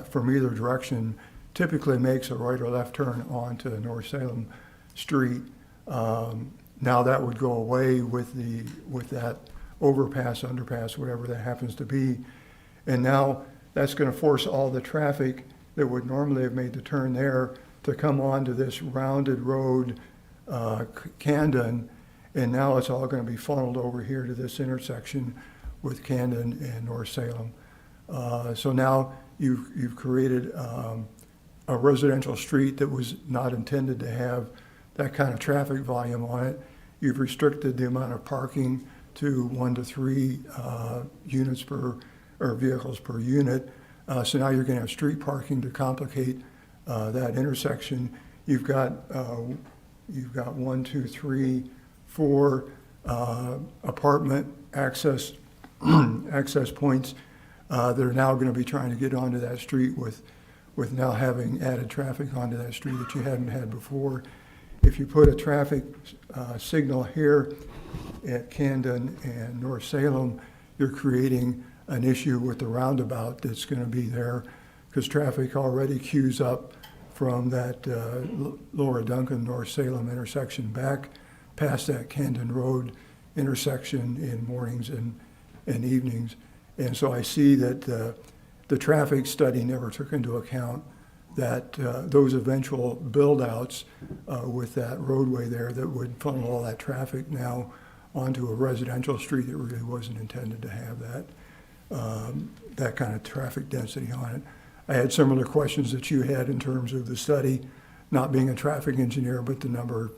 from either direction typically makes a right or left turn onto North Salem Street. Now that would go away with that overpass, underpass, whatever that happens to be. And now that's going to force all the traffic that would normally have made the turn there to come onto this rounded road, Camden, and now it's all going to be funneled over here to this intersection with Camden and North Salem. So now you've created a residential street that was not intended to have that kind of traffic volume on it. You've restricted the amount of parking to 1 to 3 units per, or vehicles per unit. So now you're going to have street parking to complicate that intersection. You've got 1, 2, 3, 4 apartment access points that are now going to be trying to get onto that street with now having added traffic onto that street that you hadn't had before. If you put a traffic signal here at Camden and North Salem, you're creating an issue with the roundabout that's going to be there because traffic already queues up from that Laura Duncan, North Salem intersection back past that Camden Road intersection in mornings and evenings. And so I see that the traffic study never took into account that those eventual build-outs with that roadway there that would funnel all that traffic now onto a residential street that really wasn't intended to have that kind of traffic density on it. I had similar questions that you had in terms of the study, not being a traffic engineer, but the number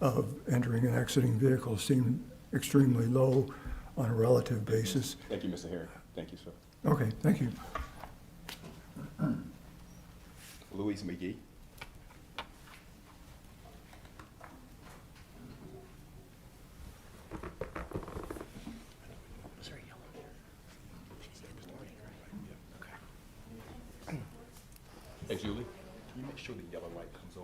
of entering and exiting vehicles seemed extremely low on a relative basis. Thank you, Mr. Herring. Thank you, sir. Okay, thank you. Louise McGee. Hey, Julie, can you make sure the yellow light comes on?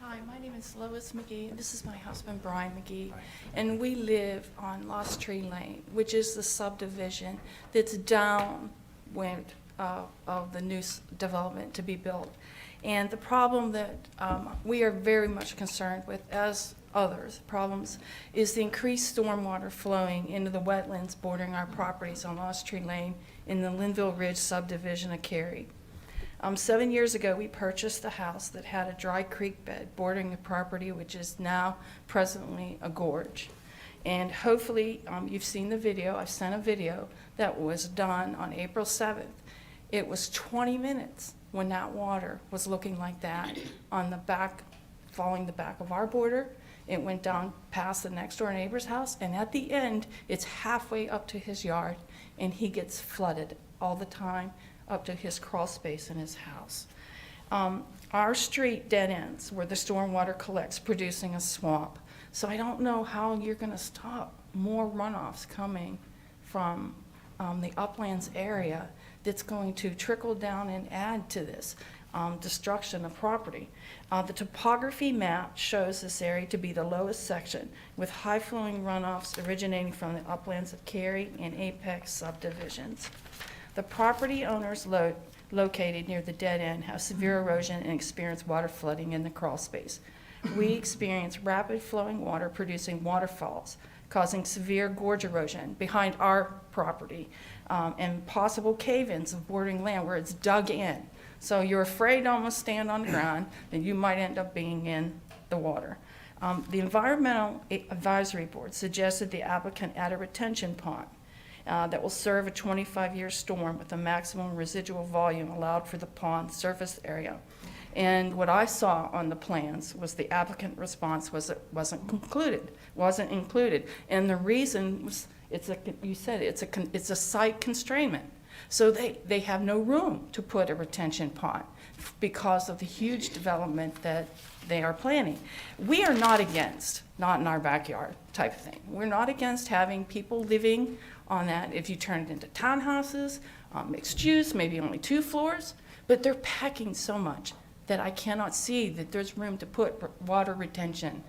Hi, my name is Lois McGee, and this is my husband, Brian McGee. And we live on Lost Tree Lane, which is the subdivision that's downwind of the new development to be built. And the problem that we are very much concerned with, as others problems, is the increased stormwater flowing into the wetlands bordering our properties on Lost Tree Lane in the Linville Ridge subdivision of Cary. 7 years ago, we purchased the house that had a dry creek bed bordering the property, which is now presently a gorge. And hopefully, you've seen the video. I sent a video that was done on April 7th. It was 20 minutes when that water was looking like that on the back, following the back of our border. It went down past the next door neighbor's house, and at the end, it's halfway up to his yard, and he gets flooded all the time up to his crawl space in his house. Our street dead ends where the stormwater collects, producing a swamp. So I don't know how you're gonna stop more runoffs coming from the uplands area that's going to trickle down and add to this destruction of property. The topography map shows this area to be the lowest section with high-flowing runoffs originating from the uplands of Cary and Apex subdivisions. The property owners located near the dead end have severe erosion and experience water flooding in the crawl space. We experience rapid flowing water producing waterfalls, causing severe gorge erosion behind our property, and possible cave-ins of bordering land where it's dug in. So you're afraid to almost stand on the ground, and you might end up being in the water. The Environmental Advisory Board suggested the applicant add a retention pond that will serve a 25-year storm with a maximum residual volume allowed for the pond surface area. And what I saw on the plans was the applicant response was it wasn't included. And the reason was, you said it's a site constrainment. So they have no room to put a retention pond because of the huge development that they are planning. We are not against, not in our backyard type of thing. We're not against having people living on that if you turn it into townhouses, mixed use, maybe only 2 floors, but they're packing so much that I cannot see that there's room to put water retention.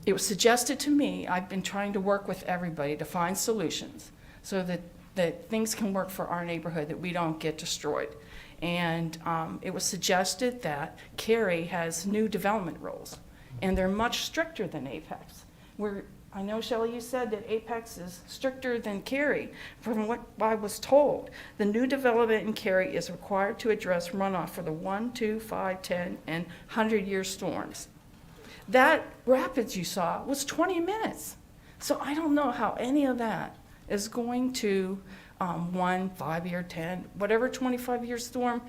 It was suggested to me, I've been trying to work with everybody to find solutions so that things can work for our neighborhood, that we don't get destroyed. And it was suggested that Cary has new development rules, and they're much stricter than Apex. I know, Shelley, you said that Apex is stricter than Cary. From what I was told, the new development in Cary is required to address runoff for the 1, 2, 5, 10, and 100-year storms. That rapids you saw was 20 minutes. So I don't know how any of that is going to 1, 5-year, 10, whatever 25-year storm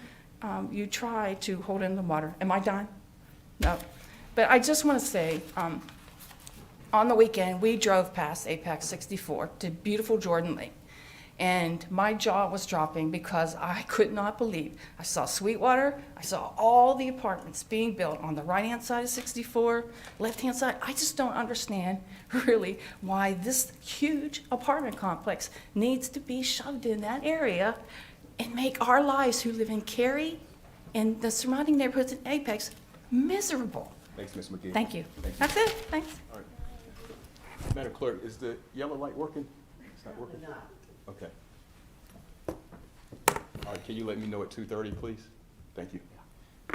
you try to hold in the water. Am I done? No. But I just want to say, on the weekend, we drove past Apex 64 to beautiful Jordan Lake. And my jaw was dropping because I could not believe. I saw Sweetwater, I saw all the apartments being built on the right-hand side of 64, left-hand side. I just don't understand really why this huge apartment complex needs to be shoved in that area and make our lives who live in Cary and the surrounding neighborhoods in Apex miserable. Thanks, Ms. McGee. Thank you. Thank you. That's it, thanks. All right. Madam Clerk, is the yellow light working? It's not working? Okay. All right, can you let me know at 2:30, please? Thank you.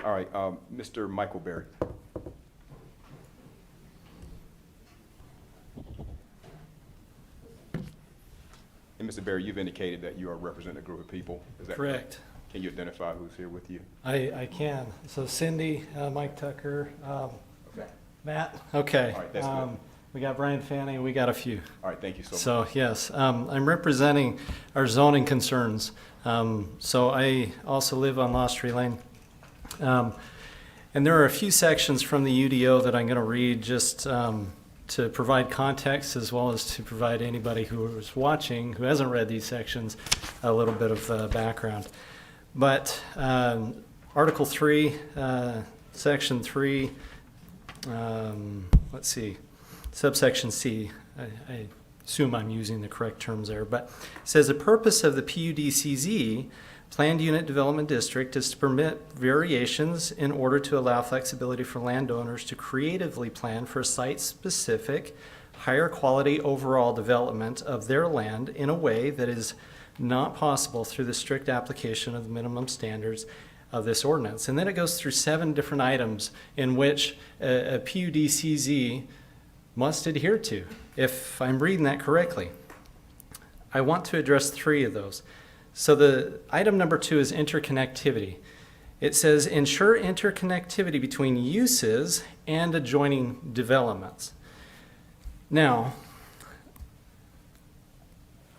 All right, Mr. Michael Berry. And Mr. Berry, you've indicated that you are representing a group of people. Is that Correct. Can you identify who's here with you? I can. So Cindy, Mike Tucker, Okay. Matt. Okay. All right, that's good. We got Brian Fanny, we got a few. All right, thank you so much. So, yes, I'm representing our zoning concerns. So I also live on Lost Tree Lane. And there are a few sections from the UDO that I'm going to read just to provide context, as well as to provide anybody who is watching who hasn't read these sections a little bit of background. But Article 3, Section 3, let's see, subsection C, I assume I'm using the correct terms there, but it says the purpose of the PUDCZ, Planned Unit Development District, is to permit variations in order to allow flexibility for landowners to creatively plan for site-specific, higher quality overall development of their land in a way that is not possible through the strict application of the minimum standards of this ordinance. And then it goes through 7 different items in which a PUDCZ must adhere to, if I'm reading that correctly. I want to address 3 of those. So the item number 2 is interconnectivity. It says ensure interconnectivity between uses and adjoining developments. Now,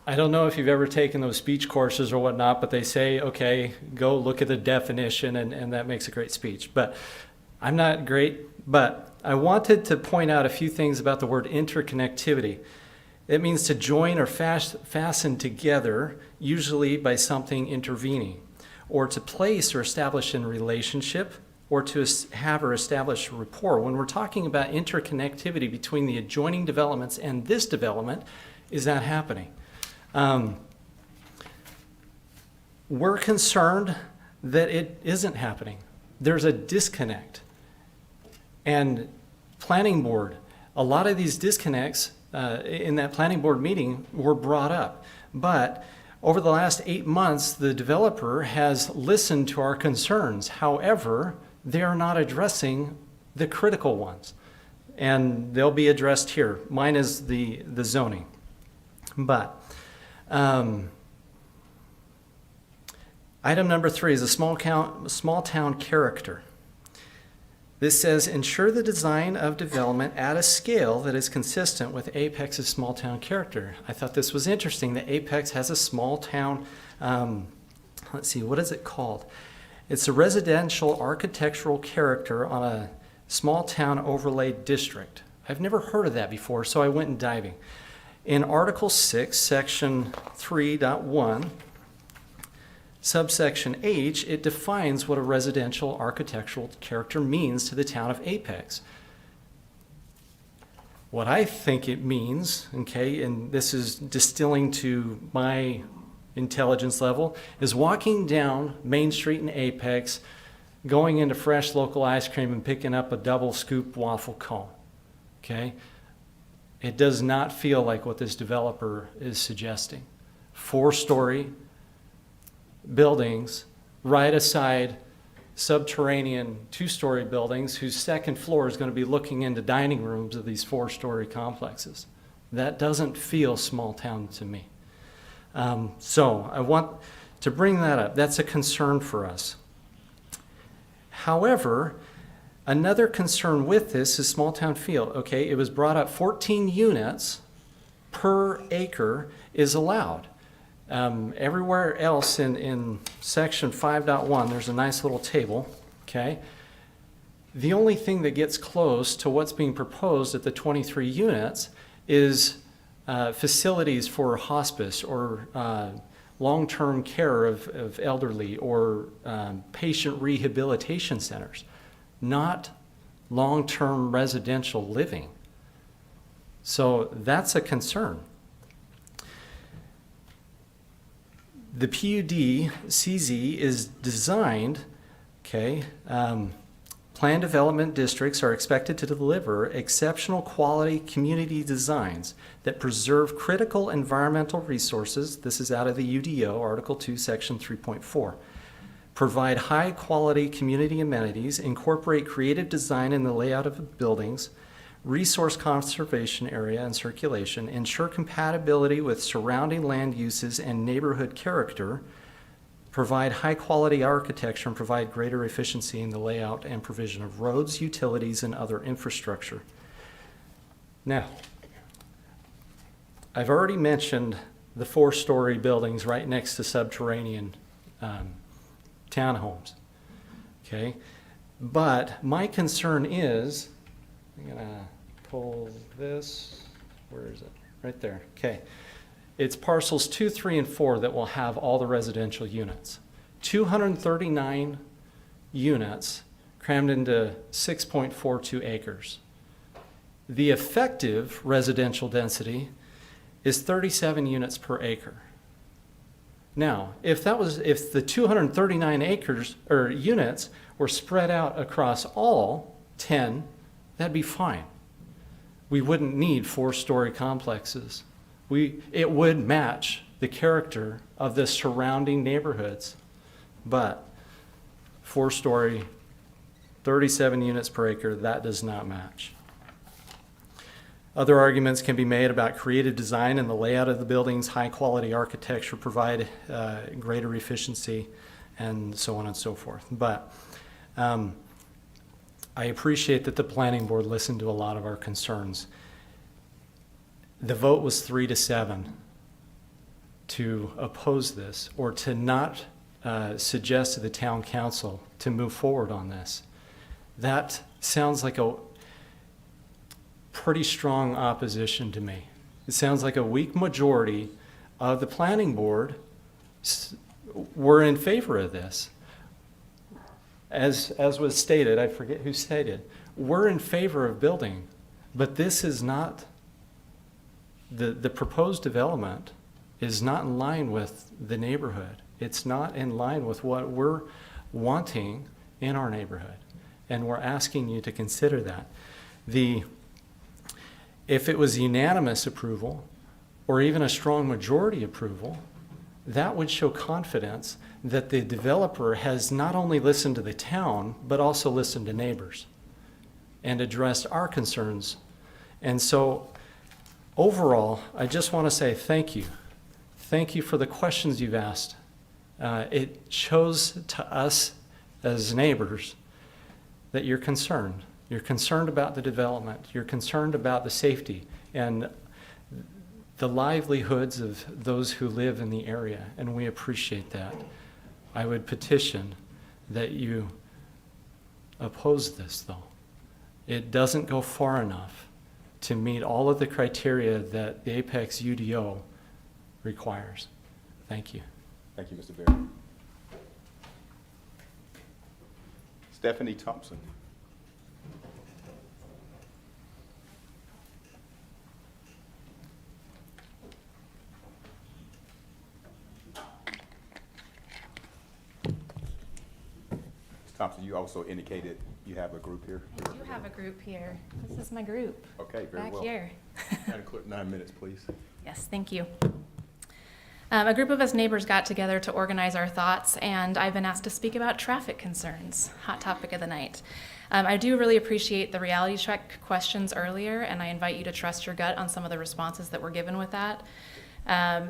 I don't know if you've ever taken those speech courses or whatnot, but they say, okay, go look at the definition, and that makes a great speech. But I'm not great, but I wanted to point out a few things about the word interconnectivity. It means to join or fasten together, usually by something intervening, or to place or establish in relationship, or to have or establish rapport. When we're talking about interconnectivity between the adjoining developments and this development, is that happening? We're concerned that it isn't happening. There's a disconnect. And planning board, a lot of these disconnects in that planning board meeting were brought up. But over the last 8 months, the developer has listened to our concerns. However, they are not addressing the critical ones. And they'll be addressed here. Mine is the zoning. But item number 3 is a small town character. This says, ensure the design of development at a scale that is consistent with Apex's small town character. I thought this was interesting that Apex has a small town, let's see, what is it called? It's a residential architectural character on a small town overlay district. I've never heard of that before, so I went and diving. In Article 6, Section 3.1, subsection H, it defines what a residential architectural character means to the town of Apex. What I think it means, okay, and this is distilling to my intelligence level, is walking down Main Street in Apex, going into Fresh Local Ice Cream and picking up a double scoop waffle cone, okay? It does not feel like what this developer is suggesting. 4-story buildings right aside subterranean 2-story buildings whose second floor is going to be looking into dining rooms of these 4-story complexes. That doesn't feel small town to me. So I want to bring that up. That's a concern for us. However, another concern with this is small town feel. Okay, it was brought up 14 units per acre is allowed. Everywhere else in section 5.1, there's a nice little table, okay? The only thing that gets close to what's being proposed at the 23 units is facilities for hospice or long-term care of elderly or patient rehabilitation centers, not long-term residential living. So that's a concern. The PUD-CZ is designed, okay, planned development districts are expected to deliver exceptional quality community designs that preserve critical environmental resources. This is out of the UDO, Article 2, Section 3.4. Provide high quality community amenities, incorporate creative design in the layout of buildings, resource conservation area and circulation, ensure compatibility with surrounding land uses and neighborhood character, provide high-quality architecture, and provide greater efficiency in the layout and provision of roads, utilities, and other infrastructure. Now, I've already mentioned the 4-story buildings right next to subterranean townhomes, okay? But my concern is, I'm gonna pull this, where is it? Right there, okay. It's parcels 2, 3, and 4 that will have all the residential units. 239 units crammed into 6.42 acres. The effective residential density is 37 units per acre. Now, if the 239 acres or units were spread out across all 10, that'd be fine. We wouldn't need 4-story complexes. It would match the character of the surrounding neighborhoods, but 4-story, 37 units per acre, that does not match. Other arguments can be made about creative design and the layout of the buildings, high-quality architecture, provide greater efficiency, and so on and so forth. But I appreciate that the planning board listened to a lot of our concerns. The vote was 3-7 to oppose this or to not suggest to the town council to move forward on this. That sounds like a pretty strong opposition to me. It sounds like a weak majority of the planning board were in favor of this. As was stated, I forget who stated, we're in favor of building, but this is not, the proposed development is not in line with the neighborhood. It's not in line with what we're wanting in our neighborhood. And we're asking you to consider that. If it was unanimous approval, or even a strong majority approval, that would show confidence that the developer has not only listened to the town, but also listened to neighbors and addressed our concerns. And so overall, I just want to say thank you. Thank you for the questions you've asked. It shows to us as neighbors that you're concerned. You're concerned about the development. You're concerned about the safety and the livelihoods of those who live in the area, and we appreciate that. I would petition that you oppose this, though. It doesn't go far enough to meet all of the criteria that the Apex UDO requires. Thank you. Thank you, Mr. Berry. Stephanie Thompson. Thompson, you also indicated you have a group here. I do have a group here. This is my group. Okay, very well. Back here. Madam Clerk, 9 minutes, please. Yes, thank you. A group of us neighbors got together to organize our thoughts, and I've been asked to speak about traffic concerns, hot topic of the night. I do really appreciate the reality check questions earlier, and I invite you to trust your gut on some of the responses that were given with that.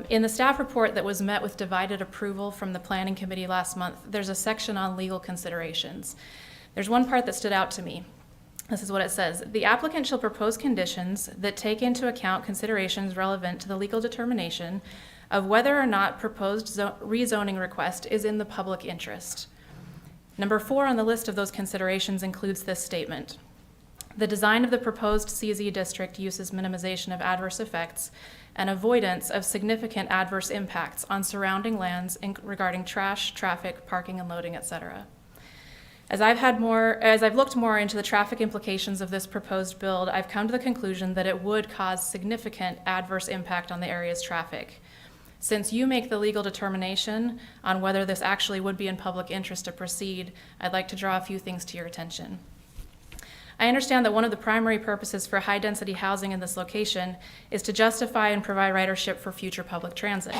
In the staff report that was met with divided approval from the Planning Committee last month, there's a section on legal considerations. There's one part that stood out to me. This is what it says. The applicant shall propose conditions that take into account considerations relevant to the legal determination of whether or not proposed rezoning request is in the public interest. Number 4 on the list of those considerations includes this statement. The design of the proposed CZ district uses minimization of adverse effects and avoidance of significant adverse impacts on surrounding lands regarding trash, traffic, parking and loading, etc. As I've looked more into the traffic implications of this proposed build, I've come to the conclusion that it would cause significant adverse impact on the area's traffic. Since you make the legal determination on whether this actually would be in public interest to proceed, I'd like to draw a few things to your attention. I understand that one of the primary purposes for high-density housing in this location is to justify and provide ridership for future public transit.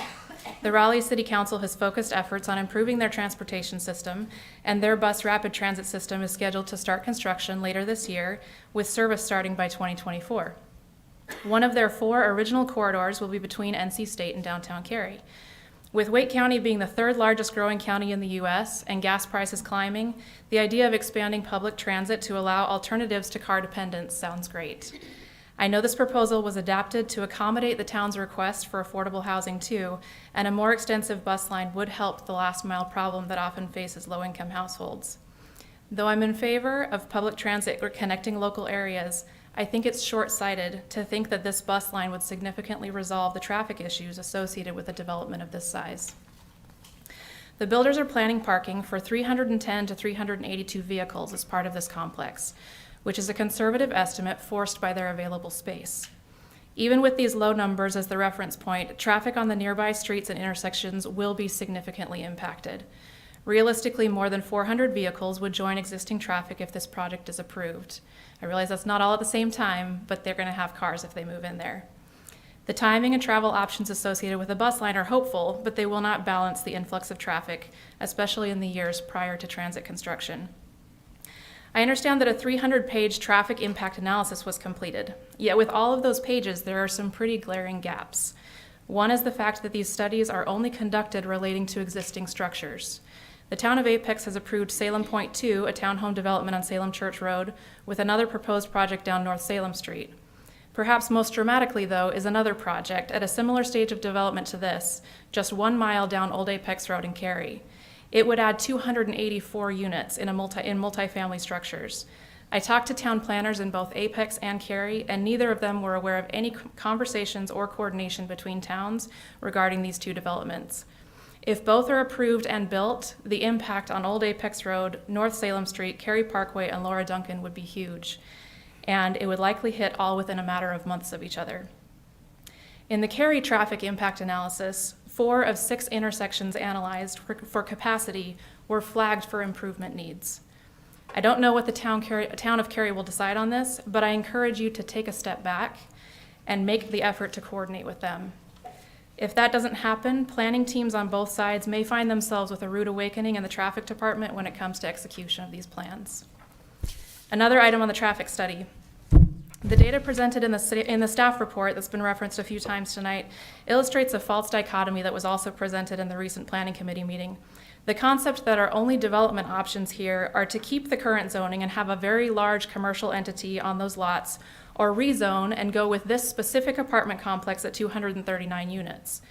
The Raleigh City Council has focused efforts on improving their transportation system, and their bus rapid transit system is scheduled to start construction later this year, with service starting by 2024. One of their 4 original corridors will be between NC State and downtown Cary. With Wake County being the 3rd largest growing county in the U.S. and gas prices climbing, the idea of expanding public transit to allow alternatives to car dependence sounds great. I know this proposal was adapted to accommodate the town's request for affordable housing too, and a more extensive bus line would help the last mile problem that often faces low-income households. Though I'm in favor of public transit connecting local areas, I think it's short-sighted to think that this bus line would significantly resolve the traffic issues associated with a development of this size. The builders are planning parking for 310 to 382 vehicles as part of this complex, which is a conservative estimate forced by their available space. Even with these low numbers as the reference point, traffic on the nearby streets and intersections will be significantly impacted. Realistically, more than 400 vehicles would join existing traffic if this project is approved. I realize that's not all at the same time, but they're going to have cars if they move in there. The timing and travel options associated with a bus line are hopeful, but they will not balance the influx of traffic, especially in the years prior to transit construction. I understand that a 300-page traffic impact analysis was completed. Yet with all of those pages, there are some pretty glaring gaps. One is the fact that these studies are only conducted relating to existing structures. The town of Apex has approved Salem Point 2, a townhome development on Salem Church Road, with another proposed project down North Salem Street. Perhaps most dramatically, though, is another project at a similar stage of development to this, just 1 mile down Old Apex Road in Cary. It would add 284 units in multifamily structures. I talked to town planners in both Apex and Cary, and neither of them were aware of any conversations or coordination between towns regarding these 2 developments. If both are approved and built, the impact on Old Apex Road, North Salem Street, Cary Parkway, and Laura Duncan would be huge, and it would likely hit all within a matter of months of each other. In the Cary traffic impact analysis, 4 of 6 intersections analyzed for capacity were flagged for improvement needs. I don't know what the town of Cary will decide on this, but I encourage you to take a step back and make the effort to coordinate with them. If that doesn't happen, planning teams on both sides may find themselves with a rude awakening in the traffic department when it comes to execution of these plans. Another item on the traffic study. The data presented in the staff report that's been referenced a few times tonight illustrates a false dichotomy that was also presented in the recent planning committee meeting. The concept that our only development options here are to keep the current zoning and have a very large commercial entity on those lots, or rezone and go with this specific apartment complex at 239 units.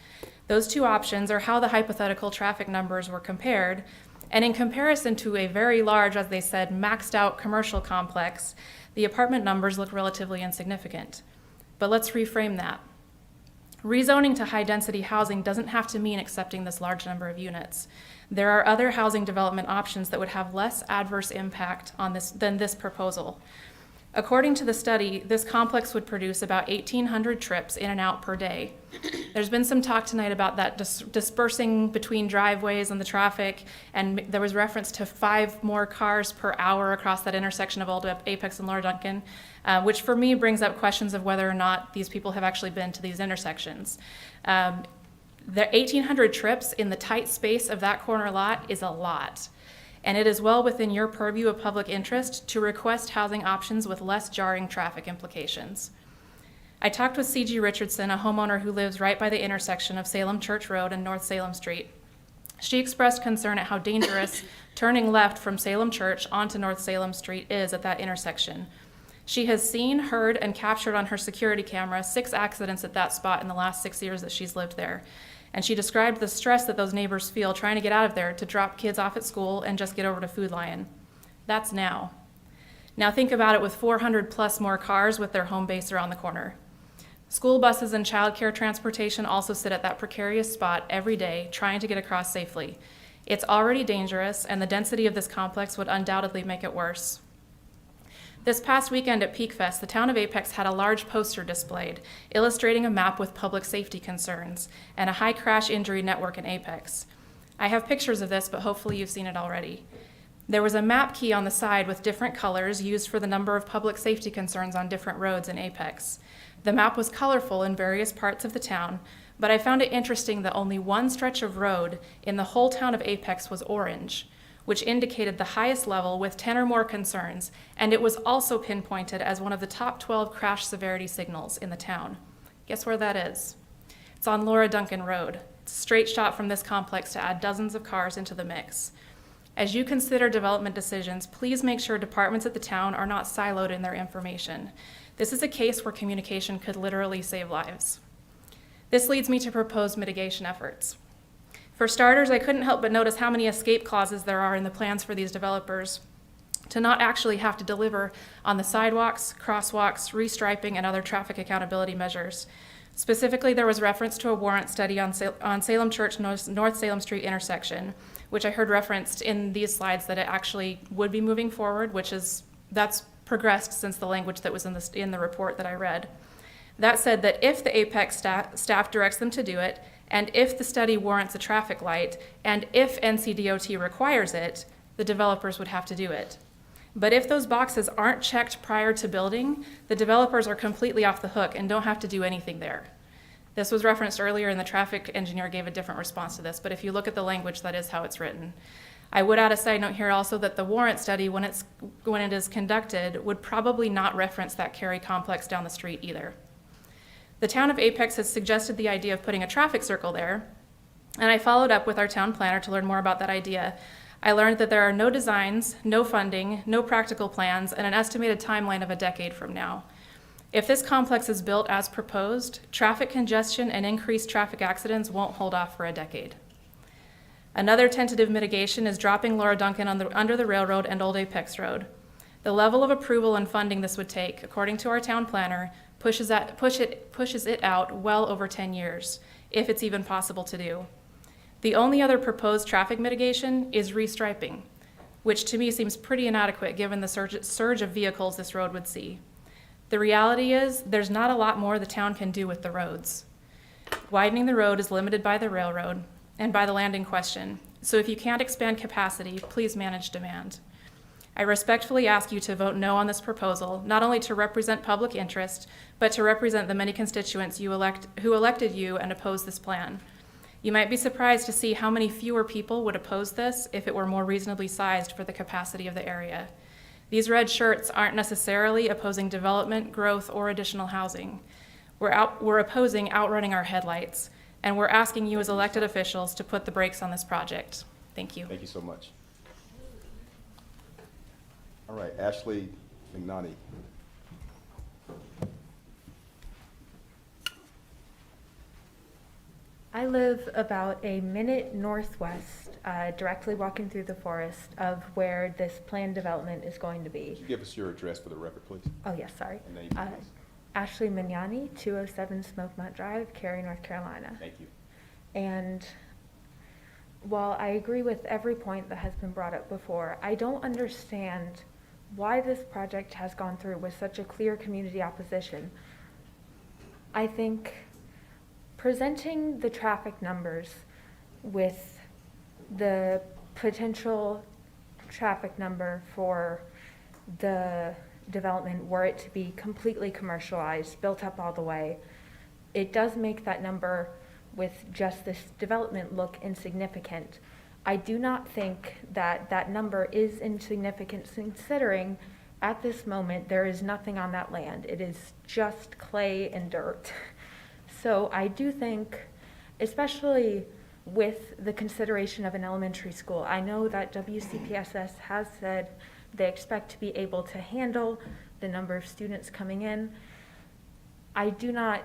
Those 2 options are how the hypothetical traffic numbers were compared, and in comparison to a very large, as they said, maxed out commercial complex, the apartment numbers look relatively insignificant. But let's reframe that. Rezoning to high-density housing doesn't have to mean accepting this large number of units. There are other housing development options that would have less adverse impact on this than this proposal. According to the study, this complex would produce about 1,800 trips in and out per day. There's been some talk tonight about that dispersing between driveways and the traffic, and there was reference to 5 more cars per hour across that intersection of Old Apex and Laura Duncan, which for me brings up questions of whether or not these people have actually been to these intersections. The 1,800 trips in the tight space of that corner lot is a lot. And it is well within your purview of public interest to request housing options with less jarring traffic implications. I talked with C.G. Richardson, a homeowner who lives right by the intersection of Salem Church Road and North Salem Street. She expressed concern at how dangerous turning left from Salem Church onto North Salem Street is at that intersection. She has seen, heard, and captured on her security camera 6 accidents at that spot in the last 6 years that she's lived there. And she described the stress that those neighbors feel trying to get out of there to drop kids off at school and just get over to Food Lion. That's now. Now think about it with 400 plus more cars with their home base around the corner. School buses and childcare transportation also sit at that precarious spot every day trying to get across safely. It's already dangerous, and the density of this complex would undoubtedly make it worse. This past weekend at Peak Fest, the town of Apex had a large poster displayed, illustrating a map with public safety concerns and a high crash injury network in Apex. I have pictures of this, but hopefully you've seen it already. There was a map key on the side with different colors used for the number of public safety concerns on different roads in Apex. The map was colorful in various parts of the town, but I found it interesting that only one stretch of road in the whole town of Apex was orange, which indicated the highest level with 10 or more concerns, and it was also pinpointed as one of the top 12 crash severity signals in the town. Guess where that is? It's on Laura Duncan Road. It's a straight shot from this complex to add dozens of cars into the mix. As you consider development decisions, please make sure departments at the town are not siloed in their information. This is a case where communication could literally save lives. This leads me to proposed mitigation efforts. For starters, I couldn't help but notice how many escape clauses there are in the plans for these developers to not actually have to deliver on the sidewalks, crosswalks, restriping, and other traffic accountability measures. Specifically, there was reference to a warrant study on Salem Church North Salem Street intersection, which I heard referenced in these slides that it actually would be moving forward, that's progressed since the language that was in the report that I read. That said, that if the Apex staff directs them to do it, and if the study warrants a traffic light, and if NCDOT requires it, the developers would have to do it. But if those boxes aren't checked prior to building, the developers are completely off the hook and don't have to do anything there. This was referenced earlier, and the traffic engineer gave a different response to this, but if you look at the language, that is how it's written. I would add a side note here also that the warrant study, when it is conducted, would probably not reference that Cary complex down the street either. The town of Apex has suggested the idea of putting a traffic circle there, and I followed up with our town planner to learn more about that idea. I learned that there are no designs, no funding, no practical plans, and an estimated timeline of a decade from now. If this complex is built as proposed, traffic congestion and increased traffic accidents won't hold off for a decade. Another tentative mitigation is dropping Laura Duncan under the railroad and Old Apex Road. The level of approval and funding this would take, according to our town planner, pushes it out well over 10 years, if it's even possible to do. The only other proposed traffic mitigation is restriping, which to me seems pretty inadequate given the surge of vehicles this road would see. The reality is there's not a lot more the town can do with the roads. Widening the road is limited by the railroad and by the land in question, so if you can't expand capacity, please manage demand. I respectfully ask you to vote no on this proposal, not only to represent public interest, but to represent the many constituents who elected you and oppose this plan. You might be surprised to see how many fewer people would oppose this if it were more reasonably sized for the capacity of the area. These red shirts aren't necessarily opposing development, growth, or additional housing. We're opposing outrunning our headlights, and we're asking you as elected officials to put the brakes on this project. Thank you. Thank you so much. All right, Ashley McNanny. I live about a minute northwest, directly walking through the forest of where this planned development is going to be. Could you give us your address for the record, please? Oh, yes, sorry. And name, please. Ashley Mignani, 207 Smokemont Drive, Cary, North Carolina. Thank you. And while I agree with every point that has been brought up before, I don't understand why this project has gone through with such a clear community opposition. I think presenting the traffic numbers with the potential traffic number for the development, were it to be completely commercialized, built up all the way, it does make that number with just this development look insignificant. I do not think that that number is insignificant, considering at this moment there is nothing on that land. It is just clay and dirt. So I do think, especially with the consideration of an elementary school, I know that WCPSS has said they expect to be able to handle the number of students coming in. I do not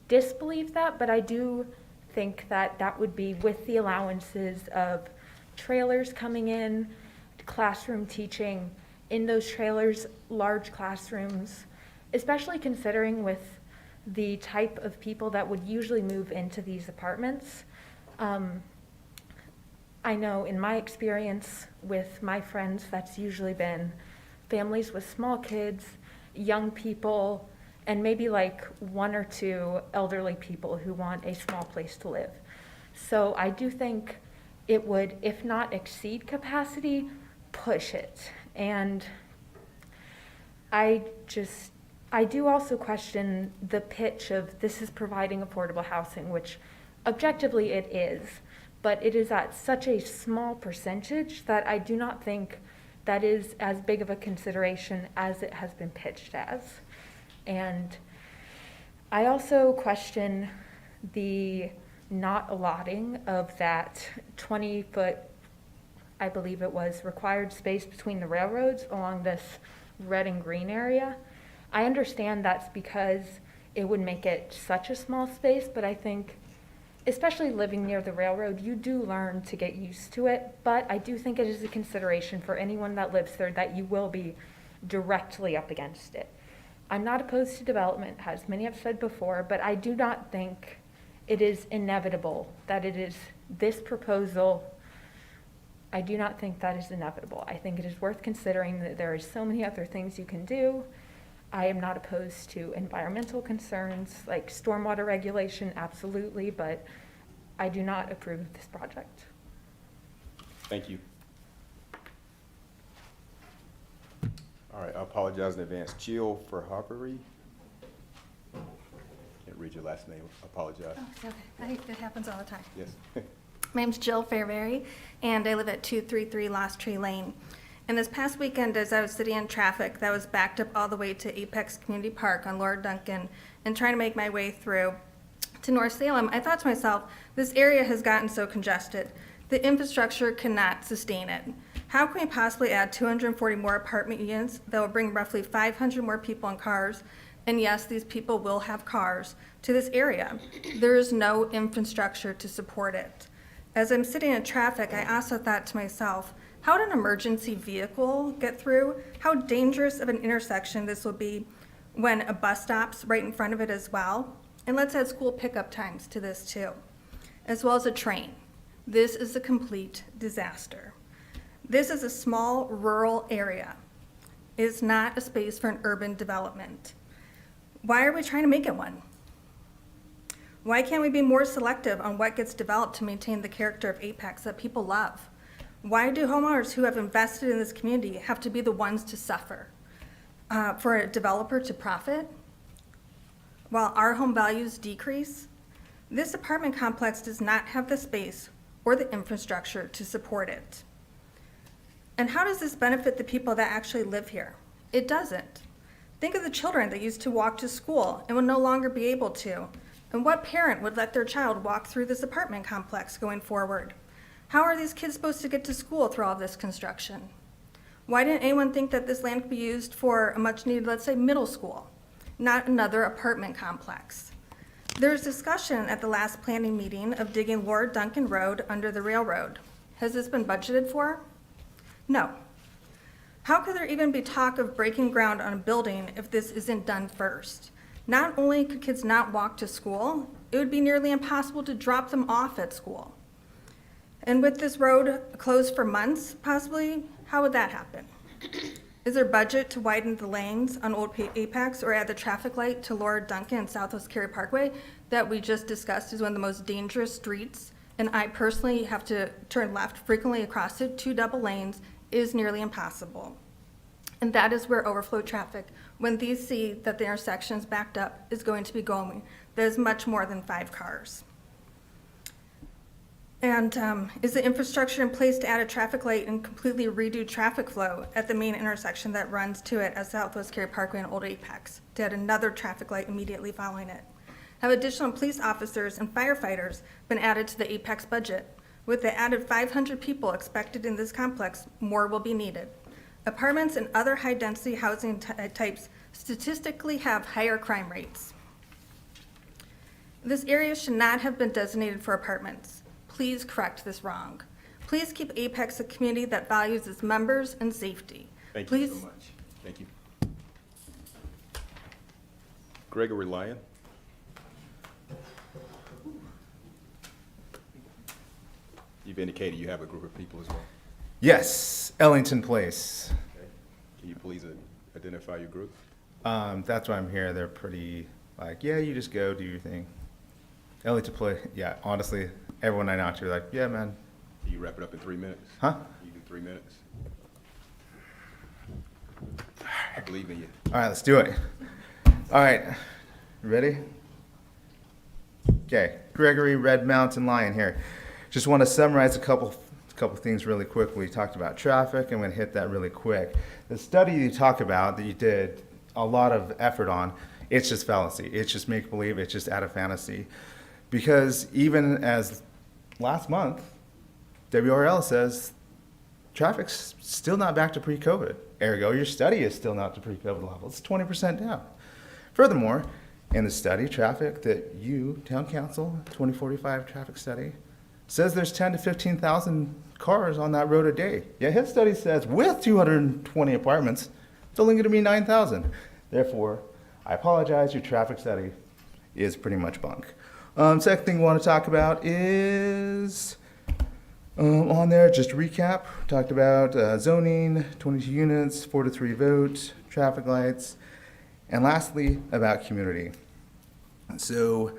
disbelieve that, but I do think that that would be with the allowances of trailers coming in, classroom teaching, in those trailers, large classrooms, especially considering with the type of people that would usually move into these apartments. I know in my experience with my friends, that's usually been families with small kids, young people, and maybe like one or two elderly people who want a small place to live. So I do think it would, if not exceed capacity, push it. And I I do also question the pitch of this is providing affordable housing, which objectively it is, but it is at such a small percentage that I do not think that is as big of a consideration as it has been pitched as. And I also question the not allotting of that 20-foot, I believe it was, required space between the railroads along this red and green area. I understand that's because it would make it such a small space, but I think, especially living near the railroad, you do learn to get used to it. But I do think it is a consideration for anyone that lives there that you will be directly up against it. I'm not opposed to development, as many have said before, but I do not think it is inevitable that it is this proposal. I do not think that is inevitable. I think it is worth considering that there are so many other things you can do. I am not opposed to environmental concerns like stormwater regulation, absolutely, but I do not approve of this project. Thank you. All right, I apologize in advance. Jill Verhavery. Can't read your last name. I apologize. Oh, it's okay. It happens all the time. Yes. My name's Jill Fairberry, and I live at 233 Lost Tree Lane. And this past weekend, as I was sitting in traffic that was backed up all the way to Apex Community Park on Lord Duncan and trying to make my way through to North Salem, I thought to myself, this area has gotten so congested. The infrastructure cannot sustain it. How can we possibly add 240 more apartment units that will bring roughly 500 more people in cars? And yes, these people will have cars to this area. There is no infrastructure to support it. As I'm sitting in traffic, I also thought to myself, how would an emergency vehicle get through? How dangerous of an intersection this will be when a bus stops right in front of it as well? And let's add school pickup times to this too, as well as a train. This is a complete disaster. This is a small rural area. It is not a space for an urban development. Why are we trying to make it one? Why can't we be more selective on what gets developed to maintain the character of Apex that people love? Why do homeowners who have invested in this community have to be the ones to suffer for a developer to profit while our home values decrease? This apartment complex does not have the space or the infrastructure to support it. And how does this benefit the people that actually live here? It doesn't. Think of the children that used to walk to school and will no longer be able to. And what parent would let their child walk through this apartment complex going forward? How are these kids supposed to get to school through all this construction? Why didn't anyone think that this land could be used for a much needed, let's say, middle school, not another apartment complex? There was discussion at the last planning meeting of digging Lord Duncan Road under the railroad. Has this been budgeted for? No. How could there even be talk of breaking ground on a building if this isn't done first? Not only could kids not walk to school, it would be nearly impossible to drop them off at school. And with this road closed for months, possibly, how would that happen? Is there budget to widen the lanes on Old Apex or add the traffic light to Lord Duncan and Southwest Cary Parkway that we just discussed is one of the most dangerous streets? And I personally have to turn left frequently across it. 2 double lanes is nearly impossible. And that is where overflow traffic, when these see that the intersection is backed up, is going to be going. There's much more than 5 cars. And is the infrastructure in place to add a traffic light and completely redo traffic flow at the main intersection that runs to it at Southwest Cary Parkway and Old Apex, to add another traffic light immediately following it? Have additional police officers and firefighters been added to the Apex budget? With the added 500 people expected in this complex, more will be needed. Apartments and other high-density housing types statistically have higher crime rates. This area should not have been designated for apartments. Please correct this wrong. Please keep Apex a community that values its members and safety. Thank Please. you so much. Thank you. Gregory Lyon. You've indicated you have a group of people as well. Yes, Ellington Place. Okay. Can you please identify your group? That's why I'm here. They're pretty like, yeah, you just go do your thing. Ellington Place, yeah, honestly, everyone I talk to are like, yeah, man. Can you wrap it up in 3 minutes? Huh? Can you do 3 minutes? I believe in you. All right, let's do it. All right, ready? Okay, Gregory Red Mountain Lion here. Just want to summarize a couple things really quickly. We talked about traffic. I'm going to hit that really quick. The study you talk about that you did a lot of effort on, it's just fallacy. It's just make-believe. It's just out of fantasy. Because even as last month, WRL says traffic's still not back to pre-COVID. Ergo, your study is still not to pre-COVID level. It's 20% down. Furthermore, in the study, traffic that you, Town Council, 2045 traffic study, says there's 10 to 15,000 cars on that road a day. Yet his study says with 220 apartments, it's only going to be 9,000. Therefore, I apologize, your traffic study is pretty much bunk. Second thing we want to talk about is on there, just to recap, talked about zoning, 22 units, 4 to 3 vote, traffic lights, and lastly, about community. So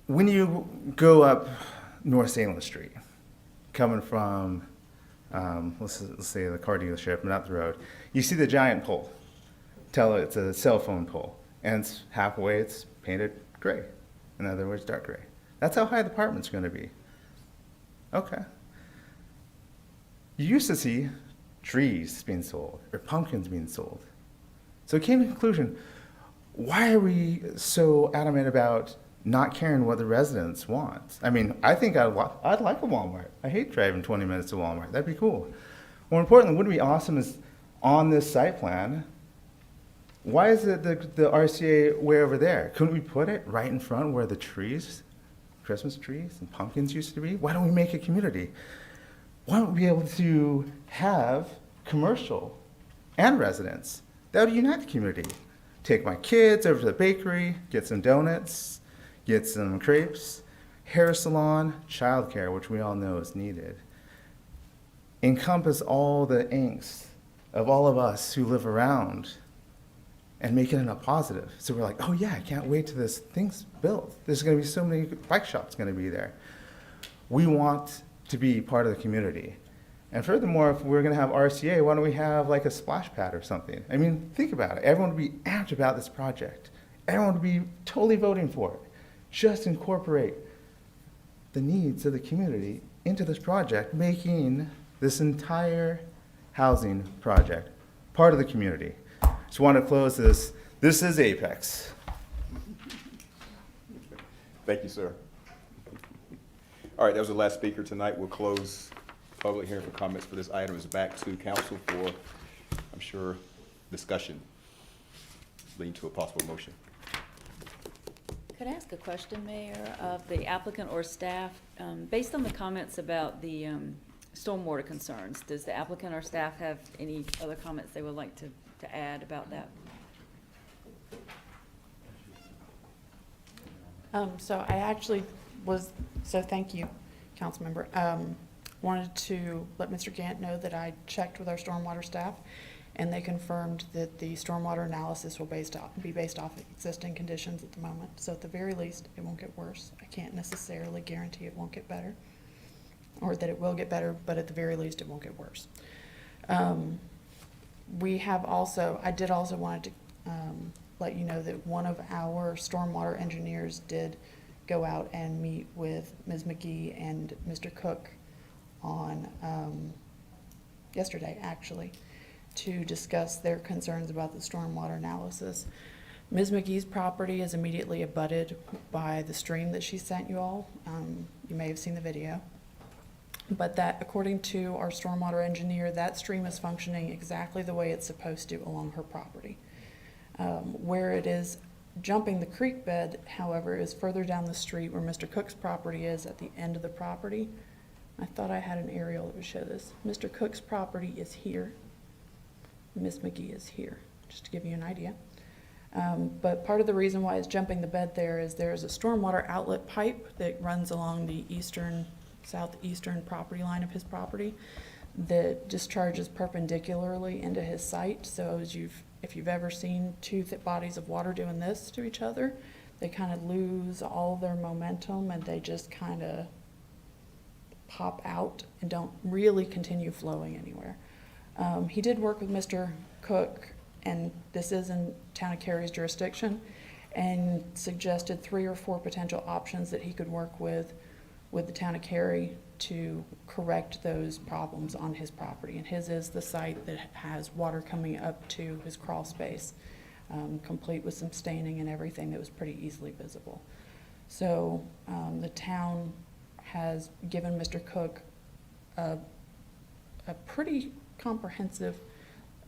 when you go up North Salem Street, coming from, let's say the car dealership, and up the road, you see the giant pole. Tell it it's a cell phone pole, and it's halfway, it's painted gray. In other words, dark gray. That's how high the apartment's going to be. Okay. You used to see trees being sold or pumpkins being sold. So it came to the conclusion, why are we so adamant about not caring what the residents want? I mean, I think I'd like a Walmart. I hate driving 20 minutes to Walmart. That'd be cool. More importantly, wouldn't it be awesome is on this site plan, why is it the RCA way over there? Couldn't we put it right in front where the trees, Christmas trees and pumpkins used to be? Why don't we make a community? Why don't we be able to have commercial and residents? That would unite the community. Take my kids over to the bakery, get some donuts, get some crepes, hair salon, childcare, which we all know is needed. Encompass all the angst of all of us who live around and make it in a positive. So we're like, oh yeah, I can't wait till this thing's built. There's gonna be so many bike shops gonna be there. We want to be part of the community. And furthermore, if we're gonna have RCA, why don't we have like a splash pad or something? I mean, think about it. Everyone would be amped about this project. Everyone would be totally voting for it. Just incorporate the needs of the community into this project, making this entire housing project part of the community. Just want to close this. This is Apex. Thank you, sir. All right, that was the last speaker tonight. We'll close public hearing for comments for this item. It's back to council for, I'm sure, discussion leading to a possible motion. Could I ask a question, Mayor, of the applicant or staff? Based on the comments about the stormwater concerns, does the applicant or staff have any other comments they would like to add about that? So I actually thank you, Councilmember. Wanted to let Mr. Gant know that I checked with our stormwater staff, and they confirmed that the stormwater analysis will be based off existing conditions at the moment. So at the very least, it won't get worse. I can't necessarily guarantee it won't get better, or that it will get better, but at the very least, it won't get worse. I did also wanted to let you know that one of our stormwater engineers did go out and meet with Ms. McGee and Mr. Cook on yesterday, actually, to discuss their concerns about the stormwater analysis. Ms. McGee's property is immediately abutted by the stream that she sent you all. You may have seen the video. But that, according to our stormwater engineer, that stream is functioning exactly the way it's supposed to along her property. Where it is jumping the creek bed, however, is further down the street where Mr. Cook's property is at the end of the property. I thought I had an aerial that would show this. Mr. Cook's property is here. Ms. McGee is here, just to give you an idea. But part of the reason why it's jumping the bed there is there's a stormwater outlet pipe that runs along the southeastern property line of his property that discharges perpendicularly into his site. So if you've ever seen two bodies of water doing this to each other, they kind of lose all their momentum and they just kind of pop out and don't really continue flowing anywhere. He did work with Mr. Cook and this is in Town of Cary's jurisdiction, and suggested 3 or 4 potential options that he could work with the Town of Cary to correct those problems on his property. And his is the site that has water coming up to his crawl space, complete with some staining and everything that was pretty easily visible. So the town has given Mr. Cook a pretty comprehensive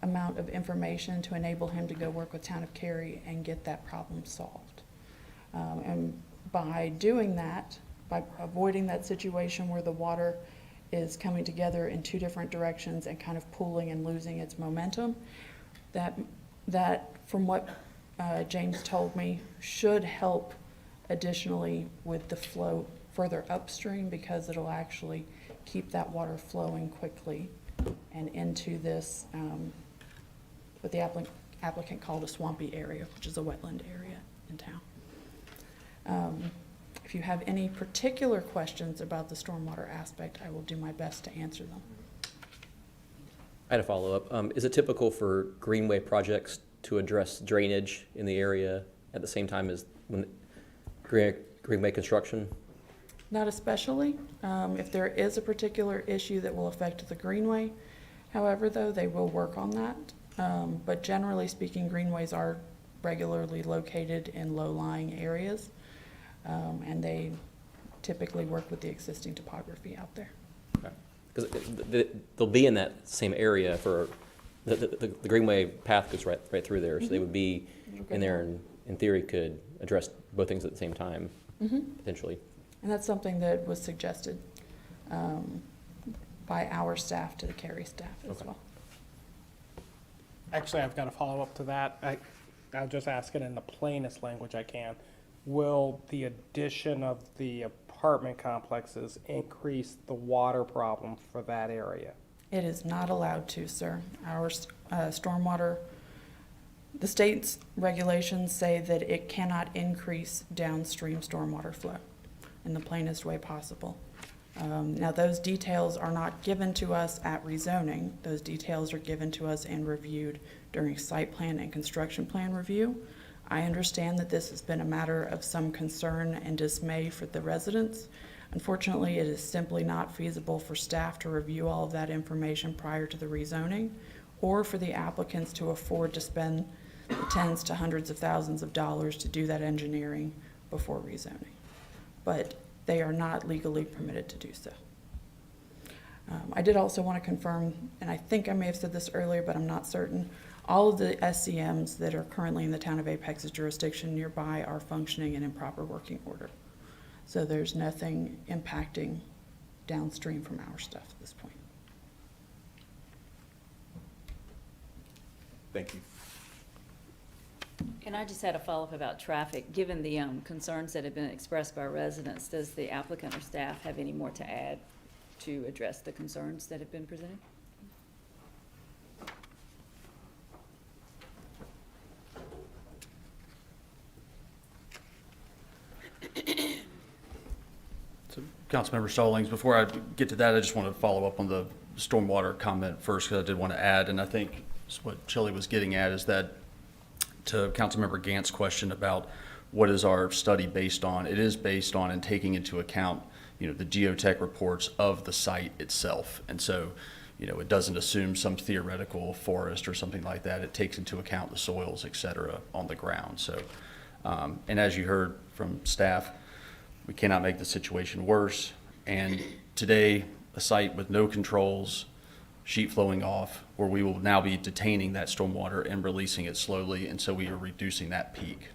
amount of information to enable him to go work with Town of Cary and get that problem solved. And by doing that, by avoiding that situation where the water is coming together in 2 different directions and kind of pooling and losing its momentum, that from what James told me, should help additionally with the flow further upstream, because it'll actually keep that water flowing quickly and into this, what the applicant called a swampy area, which is a wetland area in town. If you have any particular questions about the stormwater aspect, I will do my best to answer them. I had a follow-up. Is it typical for greenway projects to address drainage in the area at the same time as when greenway construction? Not especially. If there is a particular issue that will affect the greenway, however, though, they will work on that. But generally speaking, greenways are regularly located in low-lying areas, and they typically work with the existing topography out there. Because they'll be in that same area for, the greenway path goes right through there, so they would be in there and in theory could address both things at the same time, potentially. And that's something that was suggested by our staff to the Cary staff as well. Actually, I've got a follow-up to that. I'll just ask it in the plainest language I can. Will the addition of the apartment complexes increase the water problem for that area? It is not allowed to, sir. Our stormwater, the state's regulations say that it cannot increase downstream stormwater flow in the plainest way possible. Now, those details are not given to us at rezoning. Those details are given to us and reviewed during site plan and construction plan review. I understand that this has been a matter of some concern and dismay for the residents. Unfortunately, it is simply not feasible for staff to review all of that information prior to the rezoning, or for the applicants to afford to spend the tens to hundreds of thousands of dollars to do that engineering before rezoning. But they are not legally permitted to do so. I did also want to confirm, and I think I may have said this earlier, but I'm not certain, all of the SCMs that are currently in the town of Apex's jurisdiction nearby are functioning and in proper working order. So there's nothing impacting downstream from our stuff at this point. Thank you. And I just had a follow-up about traffic. Given the concerns that have been expressed by residents, does the applicant or staff have any more to add to address the concerns that have been presented? So, Councilmember Stallings, before I get to that, I just want to follow up on the stormwater comment first, because I did want to add, and I think what Chili was getting at is that, to Councilmember Gant's question about what is our study based on, it is based on and taking into account, you know, the geotech reports of the site itself. And so, you know, it doesn't assume some theoretical forest or something like that. It takes into account the soils, et cetera, on the ground. So, and as you heard from staff, we cannot make the situation worse. And today, a site with no controls, sheet flowing off, where we will now be detaining that stormwater and releasing it slowly, and so we are reducing that peak.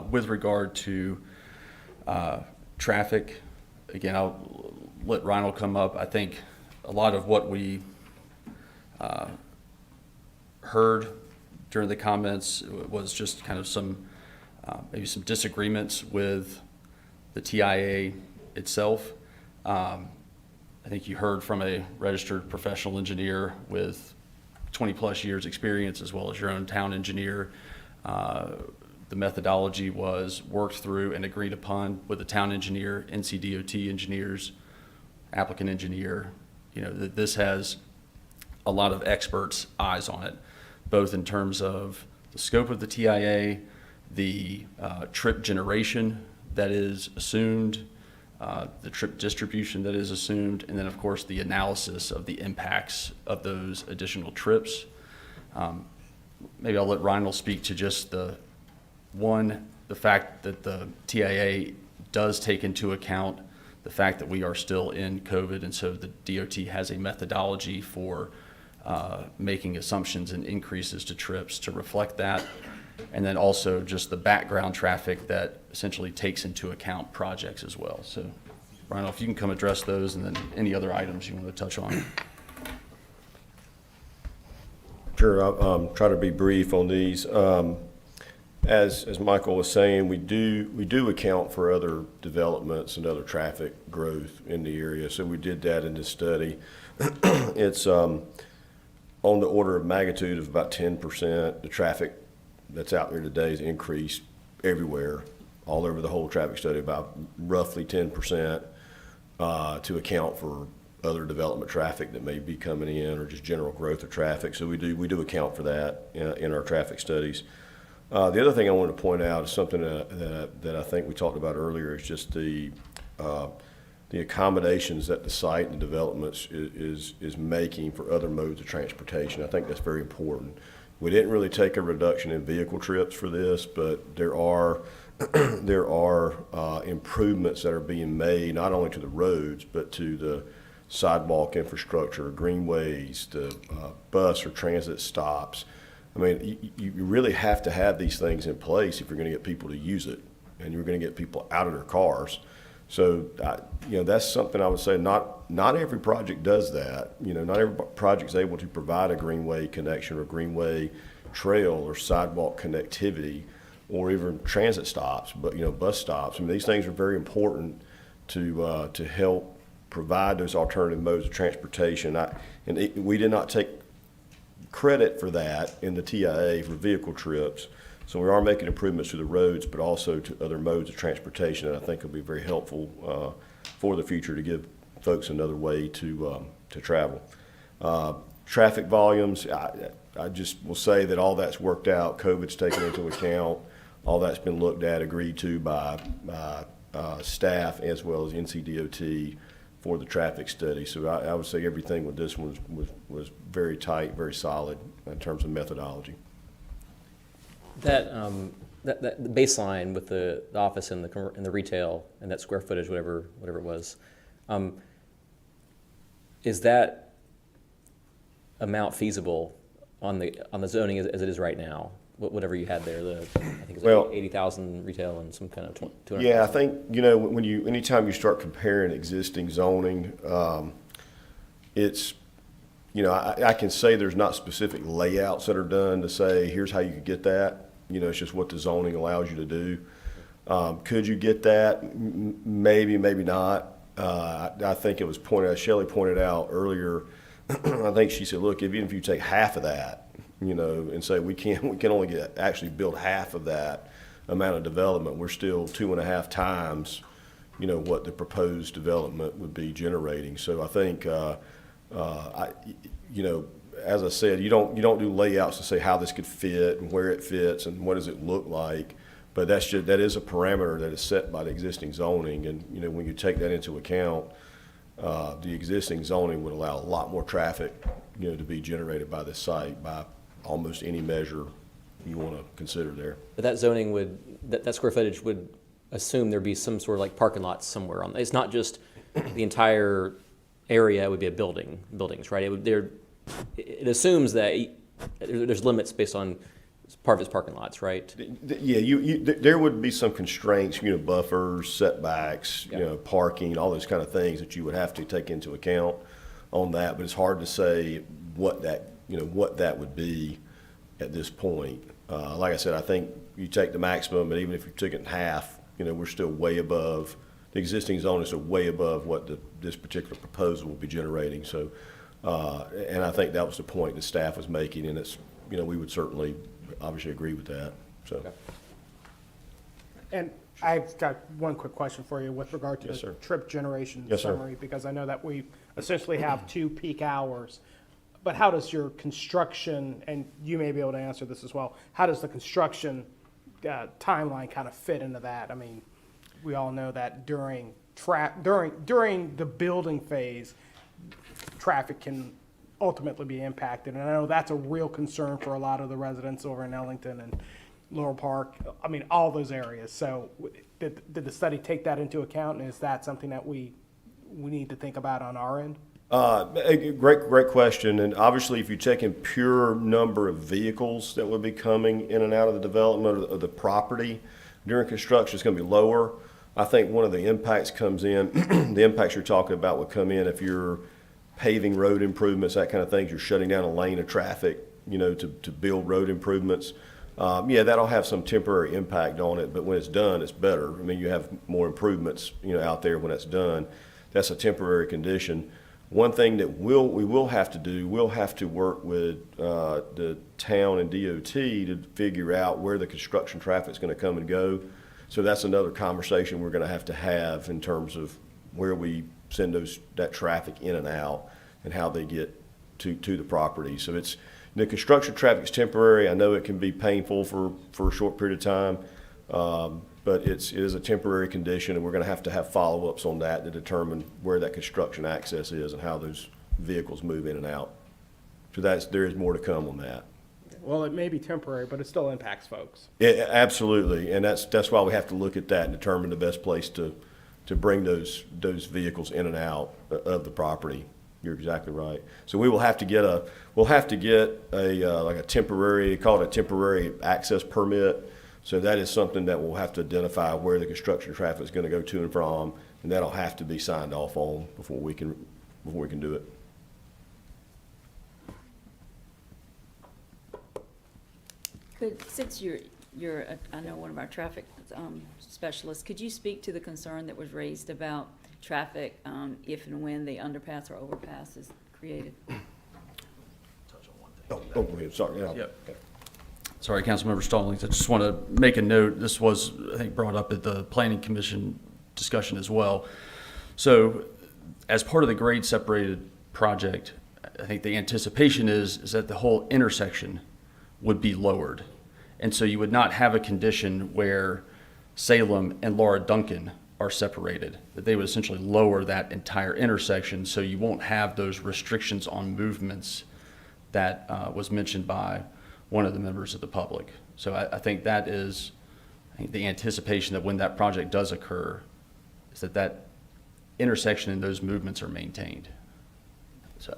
With regard to traffic, again, I'll let Ryan come up. I think a lot of what we heard during the comments was just kind of some, maybe some disagreements with the TIA itself. I think you heard from a registered professional engineer with 20-plus years experience, as well as your own town engineer. The methodology was worked through and agreed upon with the town engineer, NCDOT engineers, applicant engineer. You know, that this has a lot of experts' eyes on it. both in terms of the scope of the TIA, the trip generation that is assumed, the trip distribution that is assumed, and then, of course, the analysis of the impacts of those additional trips. Maybe I'll let Ryan speak to just the fact that the TIA does take into account the fact that we are still in COVID, and so the DOT has a methodology for making assumptions and increases to trips to reflect that. And then also just the background traffic that essentially takes into account projects as well. So, Ryan, if you can come address those and then any other items you want to touch on. Sure, I'll try to be brief on these. As Michael was saying, we do account for other developments and other traffic growth in the area. So we did that in this study. It's on the order of magnitude of about 10%. The traffic that's out there today is increased everywhere, all over the whole traffic study, about roughly 10% to account for other development traffic that may be coming in or just general growth of traffic. So we do account for that in our traffic studies. The other thing I wanted to point out is something that I think we talked about earlier, is just the accommodations that the site and developments is making for other modes of transportation. I think that's very important. We didn't really take a reduction in vehicle trips for this, but there are improvements that are being made not only to the roads but to the sidewalk infrastructure, greenways, the bus or transit stops. I mean, you really have to have these things in place if you're going to get people to use it, and you're going to get people out of their cars. So, that's something I would say. Not every project does that. Not every project is able to provide a greenway connection or greenway trail or sidewalk connectivity, or even transit stops. But bus stops. I mean, these things are very important to help provide those alternative modes of transportation. We did not take credit for that in the TIA for vehicle trips. So we are making improvements to the roads, but also to other modes of transportation that I think will be very helpful for the future to give folks another way to travel. Traffic volumes, I just will say that all that's worked out. COVID's taken into account. All that's been looked at, agreed to by staff as well as NCDOT for the traffic study. So I would say everything with this one was very tight, very solid in terms of methodology. That the baseline with the office and the retail and that square footage, whatever it was, is that amount feasible on the zoning as it is right now? Whatever you had there, I think it's 80,000 retail and some kind of 200,000. Yeah, I think anytime you start comparing existing zoning, it's. I can say there's not specific layouts that are done to say, here's how you could get that. It's just what the zoning allows you to do. Could you get that? Maybe, maybe not. I think it was pointed out, Shelley pointed out earlier, I think she said, look, even if you take half of that, and say we can only actually build half of that amount of development, we're still 2.5 times, what the proposed development would be generating. So I think, as I said, you don't do layouts to say how this could fit and where it fits and what does it look like, but that is a parameter that is set by the existing zoning, and when you take that into account, the existing zoning would allow a lot more traffic, to be generated by this site by almost any measure you want to consider there. But that zoning that square footage would assume there'd be some sort of like parking lots somewhere on. It's not just the entire area. It would be a buildings, right? It assumes that there's limits based on part of its parking lots, right? Yeah, there would be some constraints, buffers, setbacks, parking, all those kind of things that you would have to take into account on that. But it's hard to say what that would be at this point. Like I said, I think you take the maximum, but even if you took it in half, we're still way above. The existing zone is way above what this particular proposal will be generating. So, and I think that was the point the staff was making, and it's, we would certainly obviously agree with that. So. Okay. And I've got one quick question for you with regard to the trip generation summary, because I know that we essentially have 2 peak hours. but how does your construction, and you may be able to answer this as well, how does the construction timeline kind of fit into that? I mean, we all know that during the building phase, traffic can ultimately be impacted. And I know that's a real concern for a lot of the residents over in Ellington and Laurel Park. I mean, all those areas. So did the study take that into account? And is that something that we need to think about on our end? Great question. And obviously, if you take in pure number of vehicles that would be coming in and out of the development of the property during construction, it's going to be lower. I think one of the impacts comes in, the impacts you're talking about would come in if you're paving road improvements, that kind of things. You're shutting down a lane of traffic, to build road improvements. Yeah, that'll have some temporary impact on it, but when it's done, it's better. I mean, you have more improvements, out there when it's done. That's a temporary condition. One thing that we will have to do, we'll have to work with the town and DOT to figure out where the construction traffic is going to come and go. So that's another conversation we're going to have in terms of where we send that traffic in and out and how they get to the property. So the construction traffic is temporary. I know it can be painful for a short period of time, but it is a temporary condition, and we're going to have follow-ups on that to determine where that construction access is and how those vehicles move in and out. So there is more to come on that. Well, it may be temporary, but it still impacts folks. Yeah, absolutely, and that's why we have to look at that and determine the best place to bring those vehicles in and out of the property. You're exactly right. So we'll have to get a like a temporary, call it a temporary access permit. So that is something that we'll have to identify where the construction traffic is going to go to and from, and that'll have to be signed off on before we can do it. Since you're I know one of our traffic specialists, could you speak to the concern that was raised about traffic if and when the underpass or overpass is created? Oh, go ahead, sorry. Yeah. Yep. Sorry, Councilmember Stallings, I just want to make a note. This was, I think, brought up at the Planning Commission discussion as well. So as part of the grade separated project, I think the anticipation is that the whole intersection would be lowered. And so you would not have a condition where Salem and Laura Duncan are separated, that they would essentially lower that entire intersection, so you won't have those restrictions on movements that was mentioned by one of the members of the public. So I think that is the anticipation that when that project does occur, is that intersection and those movements are maintained. So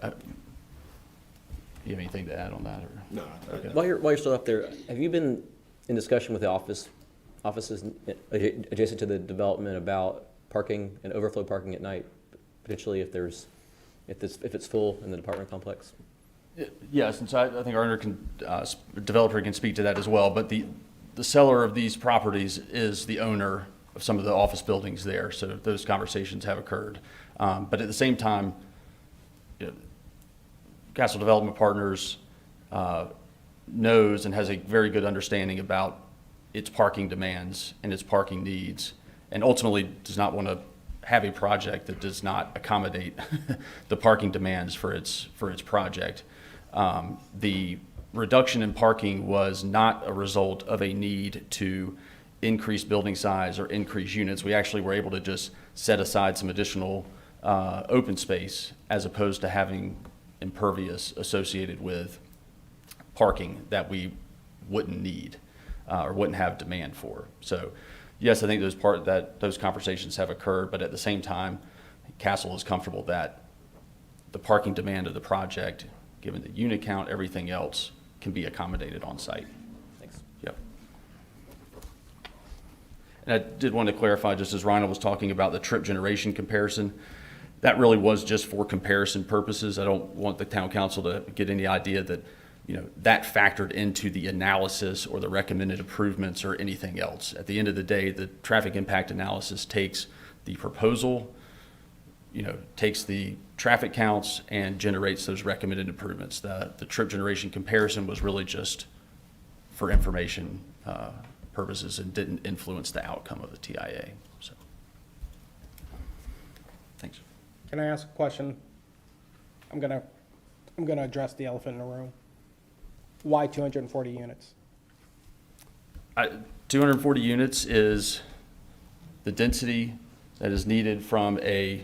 you have anything to add on that? Or? No. Okay. While you're still up there, have you been in discussion with the offices adjacent to the development about parking and overflow parking at night, potentially if it's full in the department complex? Yes, and so I think our owner developer can speak to that as well. But the seller of these properties is the owner of some of the office buildings there, so those conversations have occurred. But at the same time, Castle Development Partners knows and has a very good understanding about its parking demands and its parking needs, and ultimately does not want to have a project that does not accommodate the parking demands for its project. The reduction in parking was not a result of a need to increase building size or increase units. We actually were able to just set aside some additional open space as opposed to having impervious associated with parking that we wouldn't need or wouldn't have demand for. So yes, I think those conversations have occurred, but at the same time, Castle is comfortable that the parking demand of the project, given the unit count, everything else, can be accommodated on site. Thanks. Yep. And I did want to clarify, just as Rhino was talking about the trip generation comparison, that really was just for comparison purposes. I don't want the town council to get any idea that that factored into the analysis or the recommended improvements or anything else. At the end of the day, the traffic impact analysis takes the proposal, takes the traffic counts and generates those recommended improvements. The trip generation comparison was really just for information purposes and didn't influence the outcome of the TIA. So, thanks. Can I ask a question? I'm gonna I'm going to address the elephant in the room. Why 240 units? 240 units is the density that is needed from a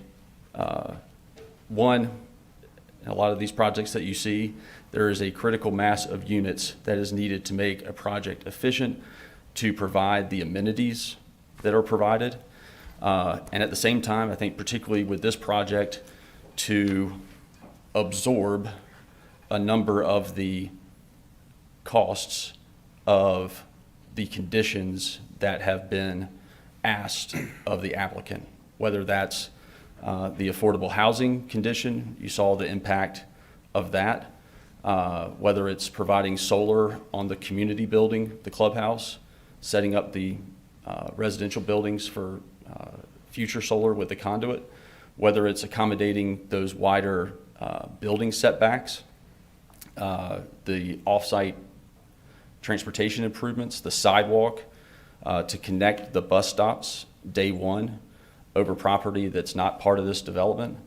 a lot of these projects that you see, there is a critical mass of units that is needed to make a project efficient, to provide the amenities that are provided. And at the same time, I think particularly with this project, to absorb a number of the costs of the conditions that have been asked of the applicant, whether that's the affordable housing condition, you saw the impact of that, whether it's providing solar on the community building, the clubhouse, setting up the residential buildings for future solar with the conduit, whether it's accommodating those wider building setbacks, the off-site transportation improvements, the sidewalk to connect the bus stops day one over property that's not part of this development.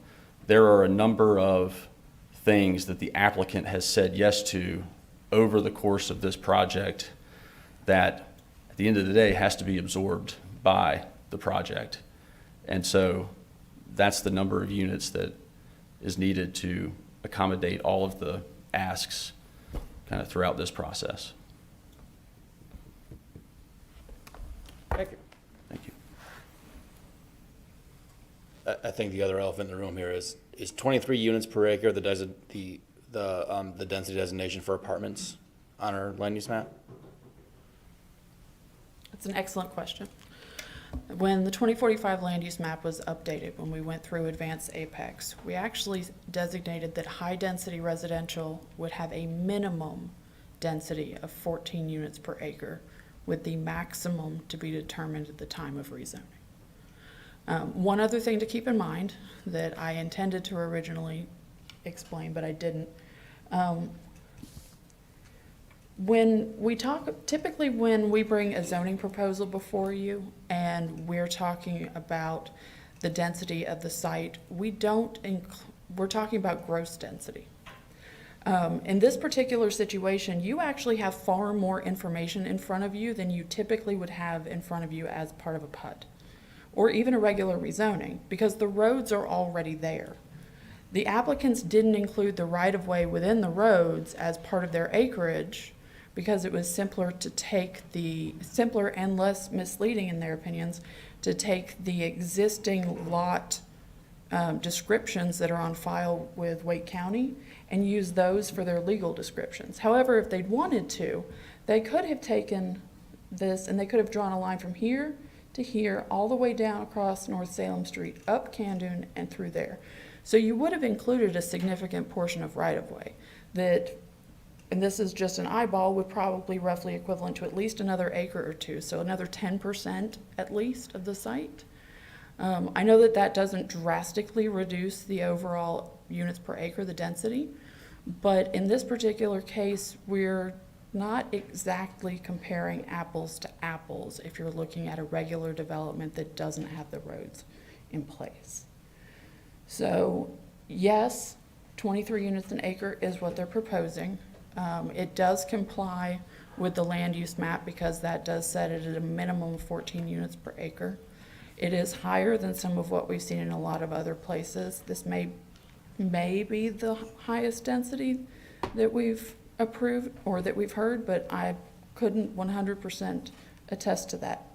There are a number of things that the applicant has said yes to over the course of this project that at the end of the day has to be absorbed by the project. And so that's the number of units that is needed to accommodate all of the asks kind of throughout this process. Thank you. Thank you. I think the other elephant in the room here is 23 units per acre the density designation for apartments on our land use map? That's an excellent question. When the 2045 land use map was updated, when we went through Advanced Apex, we actually designated that high-density residential would have a minimum density of 14 units per acre, with the maximum to be determined at the time of rezoning. One other thing to keep in mind that I intended to originally explain, but I didn't. When we talk, typically when we bring a zoning proposal before you and we're talking about the density of the site, we're talking about gross density. In this particular situation, you actually have far more information in front of you than you typically would have in front of you as part of a PUD or even a regular rezoning, because the roads are already there. The applicants didn't include the right-of-way within the roads as part of their acreage because it was simpler and less misleading in their opinions to take the existing lot descriptions that are on file with Wake County and use those for their legal descriptions. However, if they'd wanted to, they could have taken this and they could have drawn a line from here to here, all the way down across North Salem Street, up Candoon and through there. So you would have included a significant portion of right-of-way that, and this is just an eyeball, would probably roughly equivalent to at least another acre or two, so another 10% at least of the site. I know that that doesn't drastically reduce the overall units per acre, the density, but in this particular case, we're not exactly comparing apples to apples if you're looking at a regular development that doesn't have the roads in place. So yes, 23 units an acre is what they're proposing. It does comply with the land use map because that does set it at a minimum of 14 units per acre. It is higher than some of what we've seen in a lot of other places. This may be the highest density that we've approved or that we've heard, but I couldn't 100% attest to that.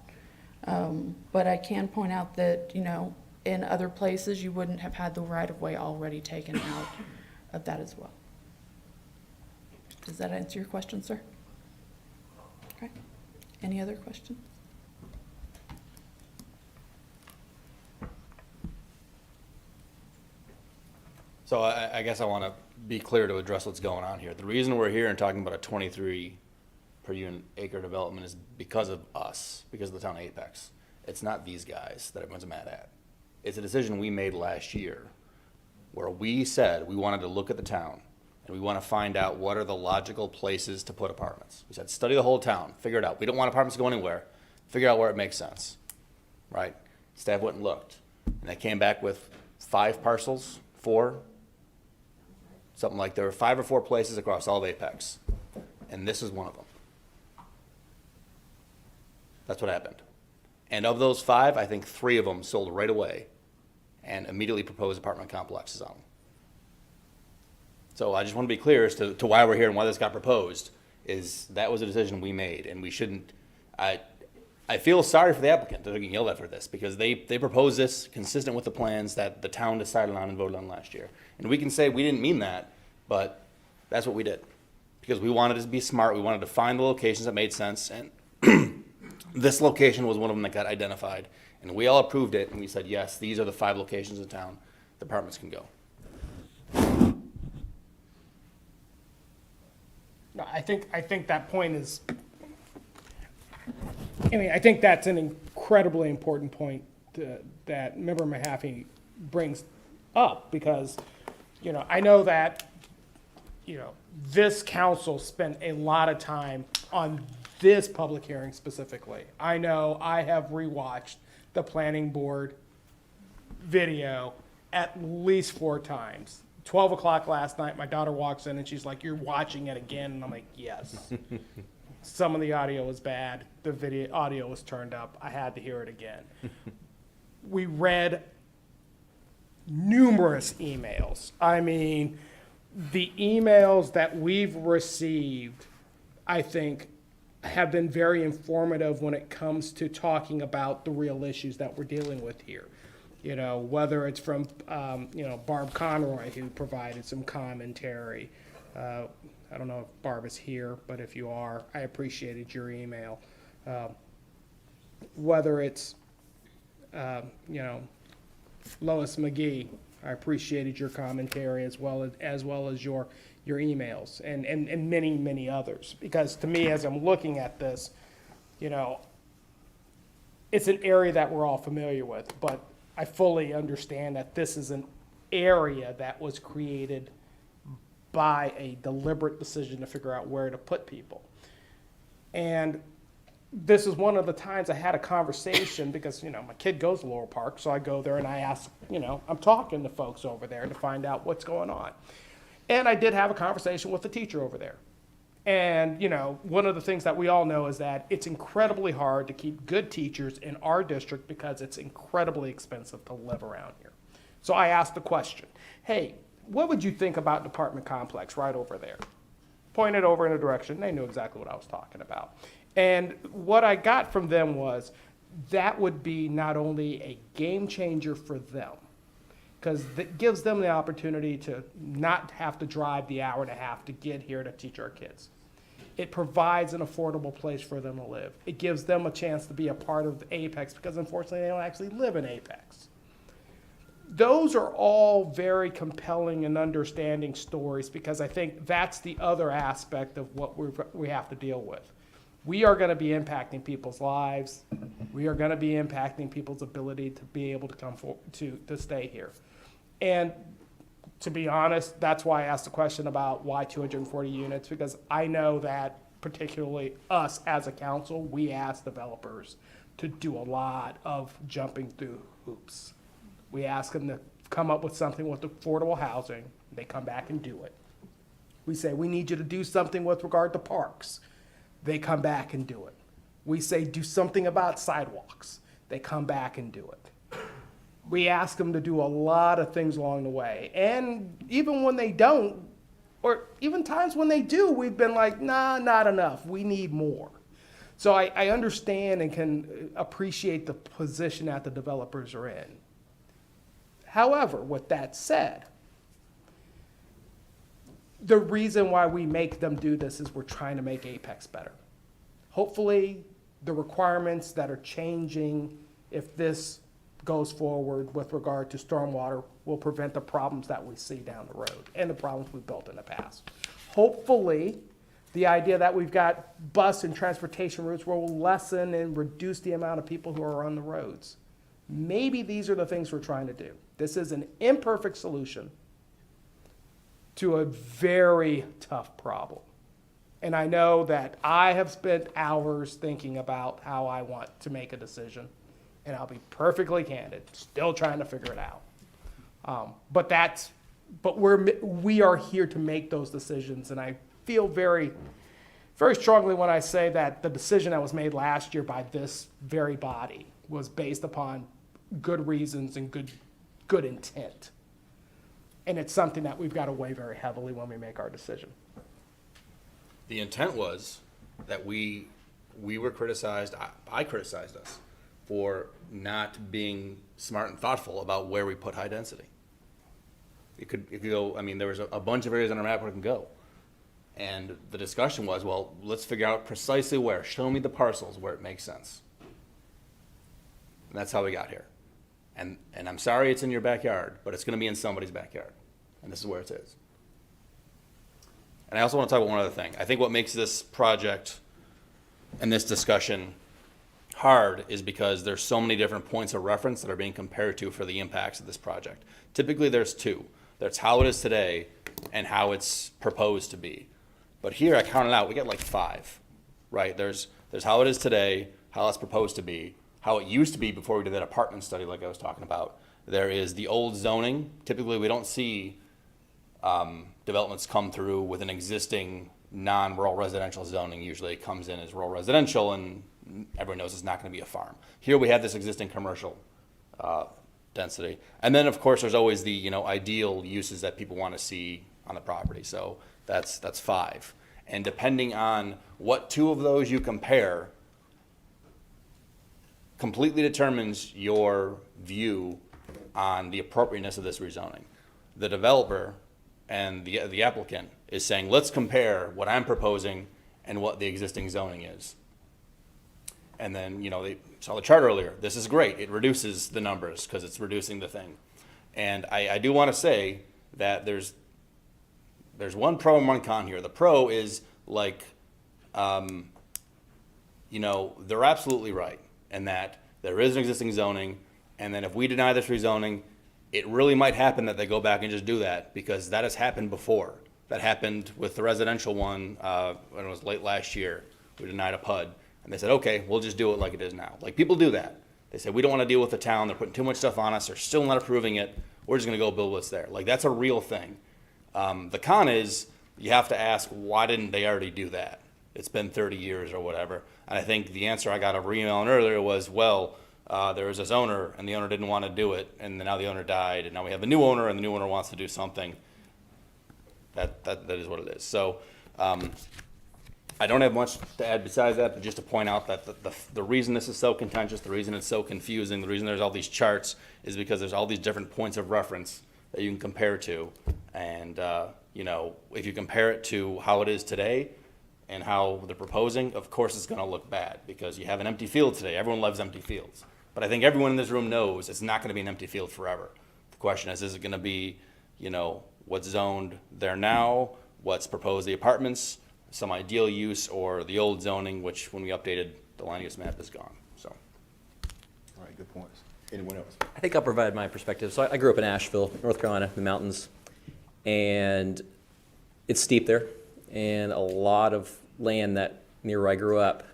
But I can point out that, in other places, you wouldn't have had the right-of-way already taken out of that as well. Does that answer your question, sir? Okay. Any other questions? So I guess I want to be clear to address what's going on here. The reason we're here and talking about a 23 per unit acre development is because of us, because of the town of Apex. It's not these guys that everyone's mad at. It's a decision we made last year where we said we wanted to look at the town and we want to find out what are the logical places to put apartments. We said, study the whole town, figure it out. We don't want apartments to go anywhere. Figure out where it makes sense, right? Staff went and looked, and they came back with 5 parcels, 4. something like there were 5 or 4 places across all of Apex, and this is one of them. That's what happened. And of those 5, I think 3 of them sold right away and immediately proposed apartment complexes on them. So I just want to be clear as to why we're here and why this got proposed, is that was a decision we made, and we shouldn't, I feel sorry for the applicant that they're getting yelled at for this, because they proposed this consistent with the plans that the town decided on and voted on last year. And we can say we didn't mean that, but that's what we did. Because we wanted to be smart, we wanted to find the locations that made sense, and this location was one of them that got identified. And we all approved it, and we said, yes, these are the 5 locations in town the apartments can go. No, I think that point is, I think that's an incredibly important point that Member Mahaffey brings up, because, I know that, this council spent a lot of time on this public hearing specifically. I know I have rewatched the planning board video at least 4 times. 12 o'clock last night, my daughter walks in and she's like, "You're watching it again?" And I'm like, "Yes." Some of the audio was bad. The video audio was turned up. I had to hear it again. We read numerous emails. I mean, the emails that we've received, I think, have been very informative when it comes to talking about the real issues that we're dealing with here. Whether it's from, Barb Conroy, who provided some commentary. I don't know if Barb is here, but if you are, I appreciated your email. Whether it's, Lois McGee, I appreciated your commentary as well as your emails and many, many others. Because to me, as I'm looking at this, it's an area that we're all familiar with, but I fully understand that this is an area that was created by a deliberate decision to figure out where to put people. And this is one of the times I had a conversation because, my kid goes to Laurel Park, so I go there and I ask, I'm talking to folks over there to find out what's going on. And I did have a conversation with the teacher over there. And, one of the things that we all know is that it's incredibly hard to keep good teachers in our district because it's incredibly expensive to live around here. So I asked the question, hey, what would you think about an apartment complex right over there? Pointed over in a direction. They knew exactly what I was talking about. And what I got from them was that would be not only a game changer for them, because it gives them the opportunity to not have to drive the hour and a half to get here to teach our kids. It provides an affordable place for them to live. It gives them a chance to be a part of the Apex, because unfortunately they don't actually live in Apex. Those are all very compelling and understanding stories, because I think that's the other aspect of what we have to deal with. We are going to be impacting people's lives. We are going to be impacting people's ability to be able to come to stay here. And to be honest, that's why I asked the question about why 240 units, because I know that particularly us as a council, we ask developers to do a lot of jumping through hoops. We ask them to come up with something with affordable housing. They come back and do it. We say, we need you to do something with regard to parks. They come back and do it. We say, do something about sidewalks. They come back and do it. We ask them to do a lot of things along the way. And even when they don't, or even times when they do, we've been like, nah, not enough. We need more. So I understand and can appreciate the position that the developers are in. However, with that said, the reason why we make them do this is we're trying to make Apex better. Hopefully, the requirements that are changing, if this goes forward with regard to stormwater, will prevent the problems that we see down the road and the problems we've built in the past. Hopefully, the idea that we've got bus and transportation routes will lessen and reduce the amount of people who are on the roads. Maybe these are the things we're trying to do. This is an imperfect solution to a very tough problem. And I know that I have spent hours thinking about how I want to make a decision. And I'll be perfectly candid, still trying to figure it out. But that's but we are here to make those decisions, and I feel very, very strongly when I say that the decision that was made last year by this very body was based upon good reasons and good intent. And it's something that we've got to weigh very heavily when we make our decision. The intent was that we were criticized, I criticized us for not being smart and thoughtful about where we put high density. It could go, I mean, there was a bunch of areas on our map where it can go. And the discussion was, well, let's figure out precisely where. Show me the parcels where it makes sense. And that's how we got here. And I'm sorry it's in your backyard, but it's going to be in somebody's backyard. And this is where it is. And I also want to talk about one other thing. I think what makes this project and this discussion hard is because there's so many different points of reference that are being compared to for the impacts of this project. Typically there's two. There's how it is today and how it's proposed to be. But here I counted out, we got like 5, right? There's how it is today, how it's proposed to be, how it used to be before we did that apartment study like I was talking about. There is the old zoning. Typically we don't see developments come through with an existing non-rural residential zoning. Usually it comes in as rural residential and everyone knows it's not going to be a farm. Here we have this existing commercial density. And then of course there's always the ideal uses that people want to see on the property. So that's 5. And depending on what 2 of those you compare completely determines your view on the appropriateness of this rezoning. The developer and the applicant is saying, let's compare what I'm proposing and what the existing zoning is. And then, they saw the chart earlier. This is great. It reduces the numbers because it's reducing the thing. And I do want to say that there's one pro and one con here. The pro is like, they're absolutely right in that there is an existing zoning. And then if we deny this rezoning, it really might happen that they go back and just do that because that has happened before. That happened with the residential one when it was late last year. We denied a PUD. And they said, okay, we'll just do it like it is now. Like people do that. They say, we don't want to deal with the town. They're putting too much stuff on us. They're still not approving it. We're just going to go build what's there. Like that's a real thing. The con is you have to ask, why didn't they already do that? It's been 30 years or whatever. And I think the answer I got over email earlier was, well, there was this owner and the owner didn't want to do it. And then now the owner died. And now we have a new owner and the new owner wants to do something. That is what it is. So I don't have much to add besides that, but just to point out that the reason this is so contentious, the reason it's so confusing, the reason there's all these charts is because there's all these different points of reference that you can compare to. And, if you compare it to how it is today and how they're proposing, of course it's going to look bad because you have an empty field today. Everyone loves empty fields. But I think everyone in this room knows it's not going to be an empty field forever. The question is it going to be, what's zoned there now, what's proposed the apartments, some ideal use, or the old zoning, which when we updated the land use map is gone. So, all right, good points. Anyone else? I think I'll provide my perspective. So I grew up in Asheville, North Carolina, the mountains, and it's steep there, and a lot of land that near where I grew up,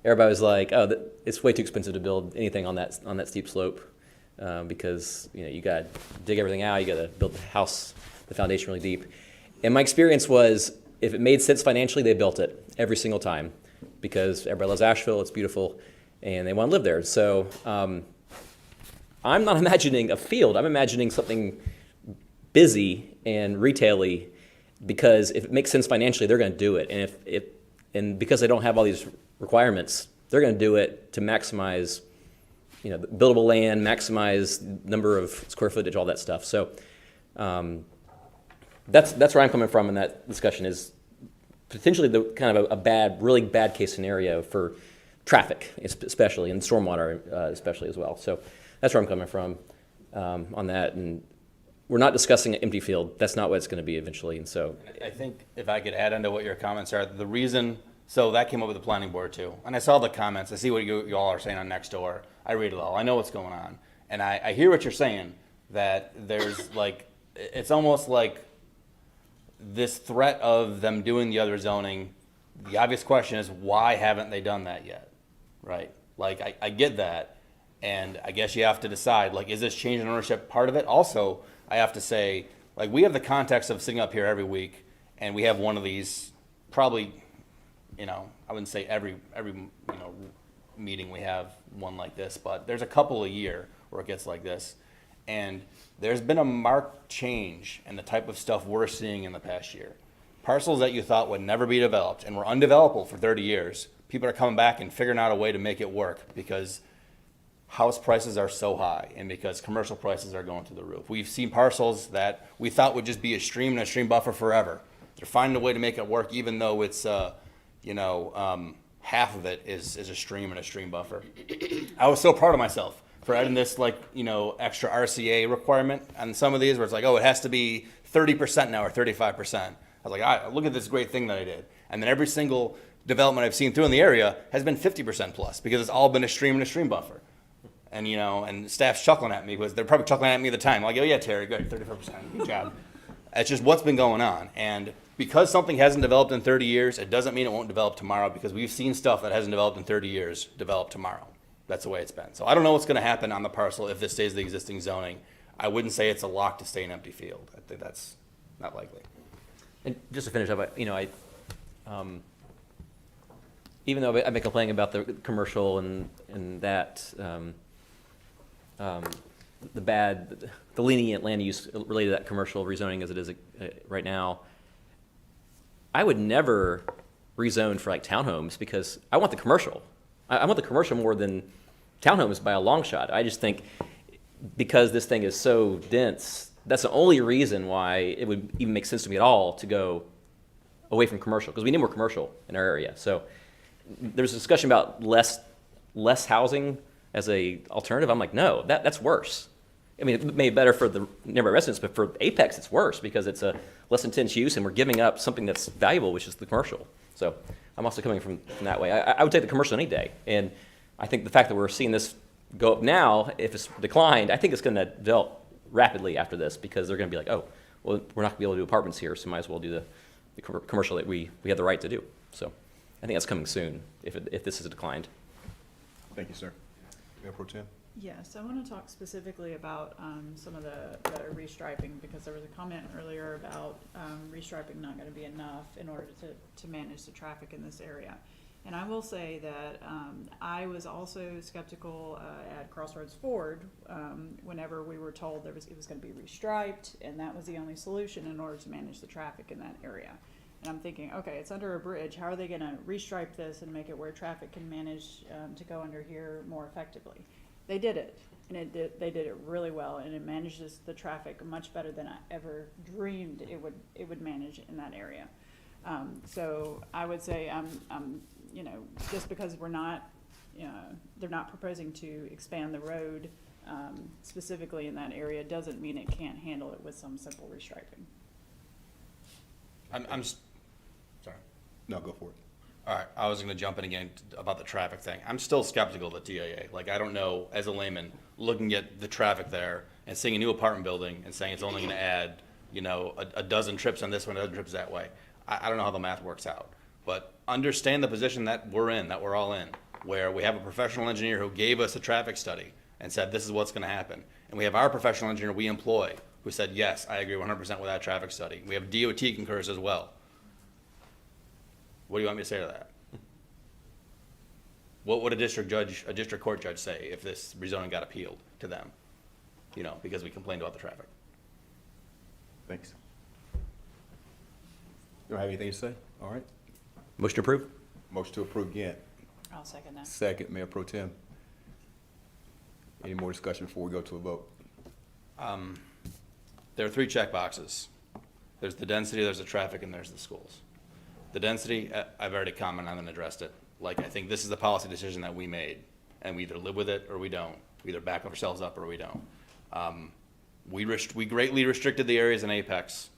everybody was like, oh, it's way too expensive to build anything on that steep slope because you got to dig everything out, you got to build the house, the foundation really deep. And my experience was, if it made sense financially, they built it every single time because everybody loves Asheville, it's beautiful, and they want to live there. So I'm not imagining a field. I'm imagining something busy and retail-y because if it makes sense financially, they're going to do it. And because they don't have all these requirements, they're going to do it to maximize the buildable land, maximize number of square footage, all that stuff. So that's where I'm coming from in that discussion is potentially the kind of a really bad case scenario for traffic, especially, and stormwater especially as well. So that's where I'm coming from on that. And we're not discussing an empty field. That's not what it's going to be eventually. And so I think if I could add into what your comments are, the reason, so that came up with the planning board too. And I saw the comments. I see what you all are saying on Nextdoor. I read it all. I know what's going on. And I hear what you're saying, that there's it's almost like this threat of them doing the other zoning. The obvious question is, why haven't they done that yet? Right? I get that. And I guess you have to decide, is this change in ownership part of it? Also, I have to say, Like, we have the context of sitting up here every week, and we have one of these probably, I wouldn't say every meeting we have one like this, but there's a couple a year where it gets like this. And there's been a marked change in the type of stuff we're seeing in the past year. Parcels that you thought would never be developed and were undevelopable for 30 years, people are coming back and figuring out a way to make it work because house prices are so high and because commercial prices are going through the roof. We've seen parcels that we thought would just be a stream and a stream buffer forever. They're finding a way to make it work even though it's, half of it is a stream and a stream buffer. I was so proud of myself for adding this extra RCA requirement on some of these where it's like, oh, it has to be 30% now or 35%. I was like, all right, look at this great thing that I did. And then every single development I've seen through in the area has been 50% plus because it's all been a stream and a stream buffer. And, and staff's chuckling at me because they're probably chuckling at me at the time. Like, oh yeah, Terry, good, 35%, good job. It's just what's been going on. And because something hasn't developed in 30 years, it doesn't mean it won't develop tomorrow because we've seen stuff that hasn't developed in 30 years develop tomorrow. That's the way it's been. So I don't know what's going to happen on the parcel if this stays the existing zoning. I wouldn't say it's a lock to stay an empty field. I think that's not likely. And just to finish up, even though I've been complaining about the commercial and that, the lenient land use related to that commercial rezoning as it is right now, I would never rezone for like townhomes because I want the commercial. I want the commercial more than townhomes by a long shot. I just think because this thing is so dense, that's the only reason why it would even make sense to me at all to go away from commercial because we need more commercial in our area. So there's a discussion about less housing as a alternative. I'm like, no, that's worse. I mean, it may be better for the nearby residents, but for Apex, it's worse because it's a less intense use and we're giving up something that's valuable, which is the commercial. So I'm also coming from that way. I would take the commercial any day. And I think the fact that we're seeing this go up now, if it's declined, I think it's going to develop rapidly after this because they're going to be like, oh, well, we're not going to be able to do apartments here, so might as well do the commercial that we have the right to do. So I think that's coming soon if this is declined. Thank you, sir. Mayor Pro Tem? Yes, I want to talk specifically about some of the restriping because there was a comment earlier about restriping not going to be enough in order to manage the traffic in this area. And I will say that I was also skeptical at Crossroads Ford whenever we were told it was going to be restriped and that was the only solution in order to manage the traffic in that area. And I'm thinking, okay, it's under a bridge. How are they going to restripe this and make it where traffic can manage to go under here more effectively? They did it, and they did it really well, and it manages the traffic much better than I ever dreamed it would manage in that area. So I would say I'm just because we're not, they're not proposing to expand the road specifically in that area doesn't mean it can't handle it with some simple restriping. I'm sorry. No, go for it. All right, I was going to jump in again about the traffic thing. I'm still skeptical of the TIA. Like, I don't know, as a layman, looking at the traffic there and seeing a new apartment building and saying it's only going to add, a dozen trips on this one, a dozen trips that way. I don't know how the math works out. But understand the position that we're all in, where we have a professional engineer who gave us a traffic study and said this is what's going to happen. And we have our professional engineer we employ who said, yes, I agree 100% with that traffic study. We have DOT concurs as well. What do you want me to say to that? What would a district court judge say if this rezoning got appealed to them? Because we complained about the traffic. Thanks. You don't have anything to say? All right. Motion to approve? Motion to approve again. I'll second that. Second, Mayor Pro Tem. Any more discussion before we go to a vote? There are 3 check boxes. There's the density, there's the traffic, and there's the schools. The density, I've already commented on and addressed it. Like, I think this is the policy decision that we made, and we either live with it or we don't. We either back ourselves up or we don't. We greatly restricted the areas in Apex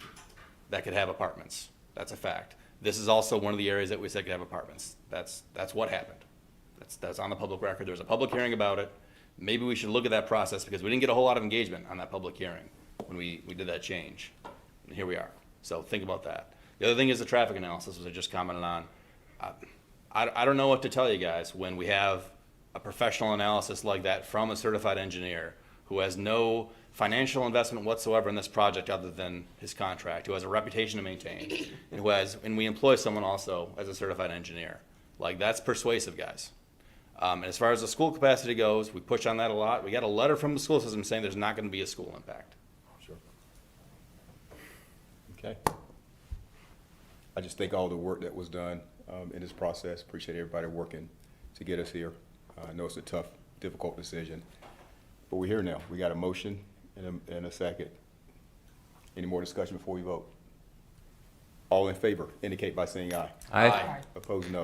that could have apartments. That's a fact. This is also one of the areas that we said could have apartments. That's what happened. That's on the public record. There was a public hearing about it. Maybe we should look at that process because we didn't get a whole lot of engagement on that public hearing when we did that change. And here we are. So think about that. The other thing is the traffic analysis, which I just commented on. I don't know what to tell you guys when we have a professional analysis like that from a certified engineer who has no financial investment whatsoever in this project other than his contract, who has a reputation to maintain, and we employ someone also as a certified engineer. Like, that's persuasive, guys. And as far as the school capacity goes, we push on that a lot. We got a letter from the school system saying there's not going to be a school impact. Sure. Okay. I just thank all the work that was done in this process. Appreciate everybody working to get us here. I know it's a tough, difficult decision, but we're here now. We got a motion and a second. Any more discussion before we vote? All in favor indicate by saying aye. Aye. Aye. Opposed, no.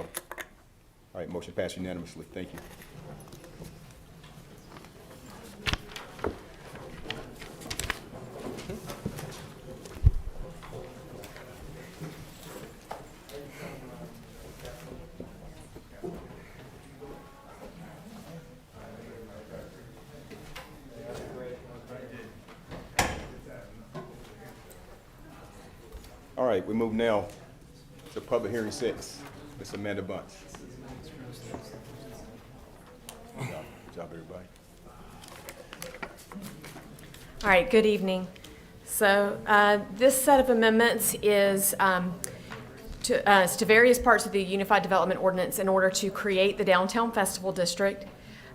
All right, motion passed unanimously. Thank you. All right, we move now to public hearing 6. Ms. Amanda Bunce. Good job, everybody. All right, good evening. So this set of amendments is to various parts of the Unified Development Ordinance in order to create the Downtown Festival District.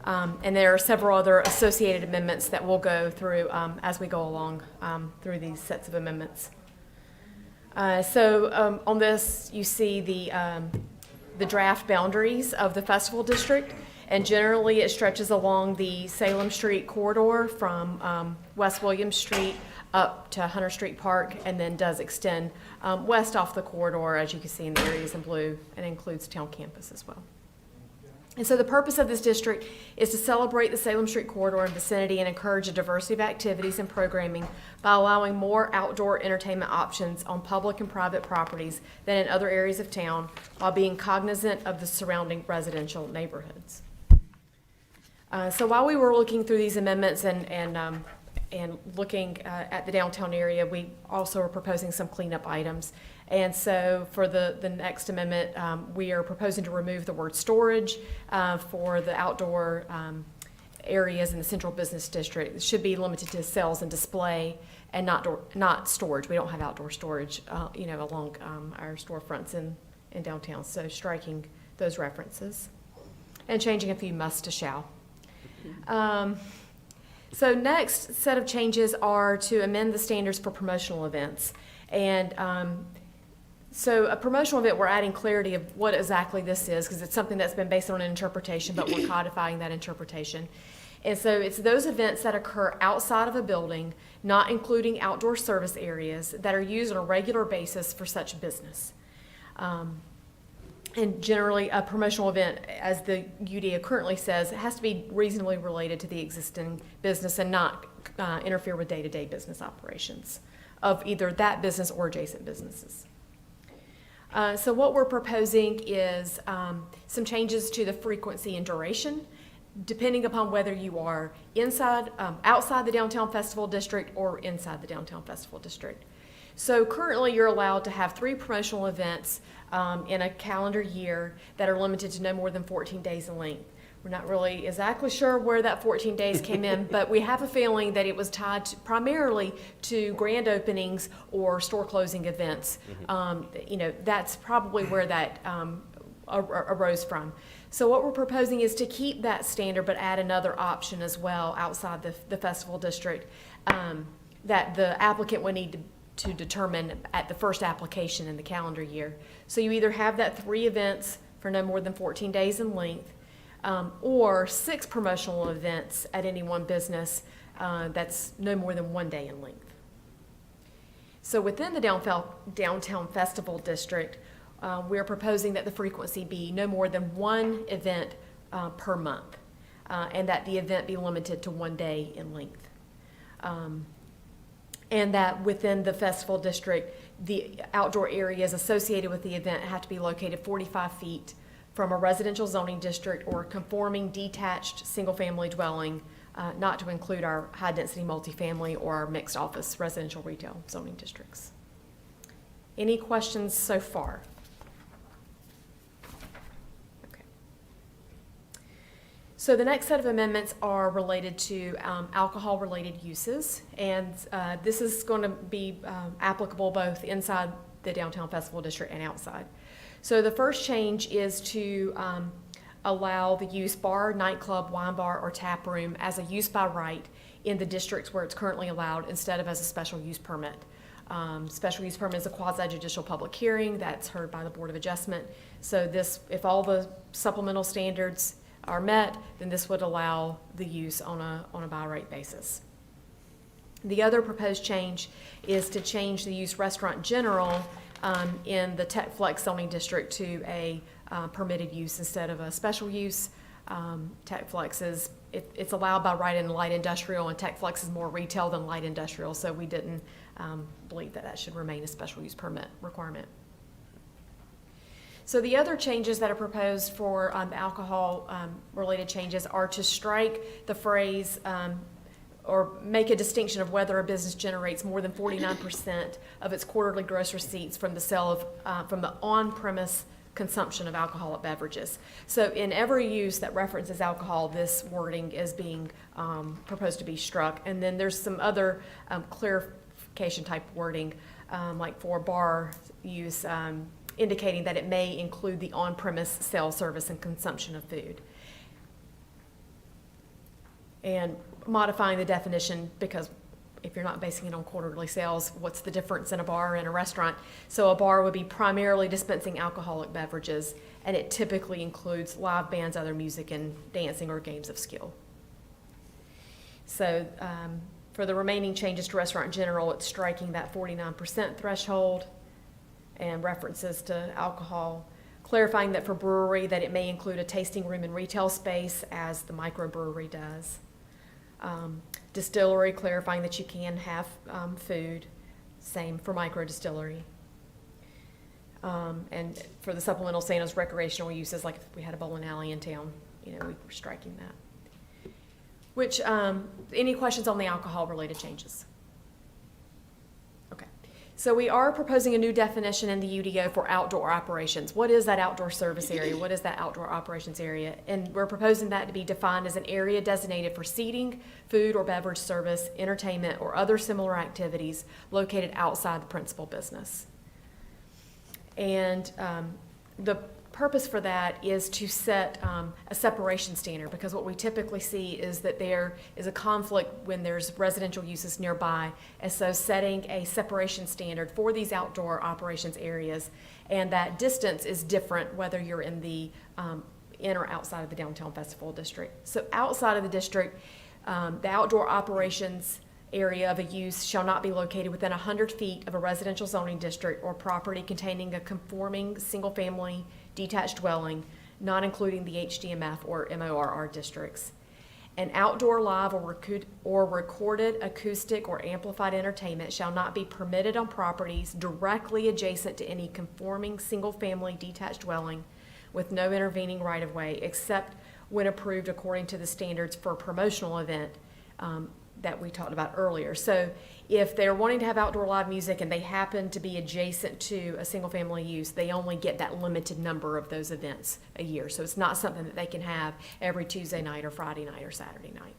And there are several other associated amendments that we'll go through as we go along through these sets of amendments. So on this, you see the draft boundaries of the Festival District, and generally it stretches along the Salem Street corridor from West William Street up to Hunter Street Park, and then does extend west off the corridor, as you can see in the areas in blue, and includes town campus as well. And so the purpose of this district is to celebrate the Salem Street corridor and vicinity and encourage a diversity of activities and programming by allowing more outdoor entertainment options on public and private properties than in other areas of town, while being cognizant of the surrounding residential neighborhoods. So while we were looking through these amendments and looking at the downtown area, we also are proposing some cleanup items. And so for the next amendment, we are proposing to remove the word storage for the outdoor areas in the central business district. It should be limited to sales and display and not storage. We don't have outdoor storage, along our storefronts in downtown. So striking those references and changing a few must to shall. So next set of changes are to amend the standards for promotional events. And so a promotional event, we're adding clarity of what exactly this is, because it's something that's been based on an interpretation, but we're codifying that interpretation. And so it's those events that occur outside of a building, not including outdoor service areas, that are used on a regular basis for such business. And generally, a promotional event, as the UDA currently says, it has to be reasonably related to the existing business and not interfere with day-to-day business operations of either that business or adjacent businesses. So what we're proposing is some changes to the frequency and duration, depending upon whether you are outside the Downtown Festival District or inside the Downtown Festival District. So currently, you're allowed to have 3 promotional events in a calendar year that are limited to no more than 14 days in length. We're not really exactly sure where that 14 days came in, but we have a feeling that it was tied primarily to grand openings or store closing events. That's probably where that arose from. So what we're proposing is to keep that standard, but add another option as well outside the festival district that the applicant would need to determine at the first application in the calendar year. So you either have that 3 events for no more than 14 days in length, or 6 promotional events at any one business that's no more than 1 day in length. So within the Downtown Festival District, we're proposing that the frequency be no more than 1 event per month, and that the event be limited to 1 day in length. And that within the festival district, the outdoor areas associated with the event have to be located 45 feet from a residential zoning district or conforming detached single-family dwelling, not to include our high-density multifamily or our mixed office residential retail zoning districts. Any questions so far? So the next set of amendments are related to alcohol-related uses, and this is going to be applicable both inside the Downtown Festival District and outside. So the first change is to allow the use bar, nightclub, wine bar, or tap room as a use by right in the districts where it's currently allowed instead of as a special use permit. Special use permit is a quasi-judicial public hearing that's heard by the Board of Adjustment. So this, if all the supplemental standards are met, then this would allow the use on a by right basis. The other proposed change is to change the use restaurant general in the Tech Flex zoning district to a permitted use instead of a special use. Tech Flex is, it's allowed by right in light industrial, and Tech Flex is more retail than light industrial, so we didn't believe that should remain a special use permit requirement. So the other changes that are proposed for alcohol related changes are to strike the phrase or make a distinction of whether a business generates more than 49% of its quarterly gross receipts from the sale of from the on-premise consumption of alcoholic beverages. So in every use that references alcohol, this wording is being proposed to be struck. And then there's some other clarification type wording, like for bar use, indicating that it may include the on-premise sale, service, and consumption of food. And modifying the definition, because if you're not basing it on quarterly sales, what's the difference in a bar and a restaurant? So a bar would be primarily dispensing alcoholic beverages, and it typically includes live bands, other music, and dancing or games of skill. So for the remaining changes to restaurant in general, it's striking that 49% threshold and references to alcohol, clarifying that for brewery that it may include a tasting room and retail space as the microbrewery does. Distillery, clarifying that you can have food, same for micro distillery. And for the supplemental standards, recreational uses, like if we had a bowling alley in town, we were striking that. Which, any questions on the alcohol related changes? Okay. So we are proposing a new definition in the UDO for outdoor operations. What is that outdoor service area? What is that outdoor operations area? And we're proposing that to be defined as an area designated for seating, food or beverage service, entertainment, or other similar activities located outside the principal business. And the purpose for that is to set a separation standard, because what we typically see is that there is a conflict when there's residential uses nearby, and so setting a separation standard for these outdoor operations areas, and that distance is different whether you're in the in or outside of the Downtown Festival District. So outside of the district, the outdoor operations area of a use shall not be located within 100 feet of a residential zoning district or property containing a conforming single-family detached dwelling, not including the HDMF or MORR districts. An outdoor live or recorded acoustic or amplified entertainment shall not be permitted on properties directly adjacent to any conforming single-family detached dwelling with no intervening right-of-way, except when approved according to the standards for a promotional event that we talked about earlier. So if they're wanting to have outdoor live music and they happen to be adjacent to a single family use, they only get that limited number of those events a year. So it's not something that they can have every Tuesday night or Friday night or Saturday night.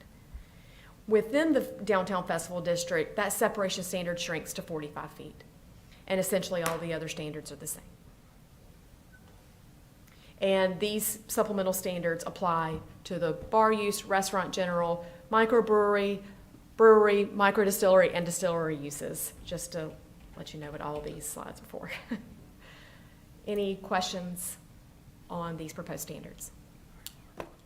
Within the Downtown Festival District, that separation standard shrinks to 45 feet. And essentially all the other standards are the same. And these supplemental standards apply to the bar use, restaurant general, microbrewery, brewery, microdistillery, and distillery uses, just to let you know what all these slides are for. Any questions on these proposed standards?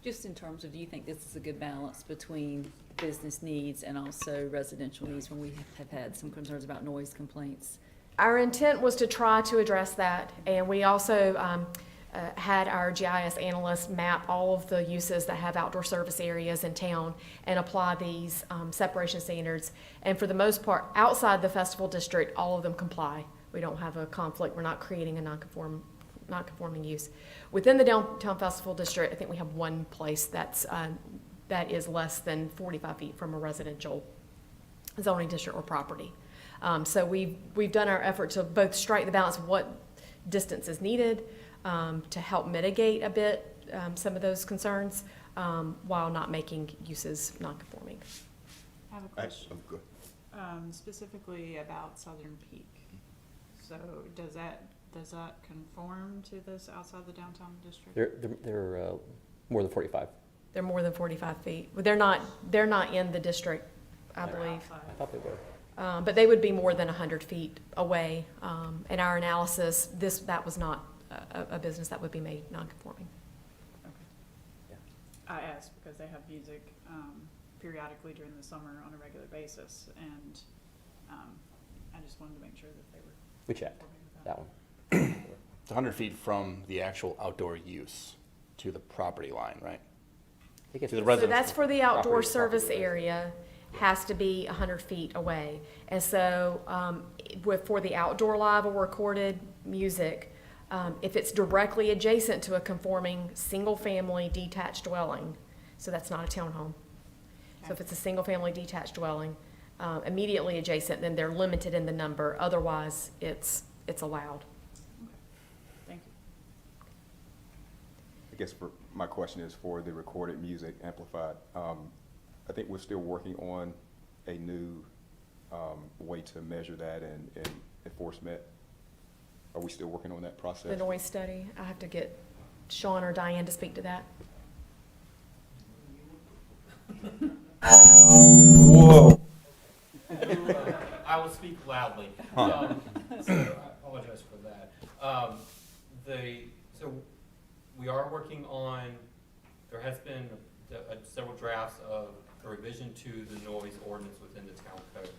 Just in terms of, do you think this is a good balance between business needs and also residential needs when we have had some concerns about noise complaints? Our intent was to try to address that, and we also had our GIS analysts map all of the uses that have outdoor service areas in town and apply these separation standards. And for the most part, outside the festival district, all of them comply. We don't have a conflict. We're not creating a non-conforming use. Within the Downtown Festival District, I think we have one place that is less than 45 feet from a residential zoning district or property. So we've done our effort to both strike the balance of what distance is needed to help mitigate a bit some of those concerns, while not making uses non-conforming. I have a question, I'm good. specifically about Southern Peak. So does that conform to this outside the downtown district? They're more than 45. They're more than 45 feet. But they're not in the district, I believe. I thought they were. But they would be more than 100 feet away. In our analysis, that was not a business that would be made non-conforming. I asked because they have music periodically during the summer on a regular basis, and I just wanted to make sure that they were. We checked that one. It's 100 feet from the actual outdoor use to the property line, right? To the So residence. that's for the outdoor property service line. area, has to be 100 feet away. And so for the outdoor live or recorded music, if it's directly adjacent to a conforming single-family detached dwelling, so that's not a townhome. So if it's a single-family detached dwelling, immediately adjacent, then they're limited in the number. Otherwise, it's allowed. Thank you. I guess my question is for the recorded music amplified. I think we're still working on a new way to measure that and enforcement. Are we still working on that process? The noise study, I have to get Sean or Diane to speak to that. Whoa. I will speak loudly. Huh. So I apologize for that. So we are working on, there has been several drafts of a revision to the noise ordinance within the town code.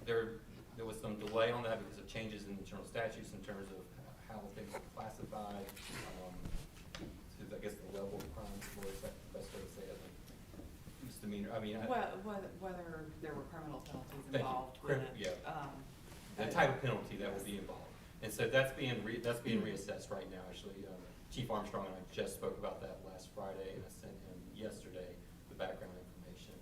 There was some delay on that because of changes in the general statutes in terms of how things are classified, to, I guess, the level of crime, or is that the best way to say it? Like misdemeanor, I mean. Whether there were criminal penalties Thank you. involved with it. Yeah. The type of penalty that would be involved. And so that's being reassessed right now, actually. Chief Armstrong and I just spoke about that last Friday, and I sent him yesterday the background information.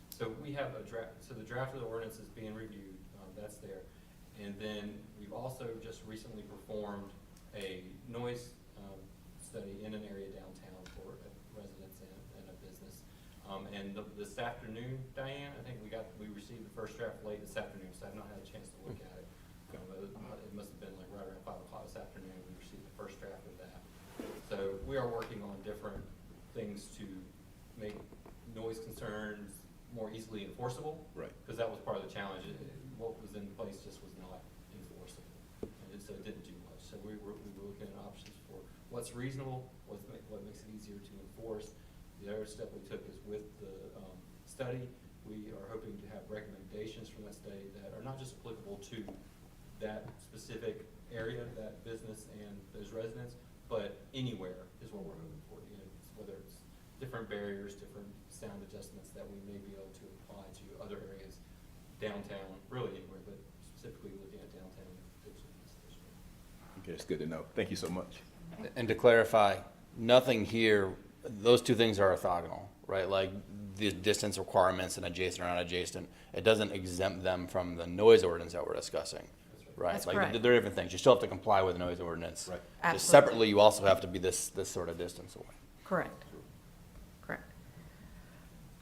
So we have a draft, so the draft of the ordinance is being reviewed, that's there. And then we've also just recently performed a noise study in an area downtown for residents and a business. And this afternoon, Diane, I think we received the first draft late this afternoon, so I've not had a chance to look at it. It must have been like right around 5 o'clock this afternoon, we received the first draft of that. So we are working on different things to make noise concerns more easily enforceable. Right. Because that was part of the challenge. What was in place just was not enforceable. And so it didn't do much. So we were looking at options for what's reasonable, what makes it easier to enforce. The other step we took is with the study, we are hoping to have recommendations from that study that are not just applicable to that specific area, that business and those residents, but anywhere is what we're hoping for. You know, whether it's different barriers, different sound adjustments that we may be able to apply to other areas, downtown, really anywhere, but specifically looking at downtown. Okay, it's good to know. Thank you so much. And to clarify, nothing here, those two things are orthogonal, right? Like the distance requirements and adjacent or not adjacent, it doesn't exempt them from the noise ordinance that we're discussing, right? That's Like correct. they're different things. You still have to comply with the noise ordinance. Right. Just Absolutely. separately, you also have to be this sort of distance away. Correct.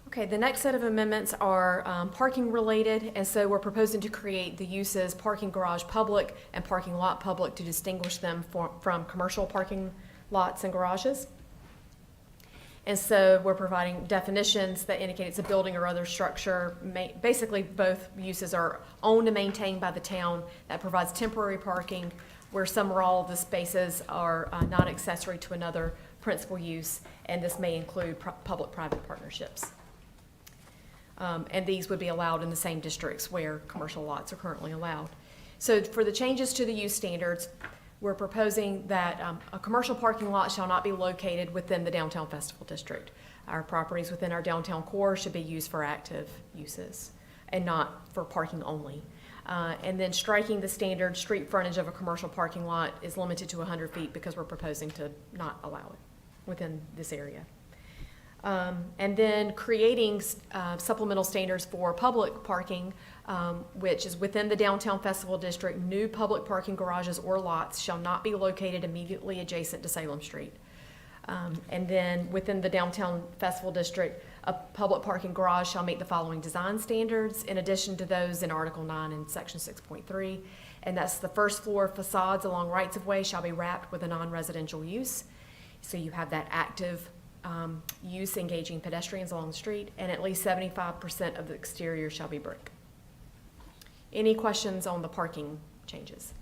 Okay, the next set of amendments are parking related, and so we're proposing to create the uses parking garage public and parking lot public to distinguish them from commercial parking lots and garages. And so we're providing definitions that indicate it's a building or other structure. Basically, both uses are owned and maintained by the town that provides temporary parking where some or all of the spaces are not accessory to another principal use, and this may include public-private partnerships. And these would be allowed in the same districts where commercial lots are currently allowed. So for the changes to the use standards, we're proposing that a commercial parking lot shall not be located within the downtown festival district. Our properties within our downtown core should be used for active uses and not for parking only. And then striking the standard street frontage of a commercial parking lot is limited to 100 feet because we're proposing to not allow it within this area. And then creating supplemental standards for public parking, which is within the downtown festival district. New public parking garages or lots shall not be located immediately adjacent to Salem Street. And then within the downtown festival district, a public parking garage shall meet the following design standards in addition to those in Article 9 and Section 6.3. And that's the first floor facades along rights-of-way shall be wrapped with a non-residential use. So you have that active use engaging pedestrians along the street, and at least 75% of the exterior shall be brick. Any questions on the parking changes?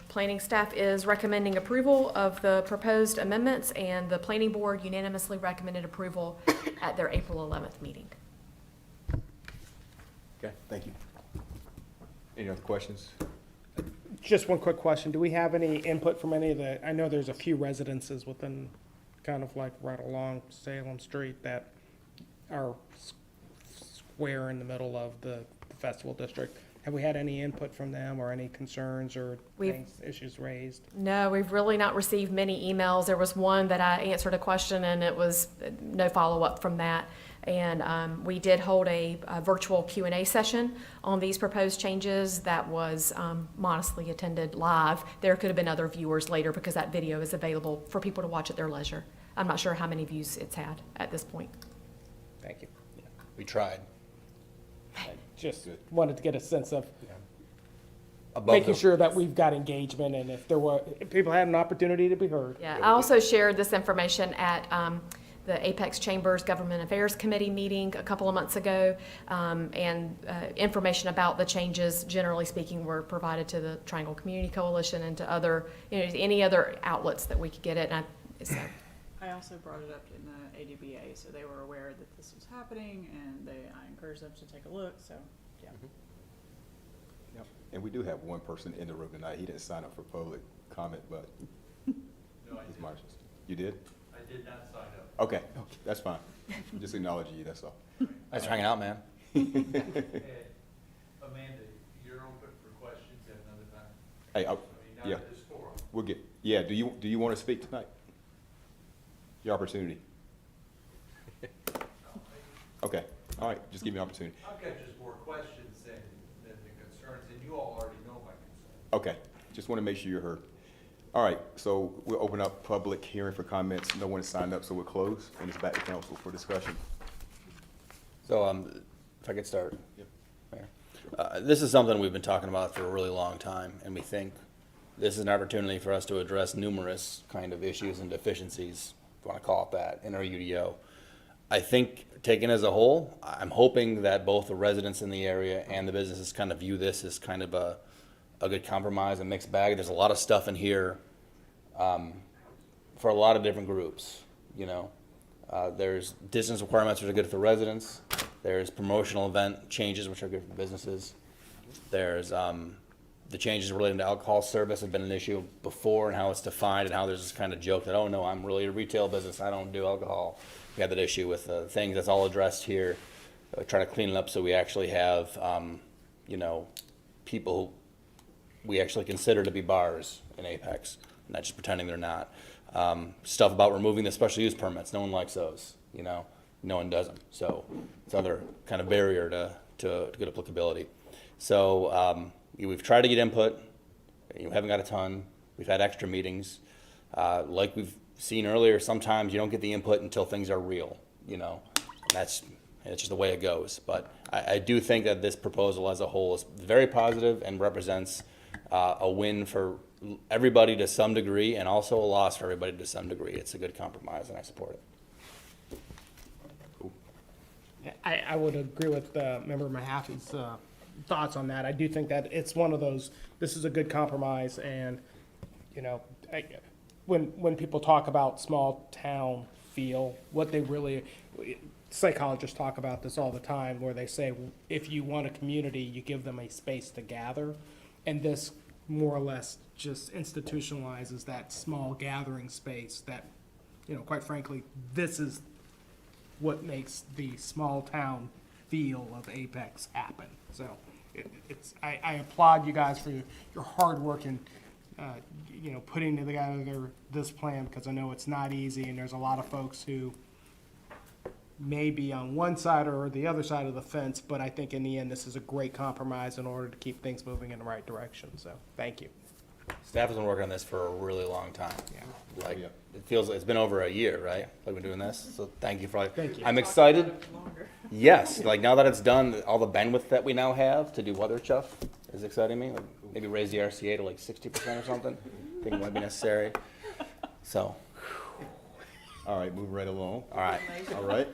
Planning staff is recommending approval of the proposed amendments, and the planning board unanimously recommended approval at their April 11th meeting. Okay, thank you. Any other questions? Just one quick question. Do we have any input from any of the, I know there's a few residences within, kind of like right along Salem Street that are square in the middle of the festival district. Have we had any input from them or any concerns or issues raised? No, we've really not received many emails. There was one that I answered a question and it was no follow-up from that. And we did hold a virtual Q&A session on these proposed changes that was modestly attended live. There could have been other viewers later because that video is available for people to watch at their leisure. I'm not sure how many views it's had at this point. Thank you. We tried. Just wanted to get a sense of Above making the- sure that we've got engagement and if people had an opportunity to be heard. Yeah, I also shared this information at the Apex Chambers Government Affairs Committee meeting a couple of months ago, and information about the changes, generally speaking, were provided to the Triangle Community Coalition and to other, any other outlets that we could get it. And I also brought it up in the ADBA, so they were aware that this was happening, and I encouraged them to take a look, so, yeah. Yep. And we do have one person in the room tonight. He didn't sign up for public comment, but No, I he's did. Marshall. You did? I did not sign up. Okay, that's fine. Just acknowledging you, that's all. Thanks for hanging out, man. Amanda, you're open for questions at another time. Hey, I mean, not yeah, at this forum. we'll get, yeah, do you want to speak tonight? Your opportunity. Okay, all right, just give me an opportunity. I've got just more questions than the concerns, and you all already know my concerns. Okay, just want to make sure you're heard. All right, so we'll open up public hearing for comments. No one has signed up, so we'll close, and it's back to council for discussion. So, if I could start. Yep. Mayor. This is something we've been talking about for a really long time, and we think this is an opportunity for us to address numerous kind of issues and deficiencies, if you want to call it that, in our UDO. I think, taken as a whole, I'm hoping that both the residents in the area and the businesses kind of view this as kind of a good compromise, a mixed bag. There's a lot of stuff in here for a lot of different groups, There's distance requirements which are good for residents. There's promotional event changes which are good for businesses. There's the changes relating to alcohol service have been an issue before, and how it's defined, and how there's this kind of joke that, oh no, I'm really a retail business, I don't do alcohol. We had that issue with things that's all addressed here. Try to clean it up so we actually have, people who we actually consider to be bars in Apex, not just pretending they're not. Stuff about removing the special use permits, no one likes those, no one doesn't. So it's another kind of barrier to good applicability. So we've tried to get input, you haven't got a ton, we've had extra meetings. Like we've seen earlier, sometimes you don't get the input until things are real, It's just the way it goes. But I do think that this proposal as a whole is very positive and represents a win for everybody to some degree, and also a loss for everybody to some degree. It's a good compromise, and I support it. Cool. I would agree with Member Mahaffey's thoughts on that. I do think that it's one of those, this is a good compromise, and, when people talk about small town feel, what they really, psychologists talk about this all the time, where they say, if you want a community, you give them a space to gather, and this more or less just institutionalizes that small gathering space that, quite frankly, this is what makes the small town feel of Apex happen. So I applaud you guys for your hard work in, putting together this plan, because I know it's not easy, and there's a lot of folks who may be on one side or the other side of the fence, but I think in the end, this is a great compromise in order to keep things moving in the right direction. So, thank you. Staff has been working on this for a really long time. Yeah. Like, it feels like it's been over a year, right? Like, we're doing this, so thank you for, Thank you. I'm excited. Yes, like, now that it's done, all the bandwidth that we now have to do other stuff is exciting me. Like, maybe raise the RCA to like 60% or something. I think it might be necessary. So, All right, moving right along. all right. All right.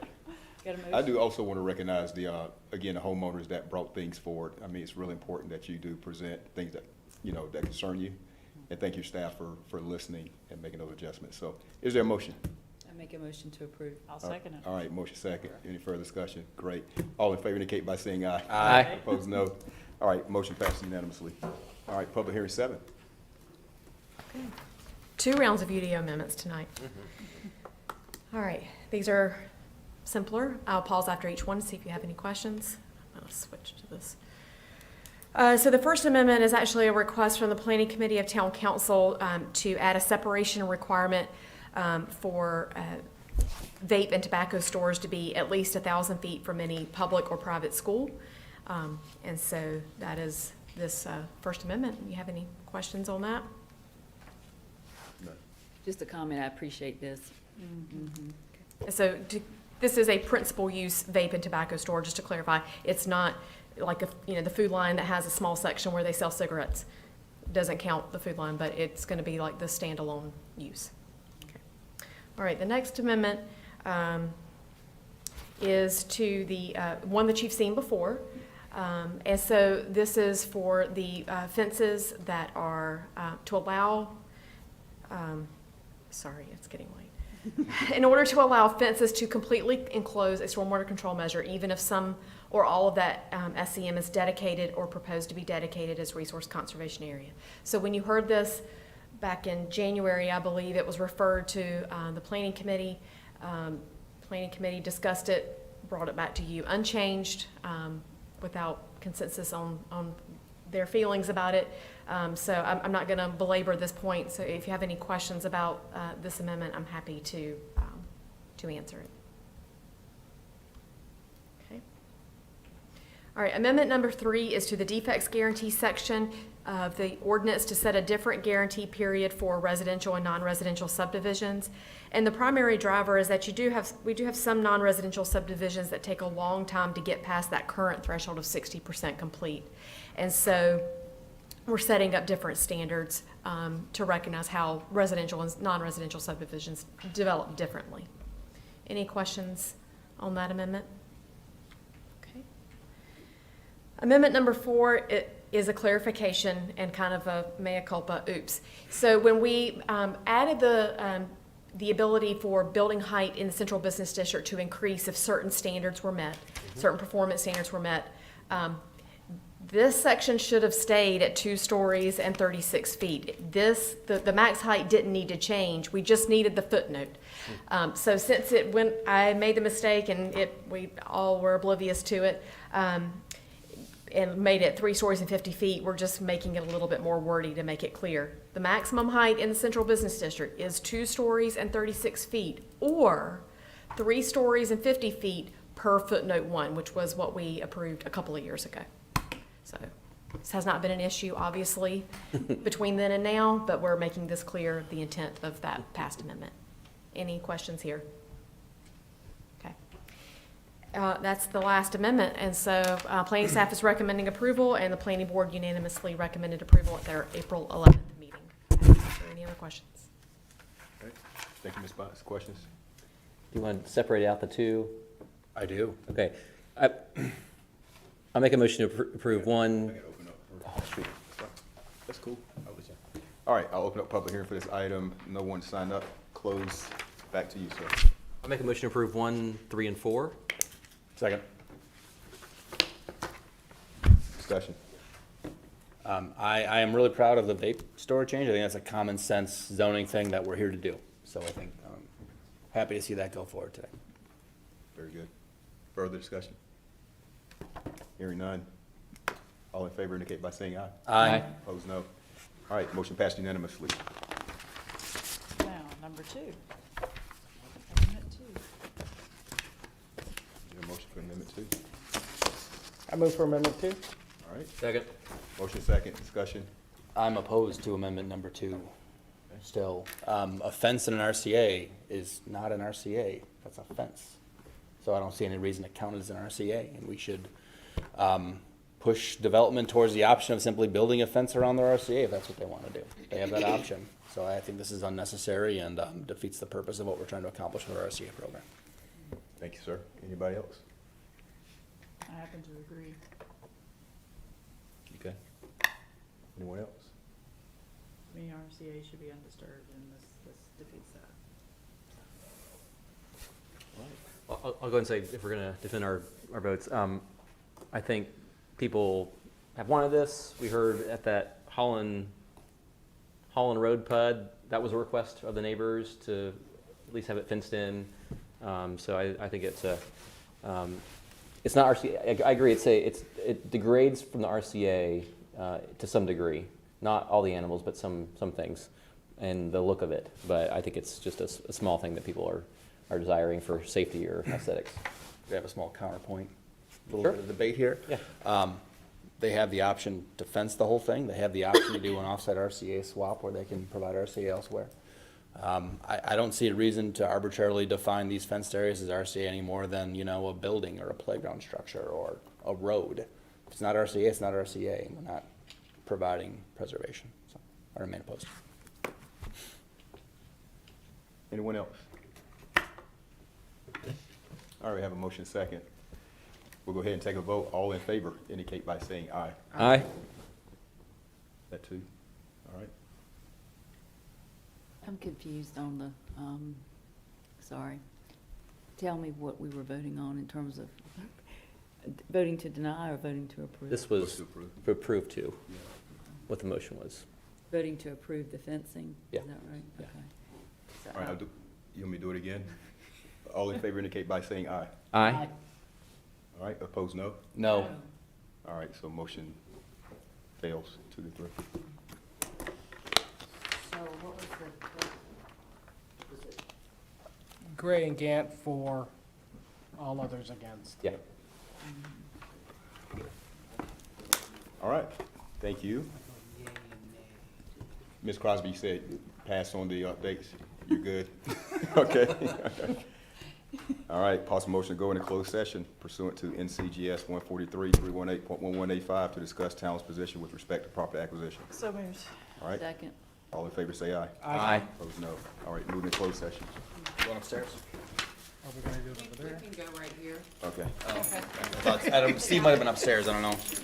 Got a I motion? do also want to recognize the, again, the homeowners that brought things forward. I mean, it's really important that you do present things that, you know, that concern you. And thank your staff for listening and making those adjustments. So is there a motion? I make a motion to approve. I'll second it. All right, motion second. Any further discussion? Great. All in favor indicate by saying aye. Aye. Opposed, no. All right, motion passed unanimously. All right, public hearing 7. 2 rounds of UDO amendments tonight. All right, these are simpler. I'll pause after each one to see if you have any questions. I'm going to switch to this. So the first amendment is actually a request from the Planning Committee of Town Council to add a separation requirement for vape and tobacco stores to be at least 1,000 feet from any public or private school. And so that is this First Amendment. You have any questions on that? Just a comment, I appreciate this. So this is a principal use vape and tobacco store, just to clarify. It's not like, the Food Line that has a small section where they sell cigarettes. Doesn't count the Food Line, but it's going to be like the standalone use. Okay. All right, the next amendment is to the one that you've seen before. And so this is for the fences that are to allow, sorry, it's getting late. In order to allow fences to completely enclose a stormwater control measure, even if some or all of that SEM is dedicated or proposed to be dedicated as resource conservation area. So when you heard this back in January, I believe it was referred to the Planning Committee. Planning Committee discussed it, brought it back to you unchanged, without consensus on their feelings about it. So I'm not going to belabor this point. So if you have any questions about this amendment, I'm happy to answer it. Okay. All right. Amendment number 3 is to the defects guarantee section of the ordinance to set a different guarantee period for residential and non-residential subdivisions. And the primary driver is that we do have some non-residential subdivisions that take a long time to get past that current threshold of 60% complete. And so we're setting up different standards to recognize how residential and non-residential subdivisions develop differently. Any questions on that amendment? Okay. Amendment number 4 is a clarification and kind of a mea culpa, oops. So when we added the ability for building height in the central business district to increase if certain standards were met, certain performance standards were met, this section should have stayed at 2 stories and 36 feet. The max height didn't need to change. We just needed the footnote. So since I made the mistake and we all were oblivious to it, and made it 3 stories and 50 feet, we're just making it a little bit more wordy to make it clear. The maximum height in the central business district is 2 stories and 36 feet, or 3 stories and 50 feet per footnote 1, which was what we approved a couple of years ago. So this has not been an issue, obviously, between then and now, but we're making this clear, the intent of that past amendment. Any questions here? Okay. That's the last amendment, and so planning staff is recommending approval, and the planning board unanimously recommended approval at their April 11th meeting. Are there any other questions? Okay. Thank you, Ms. Botts. Questions? Do you want to separate out the 2? I do. Okay. I'll make a motion to approve 1. Oh, shoot. That's cool. All right, I'll open up public hearing for this item. No one signed up. Close. Back to you, sir. I'll make a motion to approve 1, 3, and 4. Second. Discussion. I am really proud of the vape store change. I think that's a common sense zoning thing that we're here to do. So I think happy to see that go forward today. Very good. Further discussion? Hearing none. All in favor indicate by saying aye. Aye. Opposed, no. All right, motion passed unanimously. Now, number 2. Amendment 2. motion for amendment 2? I move for amendment 2. All right, Second. motion second, discussion. I'm opposed to amendment number 2 still. A fence in an RCA is not an RCA, that's a fence. So I don't see any reason to count it as an RCA, and we should push development towards the option of simply building a fence around their RCA if that's what they want to do. They have that option. So I think this is unnecessary and defeats the purpose of what we're trying to accomplish with our RCA program. Thank you, sir. Anybody else? I happen to agree. Okay. Anyone else? I mean, RCA should be undisturbed, and this defeats that. I'll go ahead and say, if we're going to defend our votes, I think people have wanted this. We heard at that Holland Road PUD, that was a request of the neighbors to at least have it fenced in. So I think it's not RCA. I agree. It degrades from the RCA to some degree. Not all the animals, but some things, and the look of it. But I think it's just a small thing that people are desiring for safety or aesthetics. We have a small counterpoint, a little Sure. bit of debate here. Yeah. They have the option to fence the whole thing. They have the option to do an offsite RCA swap where they can provide RCA elsewhere. I don't see a reason to arbitrarily define these fenced areas as RCA any more than, a building or a playground structure or a road. If it's not RCA, it's not RCA, and we're not providing preservation. So I remain opposed. Anyone else? All right, we have a motion second. We'll go ahead and take a vote. All in favor indicate by saying aye. Aye. That 2? All right. I'm confused on the, sorry. Tell me what we were voting on in terms of voting to deny or voting to approve? This was approved to, what the motion was. Voting to approve the fencing? Yeah. Is that right? Yeah. Okay. So, All right, you want me to do it again? All in favor indicate by saying aye. Aye. All right, opposed, no? No. All right, so motion fails 2 to 3. So what was the, Gray and Gant for, all others against. Yeah. All right, thank you. Ms. Crosby, you said pass on the updates. You're good? Okay. All right, possible motion to go into closed session pursuant to NCGS 143-318.1185 to discuss town's position with respect to property acquisition. So moved. All right, second? all in favor say aye. Aye. Opposed, no. All right, moving to closed session. Going upstairs? Are we gonna do it over there? We can go right here. Okay. Steve might have been upstairs, I don't know. No, he's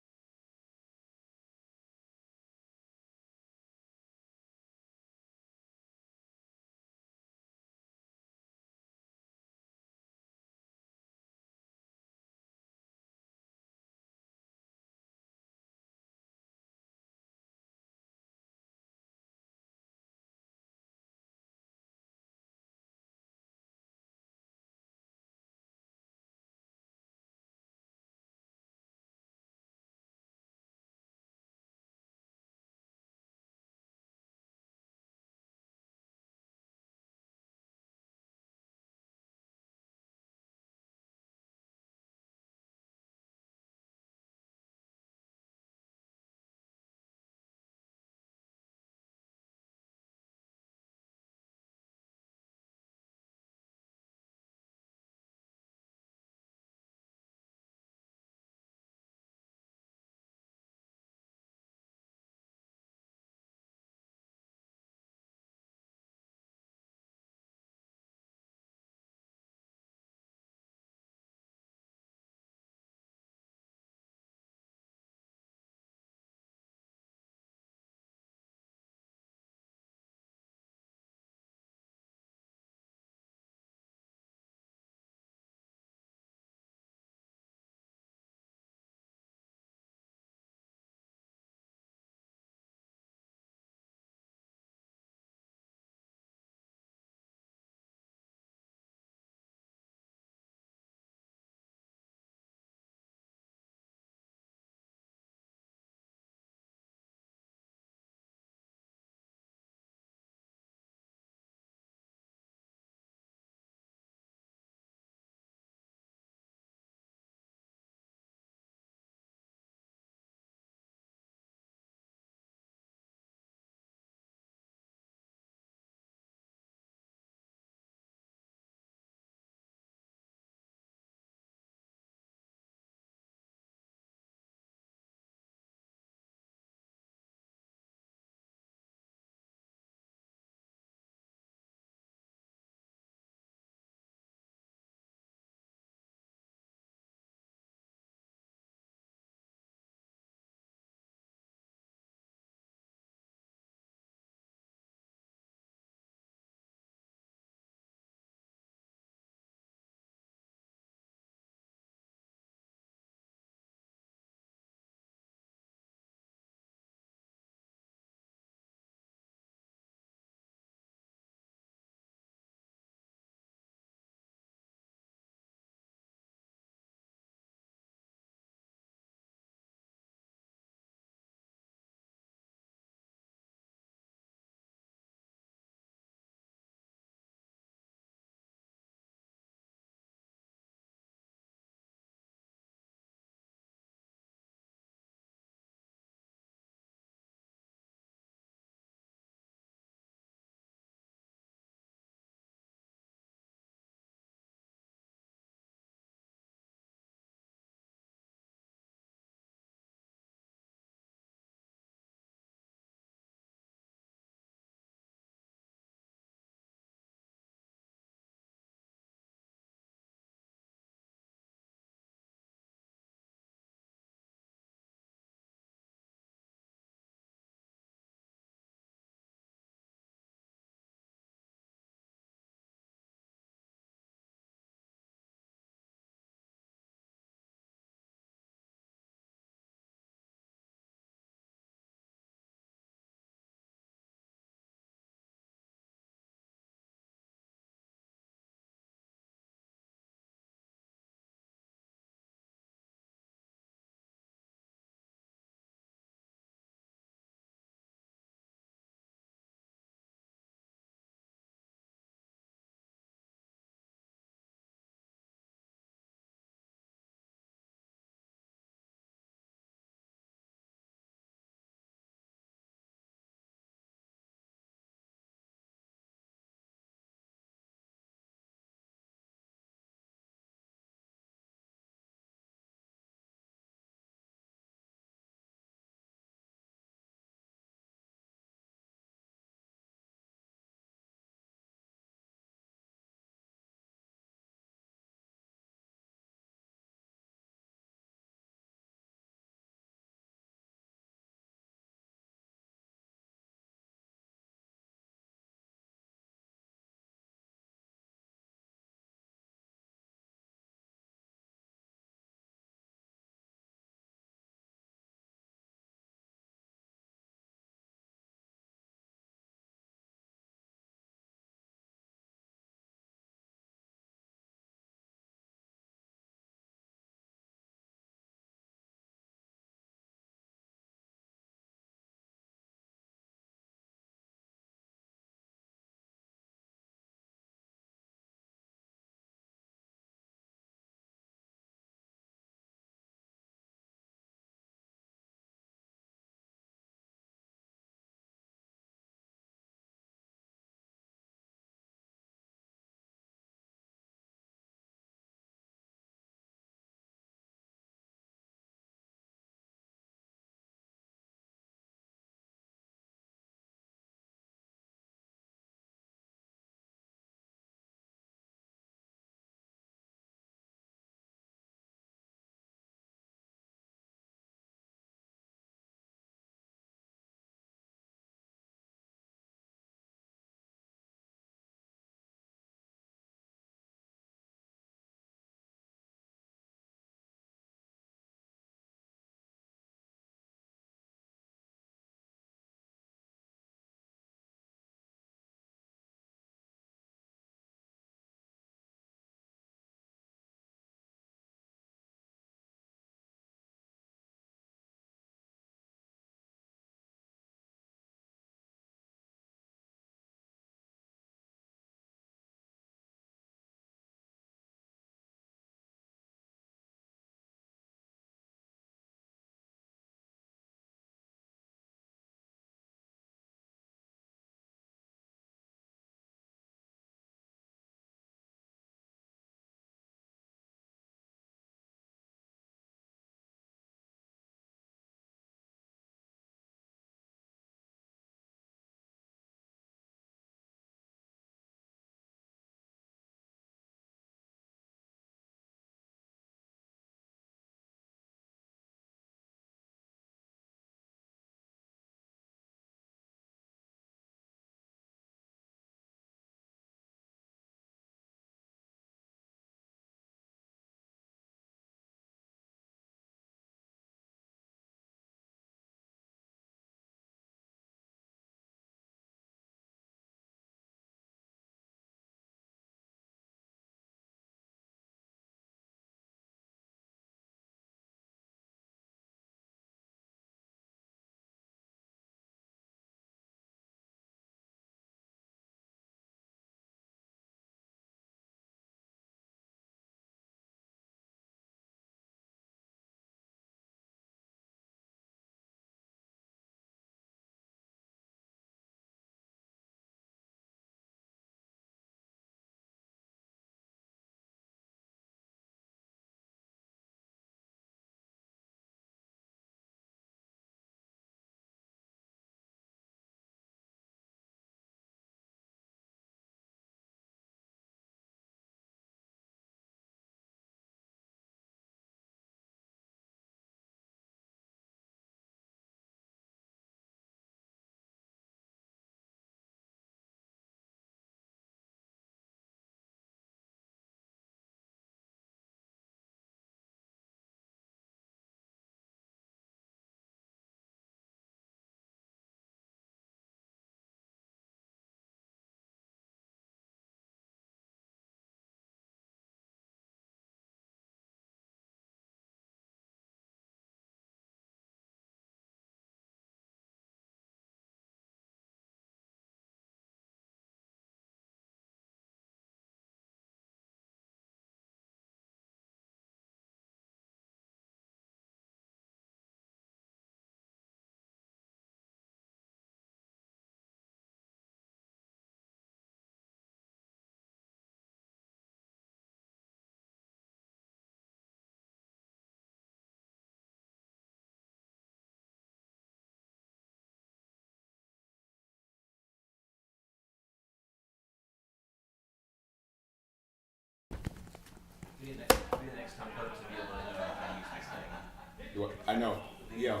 I know, yeah.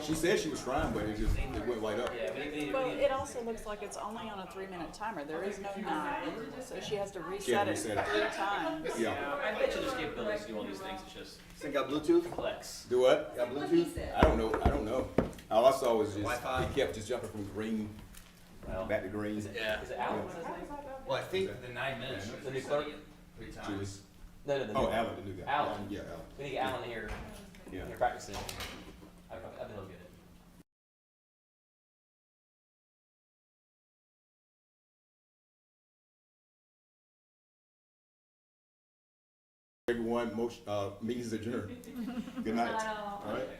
She said she was trying, but it went right up. Well, it also looks like it's only on a 3-minute timer. There is no 9, so she has to reset it 3 times. Yeah. I bet you there's capabilities to do all these things, it's just. Think got Bluetooth? Flex. Do what? Got Bluetooth? I don't know. All I saw was just, he kept just jumping from green back to green. Yeah. Is it Alan? What's his name? Well, I think the 9 minutes. The new clerk? 3 times. Julius. No, the Oh, new Alan, the new guy. Alan. Yeah, Alan. We need Alan here. Yeah. Here practicing. I bet he'll get it. Everyone, motion, meeting's adjourned. Good night. All right.